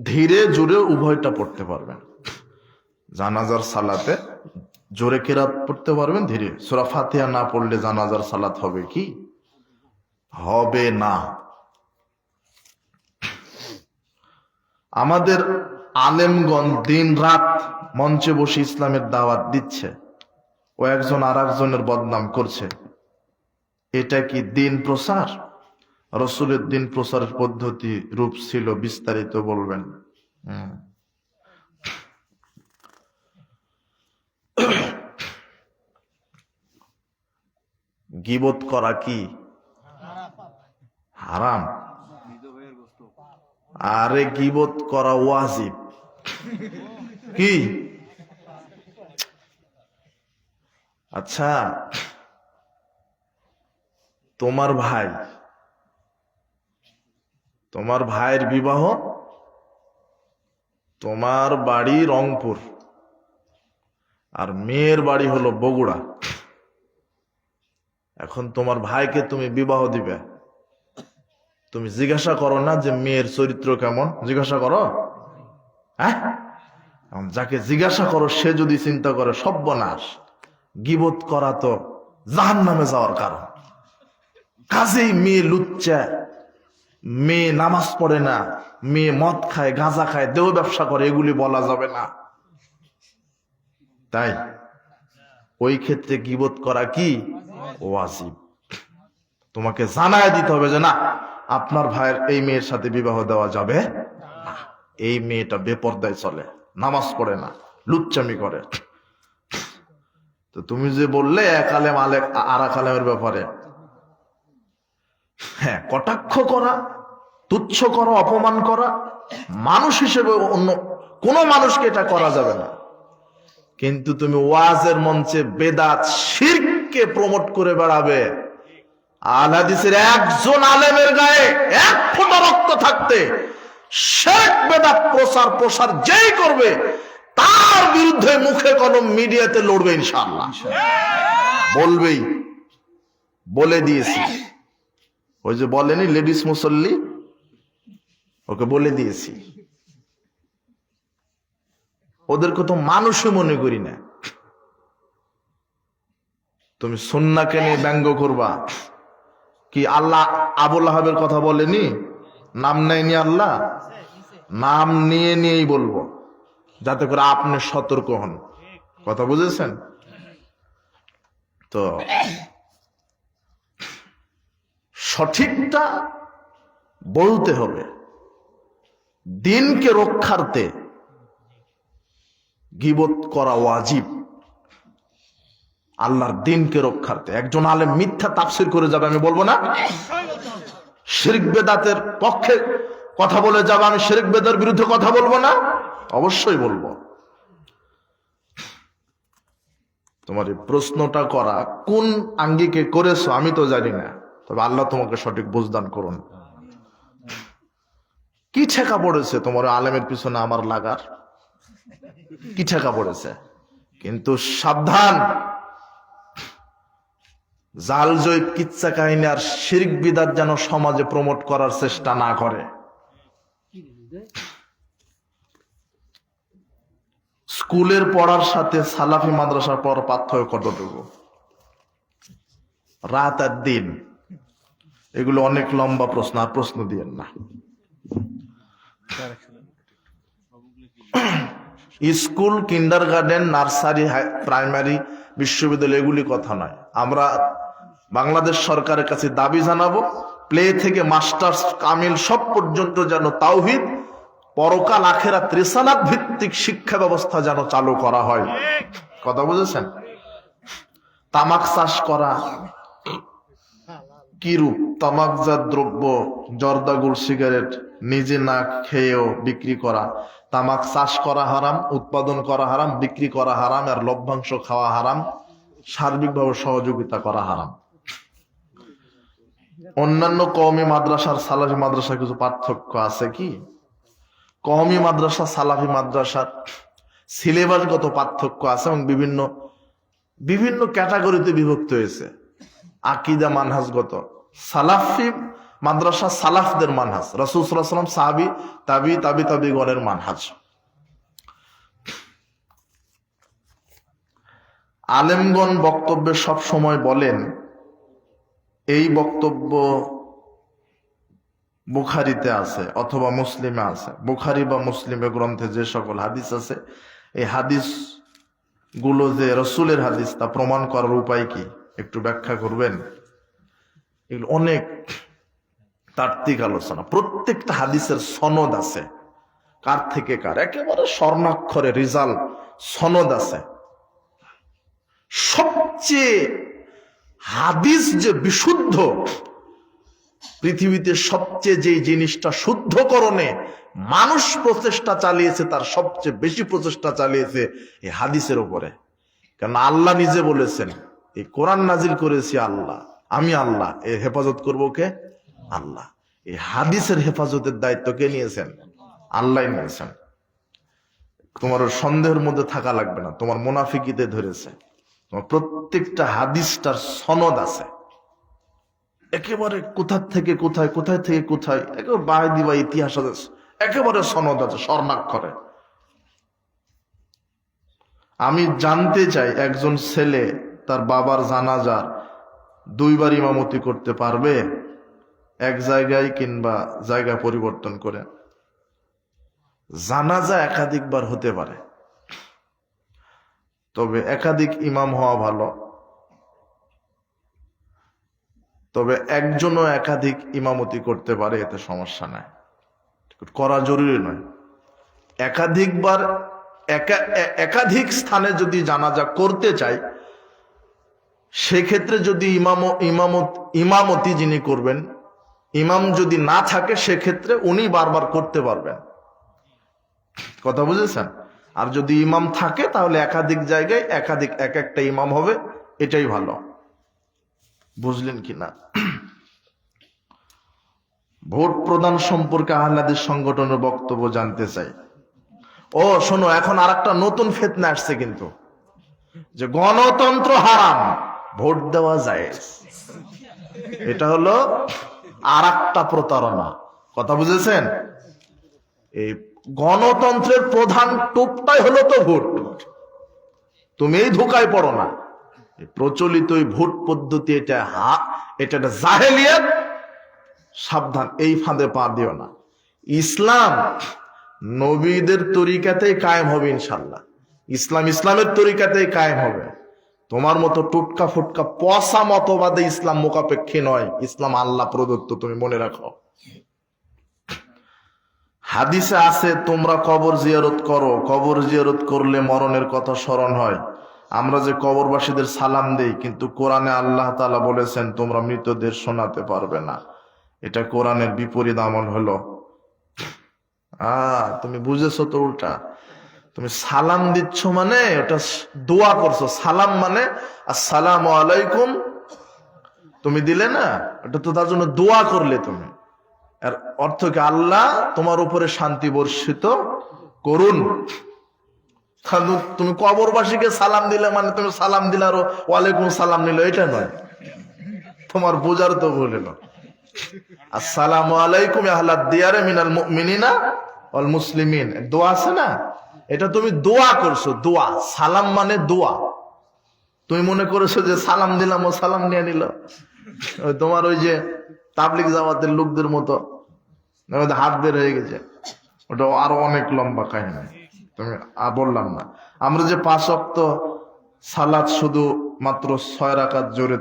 ধীরে জোরে উভয়টা পড়তে পারবেন। জানাজার সালাতে জোরে কেরাত পড়তে পারবেন, ধীরে। সূরা ফাতিহা না পড়লে জানাজার সালাত হবে কি? হবে না। আমাদের আলেমগণ দিন রাত মঞ্চে বসে ইসলামের দাওয়াত দিচ্ছে, ও একজন আর একজনের বদনাম করছে। এটা কি দিন প্রচার? রাসূলের দিন প্রচারের পদ্ধতি রূপ ছিল, বিস্তারিত বলবেন। গীবত করা কি হারাম? আরে গীবত করা ওয়াজিব। কি? আচ্ছা, তোমার ভাইয়ের বিবাহ, তোমার বাড়ি রংপুর আর মেয়ের বাড়ি হলো বগুড়া। এখন তোমার ভাইকে তুমি বিবাহ দিবে, তুমি জিজ্ঞাসা করো না যে মেয়ের চরিত্র কেমন? জিজ্ঞাসা করো? হ্যাঁ, যাকে জিজ্ঞাসা করো সে যদি চিন্তা করে সর্বনাশ, গীবত করা তো জাহান্নামে যাওয়ার কারণ। কাজেই মেয়ে লুচ্চা, মেয়ে নামাজ পড়ে না, মেয়ে মদ খায়, গাঁজা খায়, দেহ ব্যবসা করে, এগুলি বলা যাবে না। তাই ওই ক্ষেত্রে গীবত করা কি ওয়াজিব। তোমাকে জানায় দিতে হবে যে না, আপনার ভাইয়ের এই মেয়ের সাথে বিবাহ দেওয়া যাবে না। এই মেয়েটা বেপরদায় চলে, নামাজ পড়ে না, লুচ্চামি করে। তো তুমি যে বললে এক আলেম আর এক আলেমের ব্যাপারে, হ্যাঁ, কটাক্ষ করা, তুচ্ছ করা, অপমান করা, মানুষ হিসেবে অন্য কোন মানুষকে এটা করা যাবে না। কিন্তু তুমি ওয়াজের মঞ্চে বেদাত শিরককে প্রমোট করে বেড়াবে, আহলে হাদিসের একজন আলেমের গায়ে এক ফোঁটা রক্ত থাকতে শিরক বেদাত প্রসার যেই করবে তার বিরুদ্ধে মুখে কলম মিডিয়াতে লড়বে ইনশাআল্লাহ। বলবেই, বলে দিয়েছি। ওই যে বলেনি লেডিস মুসল্লি, ওকে বলে দিয়েছি। ওদেরকে তো মানুষও মনে করি না। তুমি সুন্নাহকে নিয়ে ব্যঙ্গ করবা কি? আল্লাহ আবুল আহাবের কথা বলেনি? নাম নেয়নি আল্লাহ? নাম নিয়েই বলবো, যাতে করে আপনি সতর্ক হন। কথা বুঝেছেন তো? সঠিকটা বলতে হবে। দিনকে রক্ষার্থে গীবত করা ওয়াজিব। আল্লাহর দিনকে রক্ষার্থে একজন আলেম মিথ্যা তাফসীর করে যাবে, আমি বলবো না? শিরক বেদাতের পক্ষে কথা বলে যাবে, আমি শিরক বেদাতের বিরুদ্ধে কথা বলবো না? অবশ্যই বলবো। তোমার এই প্রশ্নটা করা কোন আঙ্গিকে করেছো আমি তো জানি না, তবে আল্লাহ তোমাকে সঠিক বুঝদান করুন। কি ঠেকা পড়েছে তোমার আলেমের পিছনে আমার লাগার? কি ঠেকা পড়েছে? কিন্তু সাবধান, জাল জয় কিচ্ছা কাহিনী আর শিরক বিদআত যেন সমাজে প্রমোট করার চেষ্টা না করে। স্কুলের পড়ার সাথে সালাফি মাদ্রাসার পড়ার পার্থক্য কতটুকু? রাত আর দিন, এগুলো অনেক লম্বা প্রশ্ন, আর প্রশ্ন দিয়েন না। স্কুল, কিন্ডারগার্টেন, নার্সারি, প্রাইমারি, বিশ্ববিদ্যালয় এগুলি কথা নয়। আমরা বাংলাদেশ সরকারের কাছে দাবি জানাবো, প্লে থেকে মাস্টার্স কামিল সব পর্যন্ত যেন তাওহীদ, পরকাল, আখিরাত, রিসালাত ভিত্তিক শিক্ষা ব্যবস্থা যেন চালু করা হয়। কথা বুঝেছেন? তামাক চাষ করা কি রূপ? তামাকজাত দ্রব্য, জর্দা, গুড়, সিগারেট নিজে না খেয়েও বিক্রি করা, তামাক চাষ করা হারাম, উৎপাদন করা হারাম, বিক্রি করা হারাম, আর লভ্যাংশ খাওয়া হারাম, সার্বিকভাবে সহযোগিতা করা হারাম। অন্যান্য কওমি মাদ্রাসার সালাফি মাদ্রাসার কিছু পার্থক্য আছে কি? কওমি মাদ্রাসা সালাফি মাদ্রাসার সিলেবাসগত পার্থক্য আছে এবং বিভিন্ন বিভিন্ন ক্যাটাগরিতে বিভক্ত হয়েছে। আকীদা মানহাজগত, সালাফি মাদ্রাসা সালাফদের মানহাজ, রাসূল সাল্লাল্লাহু আলাইহি ওয়াসাল্লাম, সাহাবী, তাবিগণের মানহাজ। আলেমগণ বক্তব্যে সব সময় বলেন, এই বক্তব্য বুখারীতে আছে অথবা মুসলিমে আছে। বুখারী বা মুসলিমে গ্রন্থে যে সকল হাদিস আছে, এই হাদিস গুলো যে রাসূলের হাদিস তা প্রমাণ করার উপায় কি একটু ব্যাখ্যা করবেন? এগুলো অনেক তাত্ত্বিক আলোচনা। প্রত্যেকটা হাদিসের সনদ আছে, কার থেকে কার, একেবারে স্বর্ণাক্ষরে রিজাল্ট সনদ আছে। সবচেয়ে হাদিস যে বিশুদ্ধ, পৃথিবীতে সবচেয়ে যে জিনিসটা শুদ্ধকরণে মানুষ প্রচেষ্টা চালিয়েছে, তার সবচেয়ে বেশি প্রচেষ্টা চালিয়েছে এই হাদিসের উপরে। কারণ আল্লাহ নিজে বলেছেন, এই কোরআন নাজিল করেছি আল্লাহ, আমি আল্লাহ, এর হেফাজত করবো কে? আল্লাহ। এই হাদিসের হেফাজতের দায়িত্ব কে নিয়েছেন? আল্লাহ নিয়েছেন। তোমার সন্দেহের মধ্যে থাকা লাগবে না, তোমার মুনাফিকিতে ধরেছে। তোমার প্রত্যেকটা হাদিসটার সনদ আছে, একেবারে কোথা থেকে কোথায়, কোথায় থেকে কোথায়, একেবারে বাহিদি বা ইতিহাস আছে, একেবারে সনদ আছে স্বর্ণাক্ষরে। আমি জানতে চাই, একজন ছেলে তার বাবার জানাজার 2 বার ইমামতি করতে পারবে? এক জায়গায় কিংবা জায়গা পরিবর্তন করে? জানাজা একাধিকবার হতে পারে, তবে একাধিক ইমাম হওয়া ভালো। তবে একজনও একাধিক ইমামতি করতে পারে, এতে সমস্যা নাই, করা জরুরি নয়। একাধিকবার একাধিক স্থানে যদি জানাজা করতে চাই, সেক্ষেত্রে যদি ইমামতি যিনি করবেন, ইমাম যদি না থাকে, সেক্ষেত্রে উনি বারবার করতে পারবেন। কথা বুঝেছেন? আর যদি ইমাম থাকে, তাহলে একাধিক জায়গায় এক একটা ইমাম হবে, এটাই ভালো। বুঝলেন কিনা? ভোট প্রদান সম্পর্কে আহলে হাদিস সংগঠনের বক্তব্য জানতে চাই। ও শোনো, এখন আরেকটা নতুন ফিতনা আসছে কিন্তু, যে গণতন্ত্র হারাম, ভোট দেওয়া জায়েজ। এটা হলো আরেকটা প্রতারণা। কথা বুঝেছেন? এই গণতন্ত্রের প্রধান টোপটাই হলো তো ভোট। তুমি এই ধোকায় পড়ো না। প্রচলিত এই ভোট পদ্ধতি, এটা একটা জাহেলিয়াত। সাবধান, এই ফাঁদে পা দিও না। ইসলাম নবীদের তরিকাতেই কায়েম হবে ইনশাল্লাহ। ইসলামের তরিকাতেই কায়েম হবে। তোমার মতো টুটকা ফুটকা পচা মতবাদে ইসলাম মোকাপেক্ষী নয়। ইসলাম আল্লাহ প্রদত্ত, তুমি মনে রাখো। হাদিসে আছে, তোমরা কবর জিয়ারত করো, কবর জিয়ারত করলে মরণের কথা স্মরণ হয়। আমরা যে কবরবাসীদের সালাম দেই, কিন্তু কোরআনে আল্লাহ তাআলা বলেছেন তোমরা মৃতদের শোনাতে পারবে না। এটা কোরআনের বিপরীত আমল হলো। তুমি বুঝেছো তো উল্টা। তুমি সালাম দিচ্ছ মানে ওটা দোয়া করছো। সালাম মানে আসসালামু আলাইকুম তুমি দিলে না, ওটা তো তার জন্য দোয়া করলে তুমি। এর অর্থ কি আল্লাহ তোমার উপরে শান্তি বর্ষিত করুন। তুমি কবরবাসীকে সালাম দিলে মানে তুমি সালাম দিলে আর ওয়ালাইকুম সালাম নিল, এটা নয়। তোমার বোঝার তো ভুল হলো। আসসালামু আলাইকুম আহলাদ দিয়ারে মিনাল মুমিনিনা ওয়াল মুসলিমিন, দোয়া আছে না, এটা তুমি দোয়া করছো। দোয়া, সালাম মানে দোয়া। তুমি মনে করেছো যে সালাম দিলাম ও সালাম নিয়ে নিল, তোমার ওই যে তাবলিগ জামাতের লোকদের মতো হাত বের হয়ে গেছে, ওটা আরো অনেক লম্বা কাহিনী, তুমি বললাম না। আমরা যে 5 ওয়াক্ত সালাত শুধু মাত্র 6 রাকাত জোরে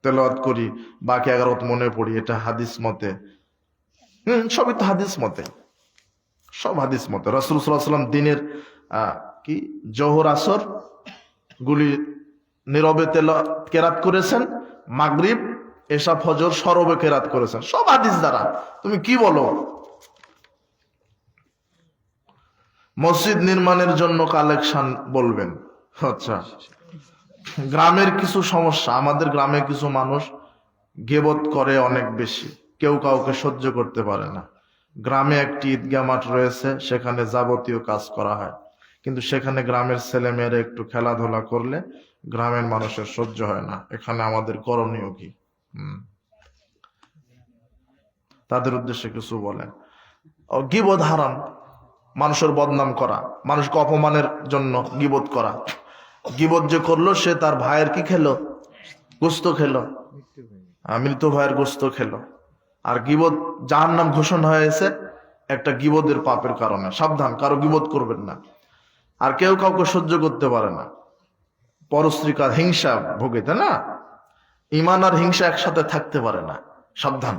তেলাওয়াত করি, বাকি 11 মনে পড়ি, এটা হাদিস মতে। সবই তো হাদিস মতে, সব হাদিস মতে। রাসূল সাল্লাল্লাহু আলাইহি ওয়াসাল্লাম দিনের কি জোহর আসর গুলি নীরবে কেরাত করেছেন, মাগরিব এশা ফজর সরবে কেরাত করেছেন, সব হাদিস দ্বারা। তুমি কি বলো? মসজিদ নির্মাণের জন্য কালেকশন বলবেন। আচ্ছা, গ্রামের কিছু সমস্যা, আমাদের গ্রামে কিছু মানুষ গীবত করে অনেক বেশি, কেউ কাউকে সহ্য করতে পারে না। গ্রামে একটি ঈদগাহ মাঠ রয়েছে, সেখানে যাবতীয় কাজ করা হয়, কিন্তু সেখানে গ্রামের ছেলে মেয়েরা একটু খেলাধুলা করলে গ্রামের মানুষের সহ্য হয় না। এখানে আমাদের করণীয় কি? তাদের উদ্দেশ্যে কিছু বলেন। গীবত হারাম, মানুষের বদনাম করা, মানুষকে অপমানের জন্য গীবত করা। গীবত যে করলো সে তার ভাইয়ের কি খেলো? গোস্ত খেলো, মৃত ভাইয়ের গোস্ত খেলো। আর গীবত জাহান্নাম ঘোষণা হয়েছে একটা গীবতের পাপের কারণে। সাবধান, কারো গীবত করবেন না। আর কেউ কাউকে সহ্য করতে পারে না, পরস্ত্রীকা হিংসা ভোগে, তাই না? ঈমান আর হিংসা একসাথে থাকতে পারে না, সাবধান।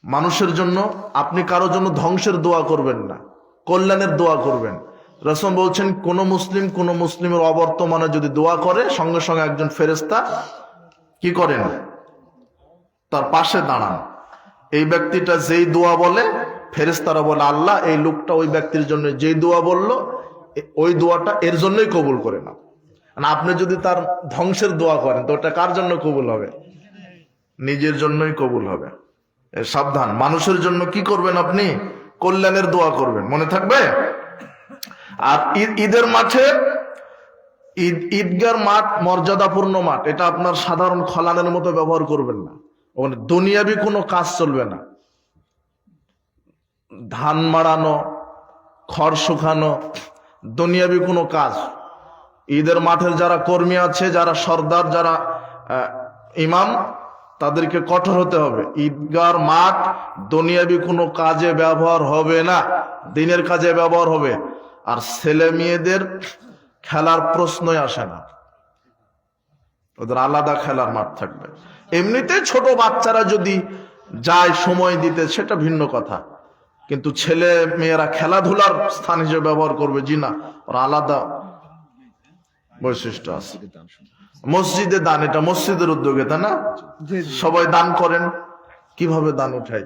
মানুষের জন্য আপনি কারোর জন্য ধ্বংসের দোয়া করবেন না, কল্যাণের দোয়া করবেন। রাসূল বলছেন কোন মুসলিমের অবর্তমানে যদি দোয়া করে, সঙ্গে সঙ্গে একজন ফেরেশতা কি করেন? তার পাশে দাঁড়ান। এই ব্যক্তিটা যেই দোয়া বলে, ফেরেশতারা বলে আল্লাহ এই লোকটা ওই ব্যক্তির জন্য যেই দোয়া বলল, ওই দোয়াটা এর জন্যই কবুল করে না। আপনি যদি তার ধ্বংসের দোয়া করেন তো ওটা কার জন্য কবুল হবে? নিজের জন্যই কবুল হবে। সাবধান, মানুষের জন্য কি করবেন? আপনি কল্যাণের দোয়া করবেন, মনে থাকবে। আর ঈদের মাঠে, ঈদগার মাঠ মর্যাদাপূর্ণ মাঠ, এটা আপনার সাধারণ খলানের মতো ব্যবহার করবেন না। ওখানে দুনিয়াবি কোনো কাজ চলবে না। ধান মাড়ানো, খড় শুকানো, দুনিয়াবি কোনো কাজ। ঈদের মাঠের যারা কর্মী আছে, যারা সর্দার, যারা ইমাম, তাদেরকে কঠোর হতে হবে। ঈদগার মাঠ দুনিয়াবি কোনো কাজে ব্যবহার হবে না, দিনের কাজে ব্যবহার হবে। আর ছেলে মেয়েদের খেলার প্রশ্নই আসে না, ওদের আলাদা খেলার মাঠ থাকবে। এমনিতে ছোট বাচ্চারা যদি যায় সময় দিতে, সেটা ভিন্ন কথা, কিন্তু ছেলে মেয়েরা খেলাধুলার স্থান হিসেবে ব্যবহার করবে, জি না, ওর আলাদা বৈশিষ্ট্য আছে। মসজিদে দান, এটা মসজিদের উদ্যোগে, তাই না? সবাই দান করেন। কিভাবে দান উঠাই?